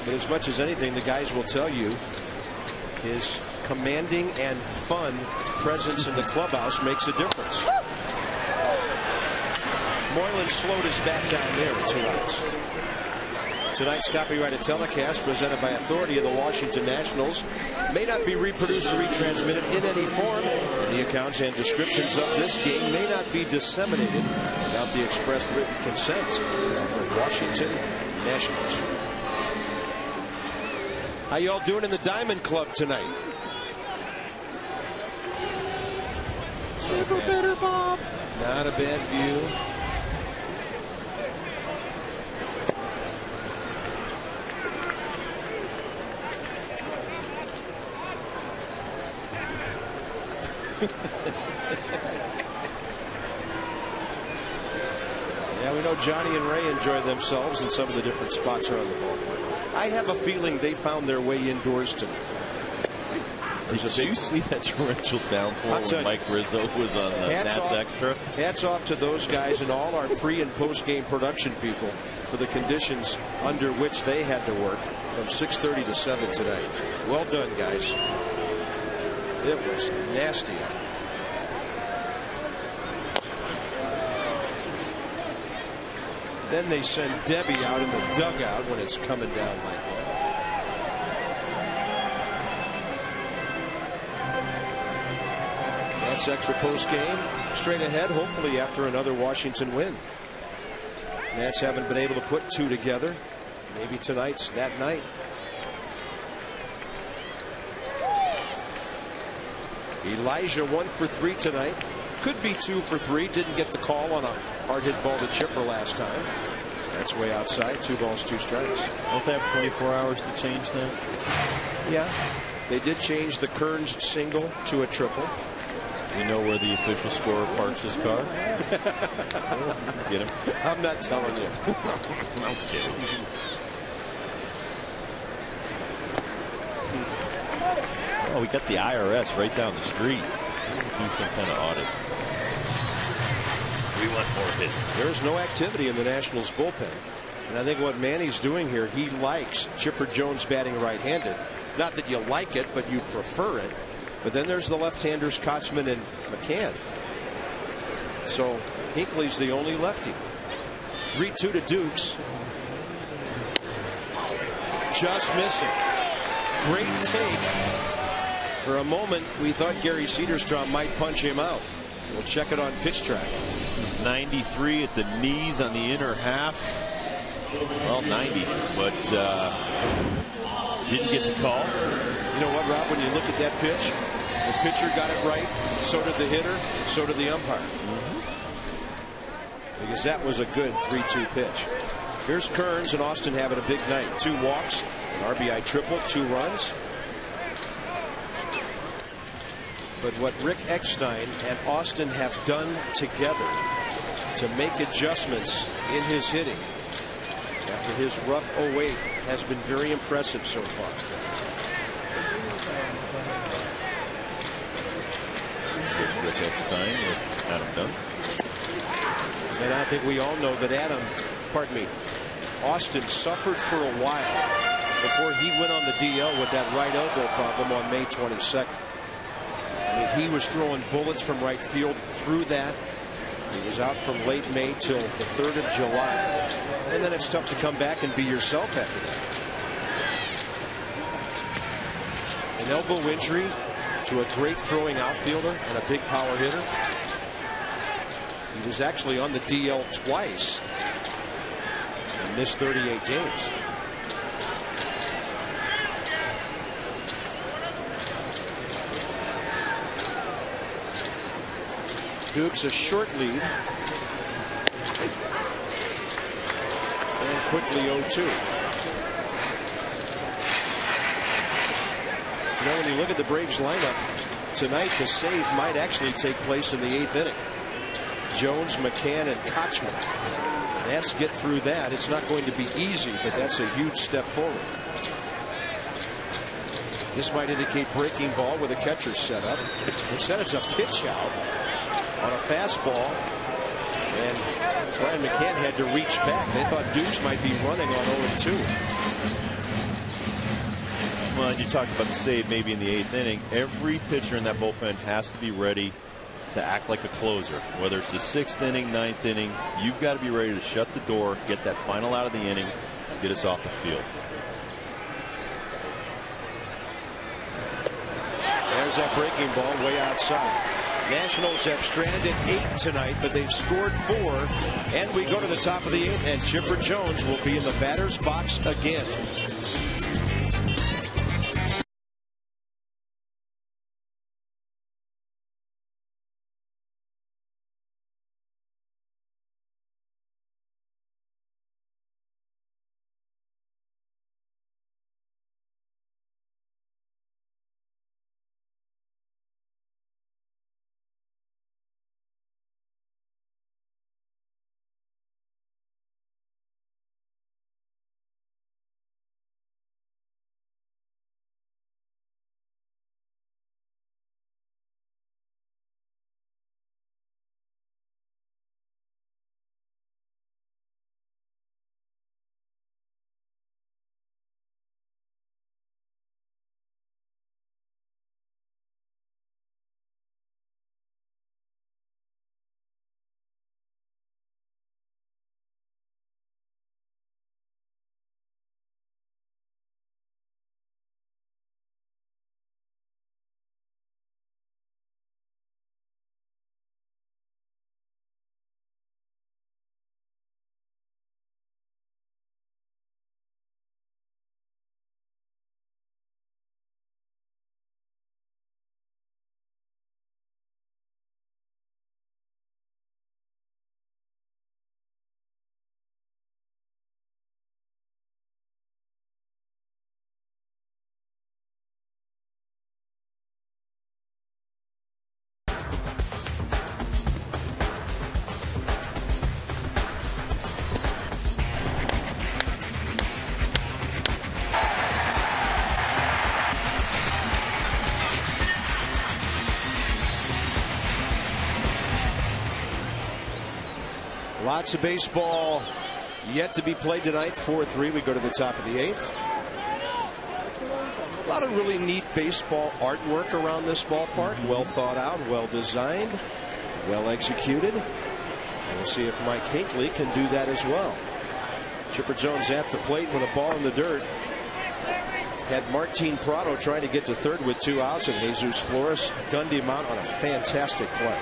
A: But as much as anything, the guys will tell you his commanding and fun presence in the clubhouse makes a difference. Moylan slowed his bat down there at 2 outs. Tonight's copyrighted telecast, presented by authority of the Washington Nationals, may not be reproduced or retransmitted in any form. The accounts and descriptions of this game may not be disseminated without the expressed written consent of the Washington Nationals. How y'all doing in the Diamond Club tonight?
B: Never better, Bob.
A: Not a bad view. Yeah, we know Johnny and Ray enjoy themselves in some of the different spots around the ballpark. I have a feeling they found their way indoors tonight.
B: Did you see that torrential downpour when Mike Rizzo was on Nats Extra?
A: Hats off to those guys and all our pre and post game production people for the conditions under which they had to work from 6:30 to 7 tonight. Well done, guys. It was nasty out. Then they send Debbie out in the dugout when it's coming down like that. That's extra post game. Straight ahead, hopefully after another Washington win. Nats haven't been able to put 2 together. Maybe tonight's that night. Elijah 1 for 3 tonight. Could be 2 for 3. Didn't get the call on a hard hit ball to Chipper last time. That's way outside. 2 balls, 2 strikes.
B: Don't they have 24 hours to change that?
A: Yeah. They did change the Kearns single to a triple.
B: You know where the official scorer parks his car? Get him.
A: I'm not telling you.
B: I'm kidding. Oh, we got the IRS right down the street. Do some kind of audit. We want more hits.
A: There's no activity in the Nationals bullpen. And I think what Manny's doing here, he likes Chipper Jones batting right-handed. Not that you like it, but you prefer it. But then there's the left-handers, Kotzman and McCann. So Hinckley's the only lefty. 3-2 to Dukes. Just missing. Great take For a moment, we thought Gary Cedarstrom might punch him out. We'll check it on pitch track.
B: This is 93 at the knees on the inner half. Well, 90, but didn't get the call.
A: You know what, Rob? When you look at that pitch, the pitcher got it right. So did the hitter. So did the umpire. Because that was a good 3-2 pitch. Here's Kearns and Austin having a big night. 2 walks, an RBI triple, 2 runs. But what Rick Eckstein and Austin have done together to make adjustments in his hitting after his rough 08 has been very impressive so far.
B: Here's Rick Eckstein with Adam Dunn.
A: And I think we all know that Austin suffered for a while before he went on the DL with that right elbow problem on May 22nd. I mean, he was throwing bullets from right field through that. He was out from late May till the 3rd of July. And then it's tough to come back and be yourself after that. An elbow injury to a great throwing outfielder and a big power hitter. He was actually on the DL twice and missed 38 games. Dukes a short lead. And quickly 0-2. You know, when you look at the Braves lineup tonight, the save might actually take place in the 8th inning. Jones, McCann, and Kochman. Nats get through that. It's not going to be easy, but that's a huge step forward. This might indicate breaking ball with a catcher set up. Instead, it's a pitch out on a fastball, and Brian McCann had to reach back. They thought Dukes might be running on 0-2.
B: Well, you talked about the save maybe in the 8th inning. Every pitcher in that bullpen has to be ready to act like a closer. Whether it's the 6th inning, 9th inning, you've got to be ready to shut the door, get that final out of the inning, get us off the field.
A: There's that breaking ball way outside. Nationals have stranded 8 tonight, but they've scored 4. And we go to the top of the 8th, and Chipper Jones will be in the batter's box again. Lots of baseball yet to be played tonight. 4-3. We go to the top of the 8th. A lot of really neat baseball artwork around this ballpark. Well thought out, well designed, well executed. And we'll see if Mike Hinckley can do that as well. Chipper Jones at the plate with a ball in the dirt. had Martin Prado trying to get to third with 2 outs, and Jesus Flores gunned him out on a fantastic play.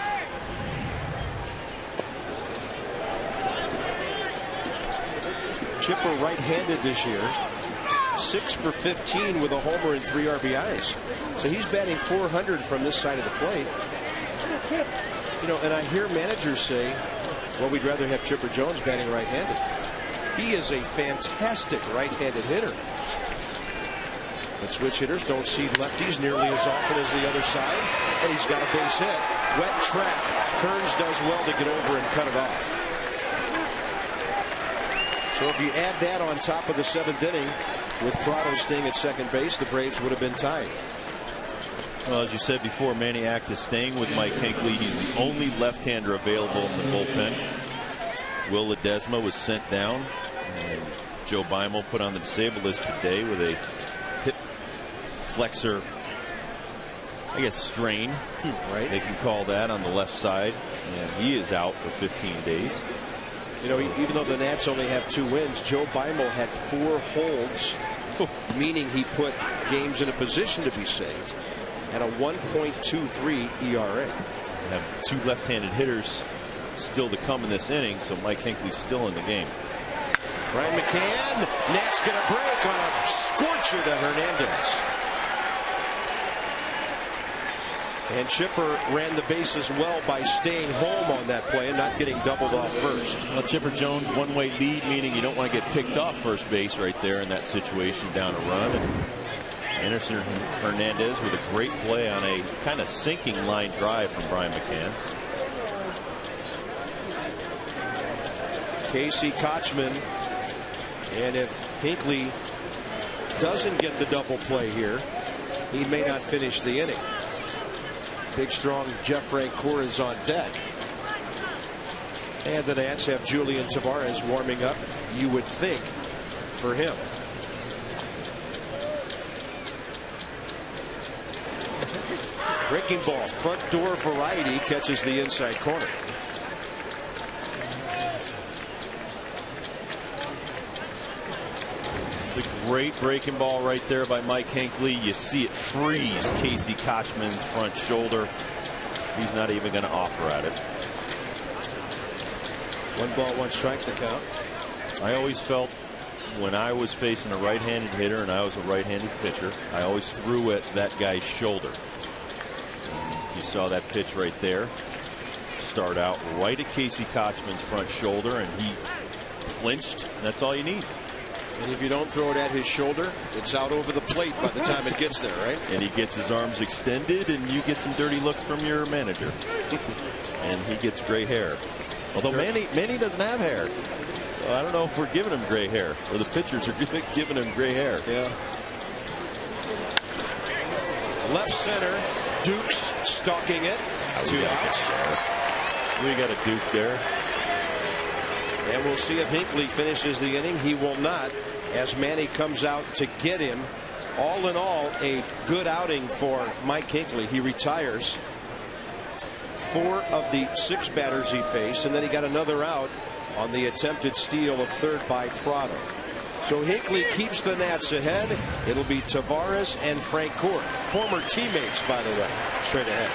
A: Chipper right-handed this year, 6 for 15 with a homer and 3 RBIs. So he's batting .400 from this side of the plate. You know, and I hear managers say, well, we'd rather have Chipper Jones batting right-handed. He is a fantastic right-handed hitter. But switch hitters don't see lefties nearly as often as the other side. And he's got a base hit. Wet trap. Kearns does well to get over and cut it off. So if you add that on top of the 7th inning, with Prado staying at second base, the Braves would have been tied.
B: Well, as you said before, Maniac is staying with Mike Hinckley. He's the only left-hander available in the bullpen. Will Ledesma was sent down. And Joe Beimel put on the disabled list today with a hip flexor, I guess, strain.
A: Right.
B: They can call that on the left side. And he is out for 15 days.
A: You know, even though the Nats only have 2 wins, Joe Beimel had 4 holds, meaning he put games in a position to be saved, and a 1.23 ERA.
B: We have 2 left-handed hitters still to come in this inning, so Mike Hinckley's still in the game.
A: Brian McCann, Nats get a break on a scorcher to Hernandez. And Chipper ran the bases well by staying home on that play and not getting doubled off first.
B: Well, Chipper Jones, one-way lead, meaning you don't want to get picked off first base right there in that situation, down a run. And Anderson Hernandez with a great play on a kind of sinking line drive from Brian McCann.
A: Casey Kochman, and if Hinckley doesn't get the double play here, he may not finish the inning. Big, strong Jeff Francoeur is on deck. And the Nats have Julian Tavares warming up, you would think, for him. Breaking ball, front door variety, catches the inside corner.
B: It's a great breaking ball right there by Mike Hinckley. You see it freeze Casey Kochman's front shoulder. He's not even going to offer at it.
A: 1 ball, 1 strike to count.
B: I always felt when I was facing a right-handed hitter and I was a right-handed pitcher, I always threw at that guy's shoulder. You saw that pitch right there. Start out right at Casey Kochman's front shoulder, and he flinched. That's all you need.
A: And if you don't throw it at his shoulder, it's out over the plate by the time it gets there, right?
B: And he gets his arms extended, and you get some dirty looks from your manager. And he gets gray hair. Although Manny doesn't have hair. Well, I don't know if we're giving him gray hair, or the pitchers are giving him gray hair.
A: Yeah. Left center, Dukes stalking it. 2 outs.
B: We got a Duke there.
A: And we'll see if Hinckley finishes the inning. He will not, as Manny comes out to get him. All in all, a good outing for Mike Hinckley. He retires 4 of the 6 batters he faced, and then he got another out on the attempted steal of third by Prado. So Hinckley keeps the Nats ahead. It'll be Tavares and Francoeur, former teammates, by the way, straight ahead.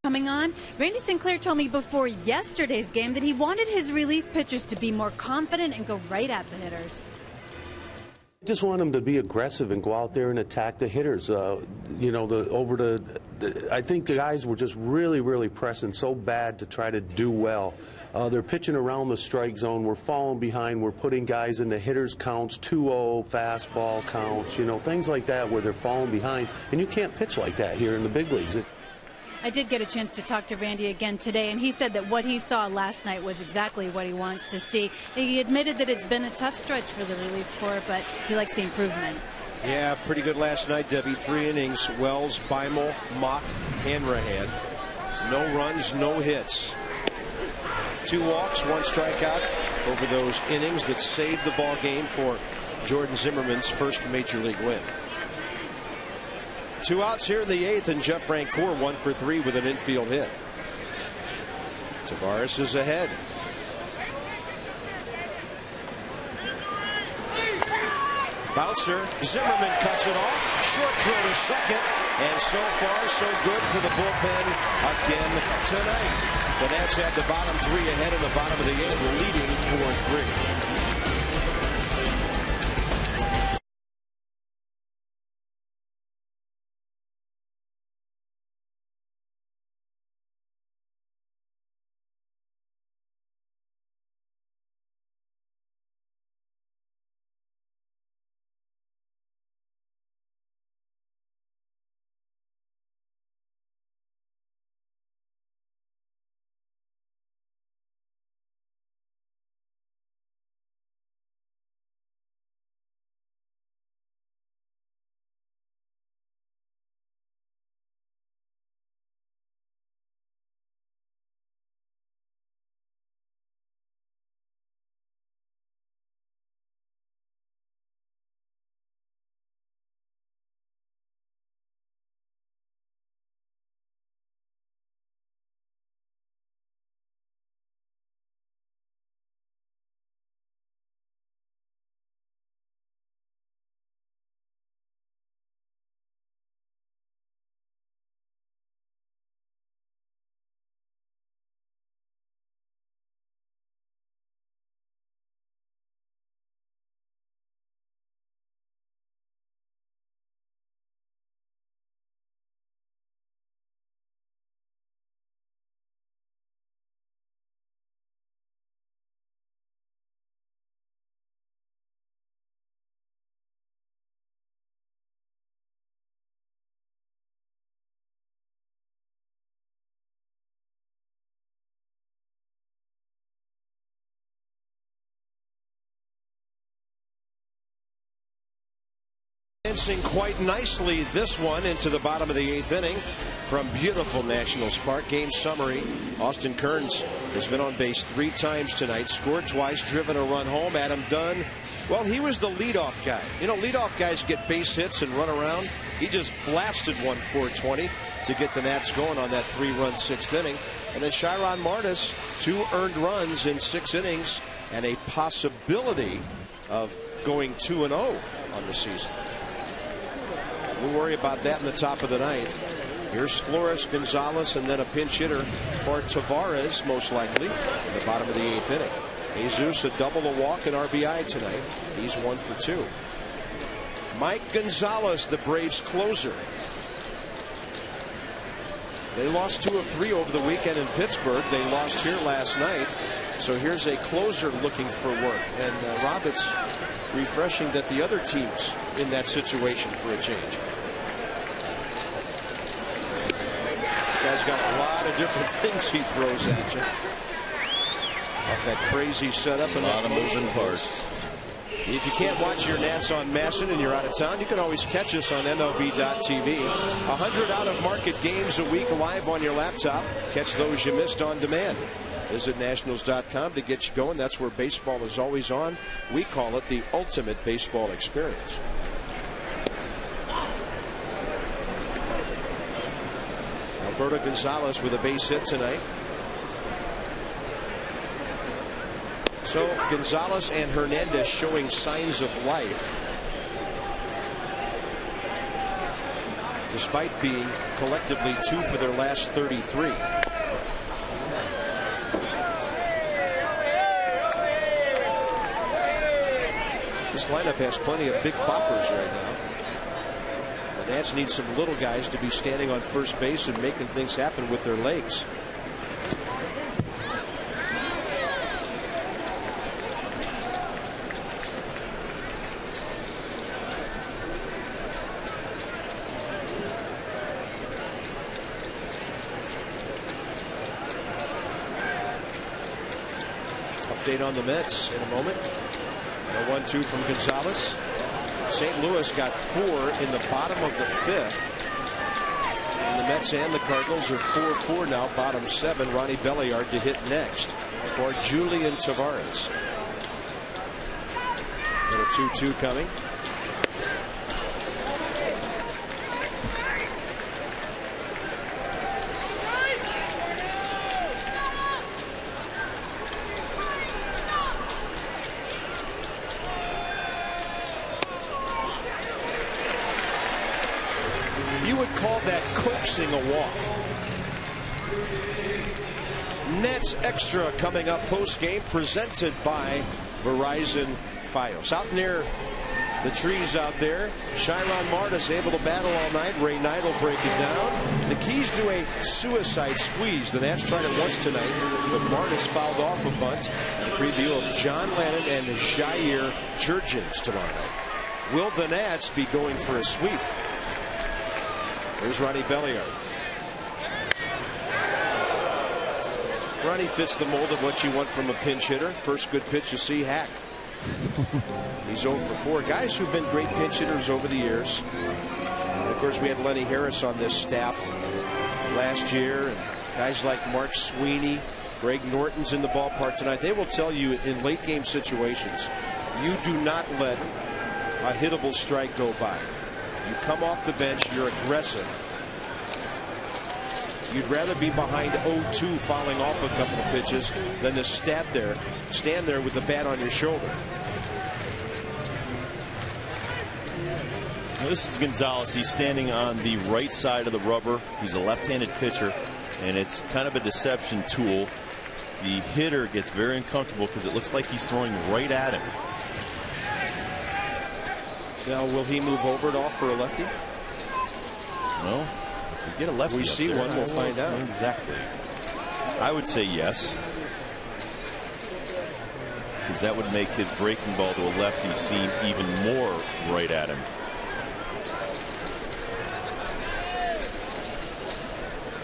C: Coming on, Randy Sinclair told me before yesterday's game that he wanted his relief pitchers to be more confident and go right at the hitters.
E: I just want them to be aggressive and go out there and attack the hitters. You know, I think the guys were just really pressing so bad to try to do well. They're pitching around the strike zone. We're falling behind. We're putting guys in the hitters counts, 2-0, fastball counts, you know, things like that where they're falling behind. And you can't pitch like that here in the big leagues.
C: I did get a chance to talk to Randy again today, and he said that what he saw last night was exactly what he wants to see. He admitted that it's been a tough stretch for the relief corps, but he likes the improvement.
A: Yeah, pretty good last night, Debbie. 3 innings. Wells, Beimel, Mock, Hanrahan. No runs, no hits. 2 walks, 1 strikeout over those innings that saved the ball game for Jordan Zimmerman's first major league win. 2 outs here in the 8th, and Jeff Francoeur 1 for 3 with an infield hit. Tavares is ahead. Bouncer, Zimmerman cuts it off. Short throw to second, and so far so good for the bullpen again tonight. The Nats have the bottom 3 ahead in the bottom of the 8th, leading 4-3. Advancing quite nicely this one into the bottom of the 8th inning from beautiful Nationals Park. Game summary: Austin Kearns has been on base 3 times tonight, scored twice, driven a run home. Adam Dunn, well, he was the leadoff guy. You know, leadoff guys get base hits and run around. He just blasted one 420 to get the Nats going on that 3-run 6th inning. And then Chiron Martis, 2 earned runs in 6 innings and a possibility of going 2-0 on the season. We'll worry about that in the top of the 9th. Here's Flores, Gonzalez, and then a pinch hitter for Tavares, most likely, in the bottom of the 8th inning. Jesus, a double, a walk, and RBI tonight. He's 1 for 2. Mike Gonzalez, the Braves closer. They lost 2 of 3 over the weekend in Pittsburgh. They lost here last night. So here's a closer looking for work. And Rob, it's refreshing that the other team's in that situation for a change. This guy's got a lot of different things he throws at you. Off that crazy setup and a lot of moving parts. If you can't watch your Nats on Masson and you're out of town, you can always catch us on MLB.tv. 100 out-of-market games a week live on your laptop. Catch those you missed on demand. Visit Nationals.com to get you going. That's where baseball is always on. We call it the ultimate baseball experience. Alberto Gonzalez with a base hit tonight. So Gonzalez and Hernandez showing signs of life. despite being collectively 2 for their last 33. This lineup has plenty of big boppers right now. The Nats need some little guys to be standing on first base and making things happen with their legs. Update on the Mets in a moment. A 1-2 from Gonzalez. St. Louis got 4 in the bottom of the 5th. And the Mets and the Cardinals are 4-4 now, bottom 7. Ronnie Belliard to hit next for Julian Tavares. And a 2-2 coming. A walk. Nets Extra coming up post game, presented by Verizon Fios. Out near the trees out there, Shylon Martis able to battle all night. Ray Knight will break it down. The Keys do a suicide squeeze. The Nats tried it once tonight, but Martis fouled off a bunt. And a preview of John Lennon and Jair Jurgens tomorrow night. Will the Nats be going for a sweep? Here's Ronnie Belliard. Ronnie fits the mold of what you want from a pinch hitter. First good pitch you see, hack. He's 0 for 4. Guys who've been great pinch hitters over the years. And of course, we had Lenny Harris on this staff last year. And guys like Mark Sweeney, Greg Norton's in the ballpark tonight. They will tell you in late game situations, you do not let a hittable strike go by. You come off the bench, you're aggressive. You'd rather be behind 0-2 fouling off a couple of pitches than to stand there with the bat on your shoulder.
B: Well, this is Gonzalez. He's standing on the right side of the rubber. He's a left-handed pitcher, and it's kind of a deception tool. The hitter gets very uncomfortable because it looks like he's throwing right at him.
A: Now, will he move over at all for a lefty?
B: Well, if we get a lefty,
A: we see one, we'll find out.
B: Exactly. I would say yes, because that would make his breaking ball to a lefty seem even more right at him.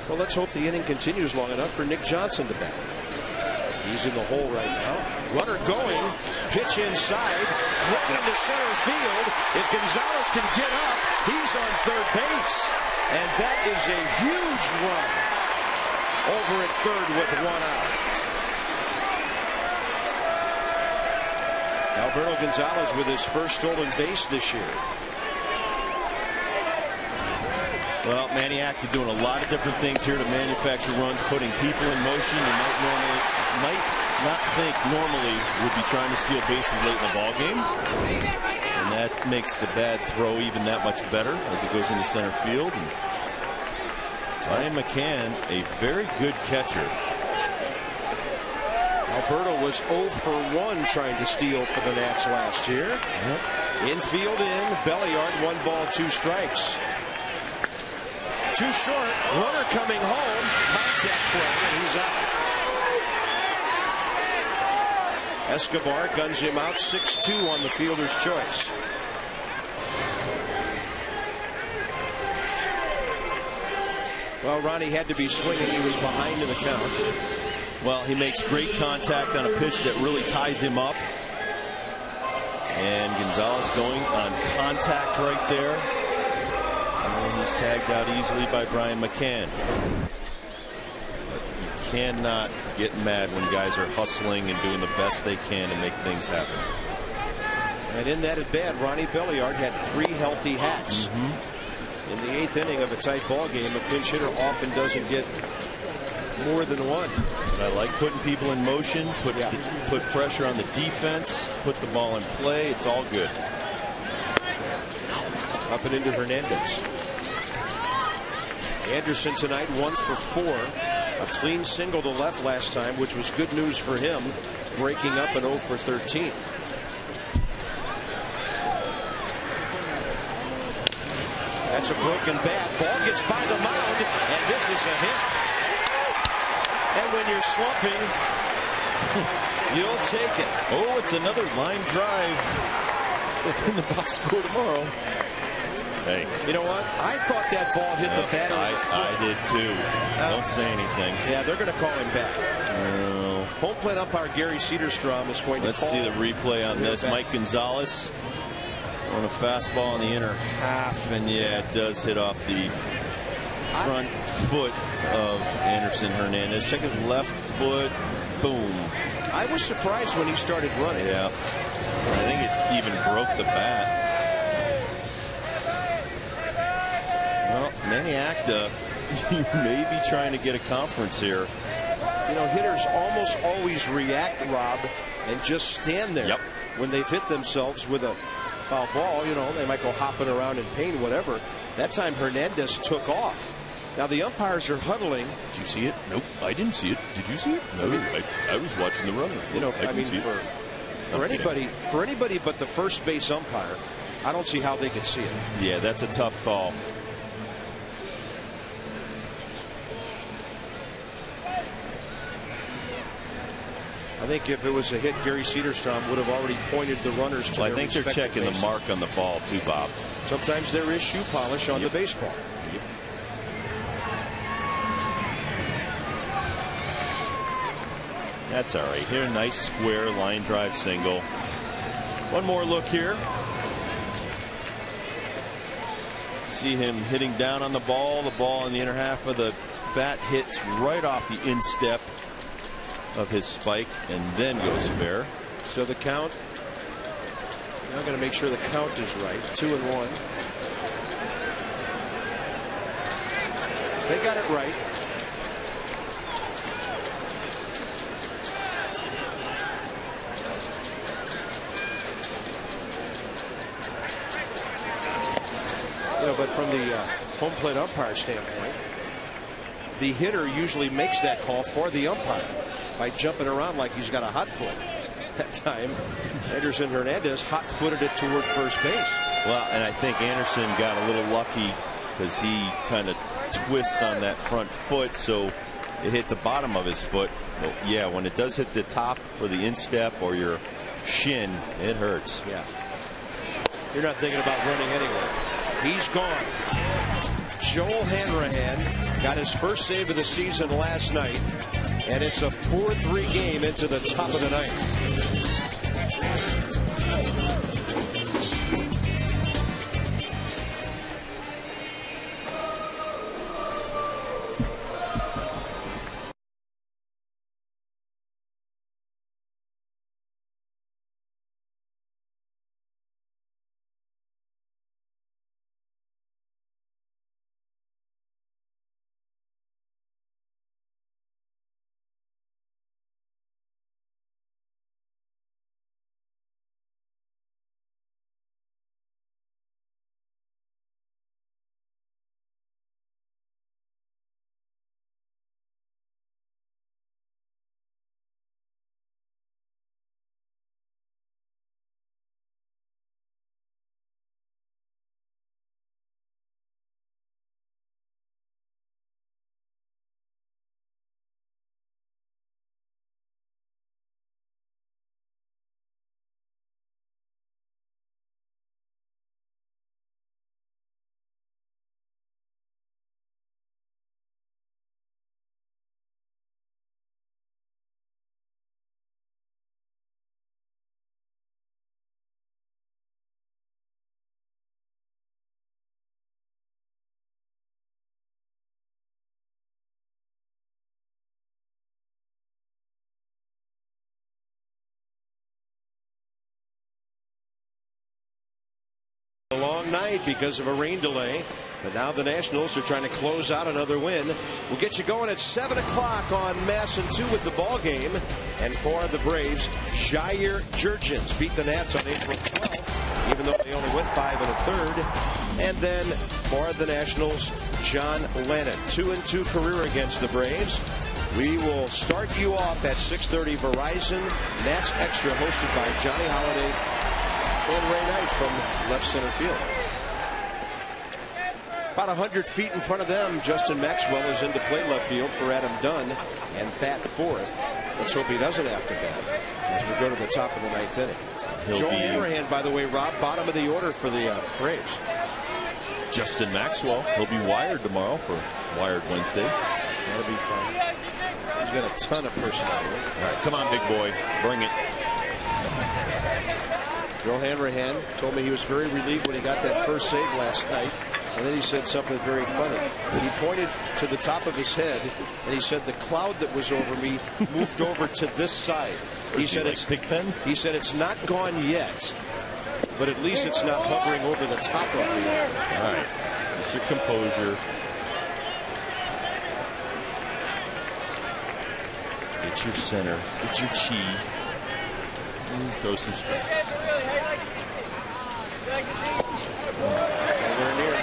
A: Well, let's hope the inning continues long enough for Nick Johnson to bat. He's in the hole right now. Runner going. Pitch inside. Flipping into center field. If Gonzalez can get up, he's on third base. And that is a huge run over at third with 1 out. Alberto Gonzalez with his first stolen base this year.
B: Well, Maniac is doing a lot of different things here to manufacture runs, putting people in motion. You might not think normally would be trying to steal bases late in the ball game, and that makes the bad throw even that much better as it goes into center field. And Brian McCann, a very good catcher.
A: Alberto was 0 for 1 trying to steal for the Nats last year. Infield in, Belliard, 1 ball, 2 strikes. Too short, runner coming home, contact play, and he's out. Escobar guns him out, 6-2 on the fielder's choice. Well, Ronnie had to be swinging. He was behind in the count.
B: Well, he makes great contact on a pitch that really ties him up. And Gonzalez going on contact right there. And he's tagged out easily by Brian McCann. You cannot get mad when guys are hustling and doing the best they can to make things happen.
A: And in that at bat, Ronnie Belliard had 3 healthy hacks. In the 8th inning of a tight ball game, a pinch hitter often doesn't get more than 1.
B: But I like putting people in motion, put pressure on the defense, put the ball in play. It's all good.
A: Up and into Hernandez. Anderson tonight 1 for 4. A clean single to left last time, which was good news for him, breaking up an 0 for 13. That's a broken bat. Ball gets by the mound, and this is a hit. And when you're slumping, you'll take it.
B: Oh, it's another line drive in the box score tomorrow. Hey,
A: you know what? I thought that ball hit the batter.
B: I did too. Don't say anything.
A: Yeah, they're going to call him back.
B: No.
A: Home plate umpire Gary Cedarstrom is going to
B: Let's see the replay on this.
A: back.
B: Mike Gonzalez on a fastball in the inner half, and yeah, it does hit off the front foot of Anderson Hernandez. Check his left foot. Boom.
A: I was surprised when he started running.
B: Yeah. I think it even broke the bat. Well, Manny Acta, you may be trying to get a conference here.
A: You know, hitters almost always react, Rob, and just stand there when they've hit themselves with a foul ball. You know, they might go hopping around in pain, whatever. That time Hernandez took off. Now the umpires are huddling.
B: Did you see it? Nope, I didn't see it. Did you see it? No, I was watching the runner.
A: You know, I mean, for anybody but the first base umpire, I don't see how they could see it.
B: Yeah, that's a tough call.
A: I think if it was a hit, Gary Cedarstrom would have already pointed the runners to their
B: I think they're checking the mark on the ball too, Bob.
A: Sometimes there is shoe polish on the baseball.
B: That's all right. Here, nice square line drive single. One more look here. See him hitting down on the ball. The ball in the inner half of the bat hits right off the instep of his spike and then goes fair.
A: So the count. Now got to make sure the count is right. 2-1. They got it right. You know, but from the home plate umpire standpoint, the hitter usually makes that call for the umpire by jumping around like he's got a hot foot. That time, Anderson Hernandez hot-footed it toward first base.
B: Well, and I think Anderson got a little lucky because he kind of twists on that front foot, so it hit the bottom of his foot. But yeah, when it does hit the top or the instep or your shin, it hurts.
A: Yeah. You're not thinking about running anywhere. He's gone. Joel Hanrahan got his first save of the season last night, and it's a 4-3 game into the top of the ninth. A long night because of a rain delay, but now the Nationals are trying to close out another win. We'll get you going at 7 o'clock on Masson 2 with the ball game. And for the Braves, Jair Jurgens beat the Nats on April 12th even though they only went 5 1/3. And then for the Nationals, John Lennon, 2-2 career against the Braves. We will start you off at 6:30 Verizon Nats Extra, hosted by Johnny Holiday and Ray Knight from left center field. About 100 feet in front of them, Justin Maxwell is into play left field for Adam Dunn and bat fourth. Let's hope he doesn't have to bat as we go to the top of the 9th inning. Joe Hanrahan, by the way, Rob, bottom of the order for the Braves.
B: Justin Maxwell, he'll be wired tomorrow for Wired Wednesday.
A: That'll be fun. He's got a ton of personality.
B: All right, come on, big boy, bring it.
A: Joe Hanrahan told me he was very relieved when he got that first save last night. And then he said something very funny. He pointed to the top of his head and he said, the cloud that was over me moved over to this side. He said,
B: it's Big Pen?
A: He said it's not gone yet, but at least it's not hovering over the top of me.
B: All right, get your composure. Get your center, get your chi, and throw some strikes.
A: Nowhere near.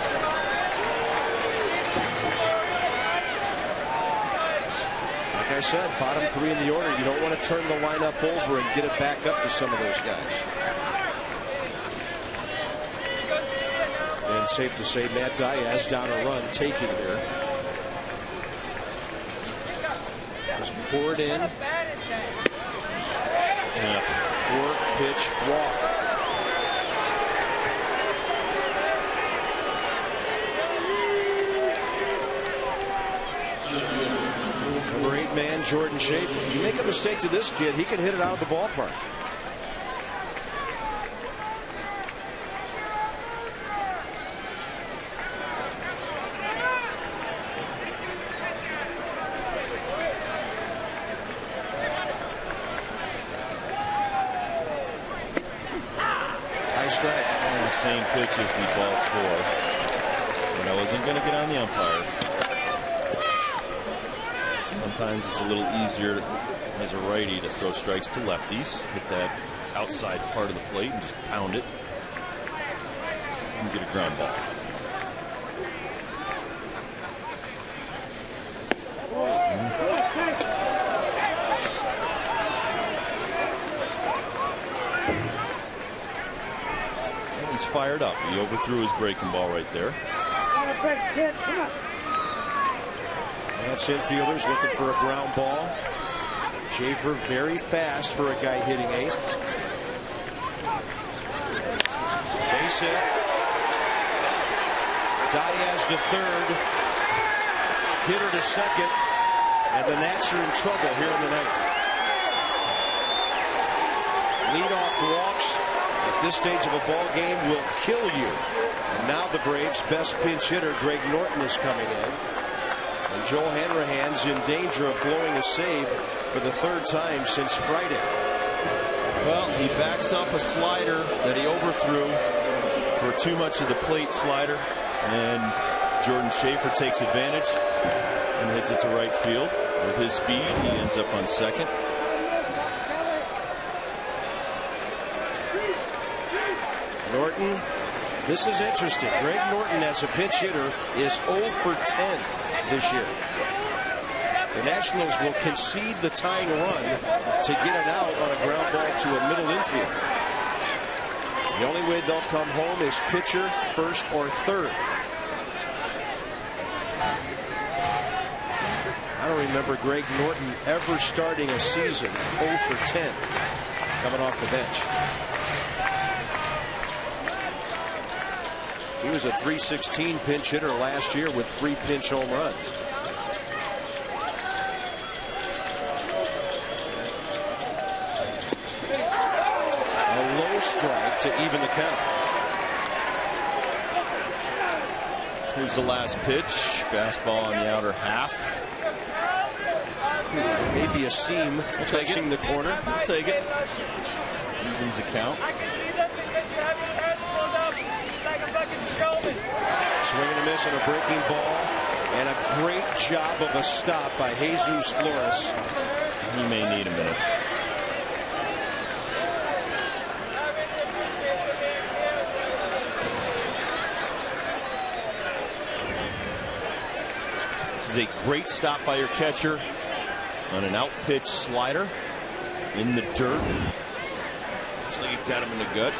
A: Like I said, bottom 3 in the order. You don't want to turn the lineup over and get it back up to some of those guys. And safe to say, Matt Diaz down a run, taking there. Just poured in.
B: Yeah.
A: 4-pitch walk. Number 8 man, Jordan Schaefer. You make a mistake to this kid, he can hit it out of the ballpark. High strike.
B: The same pitch as the ball 4. And I wasn't going to get on the umpire. Sometimes it's a little easier as a righty to throw strikes to lefties, hit that outside part of the plate and just pound it and get a ground ball. And he's fired up. He overthrew his breaking ball right there.
A: That's infielders looking for a ground ball. Schaefer very fast for a guy hitting 8th. Base hit. Diaz to 3rd. Hitter to 2nd. And the Nats are in trouble here in the 9th. Leadoff walks at this stage of a ball game will kill you. And now the Braves' best pinch hitter, Greg Norton, is coming in. And Joel Hanrahan's in danger of blowing a save for the 3rd time since Friday.
B: Well, he backs up a slider that he overthrew for too much of the plate slider, and Jordan Schaefer takes advantage and hits it to right field. With his speed, he ends up on 2nd.
A: Norton, this is interesting. Greg Norton as a pinch hitter is 0 for 10 this year. The Nationals will concede the tying run to get it out on a ground ball to a middle infield. The only way they'll come home is pitcher, 1st or 3rd. I don't remember Greg Norton ever starting a season 0 for 10 coming off the bench. He was a .316 pinch hitter last year with 3 pinch home runs. A low strike to even the count.
B: Here's the last pitch. Fastball on the outer half.
A: Maybe a seam touching the corner.
B: We'll take it. Evens the count.
A: Swing and a miss on a breaking ball, and a great job of a stop by Jesus Flores.
B: He may need a minute. This is a great stop by your catcher on an out pitch slider in the dirt. Looks like he got him in the gut.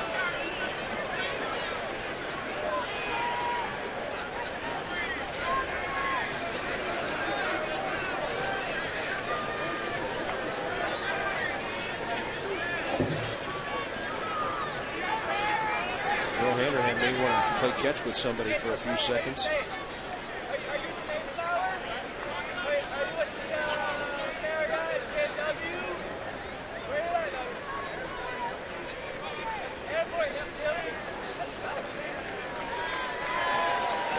A: Joe Hanrahan may want to play catch with somebody for a few seconds.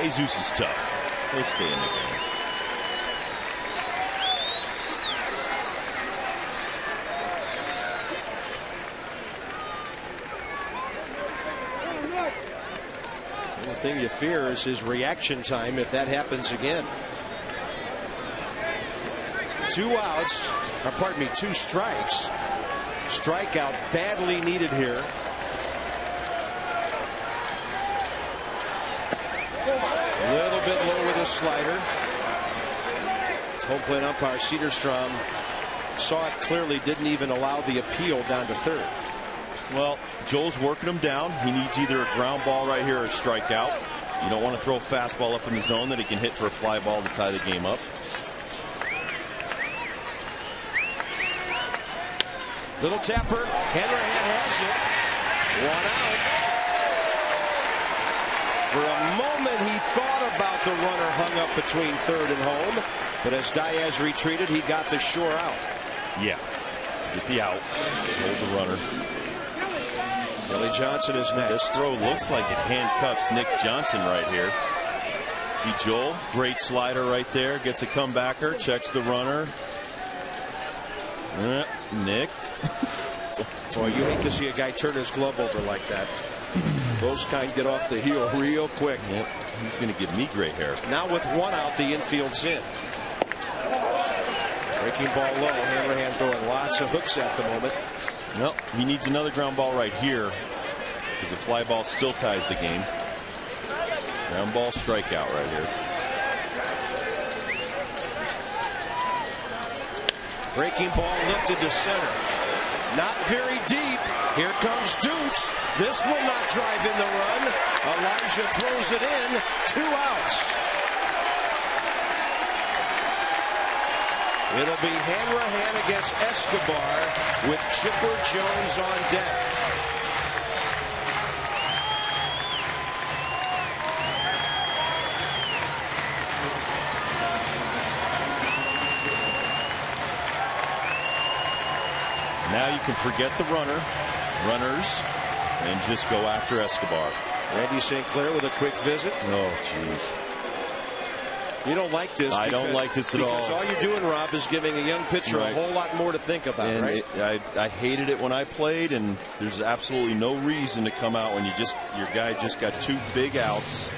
B: Jesus is tough. He'll stay in the game.
A: The thing you fear is his reaction time if that happens again. 2 outs, or pardon me, 2 strikes. Strikeout badly needed here. A little bit low with his slider. Home plate umpire Cederstrom saw it clearly, didn't even allow the appeal down to third.
B: Well, Joel's working him down. He needs either a ground ball right here or a strikeout. You don't want to throw a fastball up in the zone that he can hit for a fly ball to tie the game up.
A: Little tapper. Hanrahan has it. 1 out. For a moment, he thought about the runner hung up between third and home. But as Diaz retreated, he got the sure out.
B: Yeah. Get the out. Hold the runner.
A: Billy Johnson is next.
B: This throw looks like it handcuffs Nick Johnson right here. See Joel, great slider right there. Gets a comebacker, checks the runner. Nick.
A: Boy, you hate to see a guy turn his glove over like that. Those kind get off the heel real quick.
B: Yep. He's going to give me gray hair.
A: Now with 1 out, the infield's in. Breaking ball low. Hanrahan throwing lots of hooks at the moment.
B: No, he needs another ground ball right here because the fly ball still ties the game. Ground ball strikeout right here.
A: Breaking ball lifted to center. Not very deep. Here comes Dukes. This will not drive in the run. Elijah throws it in. 2 outs. It'll be Hanrahan against Escobar with Chipper Jones on deck.
B: Now you can forget the runners, and just go after Escobar.
A: Randy St. Clair with a quick visit.
B: Oh, jeez.
A: You don't like this.
B: I don't like this at all.
A: Because all you're doing, Rob, is giving a young pitcher a whole lot more to think about,
B: and
A: right?
B: I hated it when I played, and there's absolutely no reason to come out when your guy just got 2 big outs.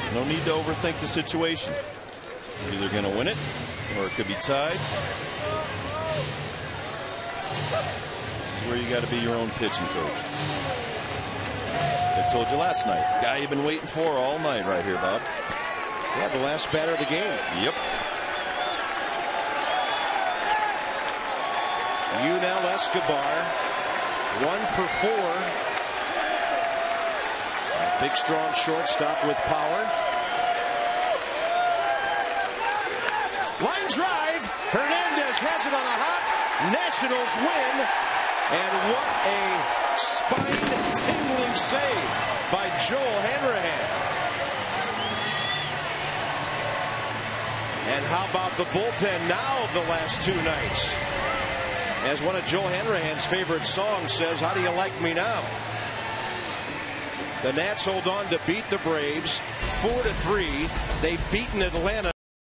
B: There's no need to overthink the situation. You're either going to win it, or it could be tied. Where you got to be your own pitching coach. I told you last night. Guy you've been waiting for all night right here, Bob.
A: Yeah, the last batter of the game.
B: Yep.
A: Yunel Escobar, 1 for 4. A big, strong shortstop with power. Line drive. Hernandez has it on a hop. Nationals win. And what a spine-tingling save by Joel Hanrahan. And how about the bullpen now the last 2 nights? As one of Joel Hanrahan's favorite songs says, how do you like me now? The Nats hold on to beat the Braves 4-3. They've beaten Atlanta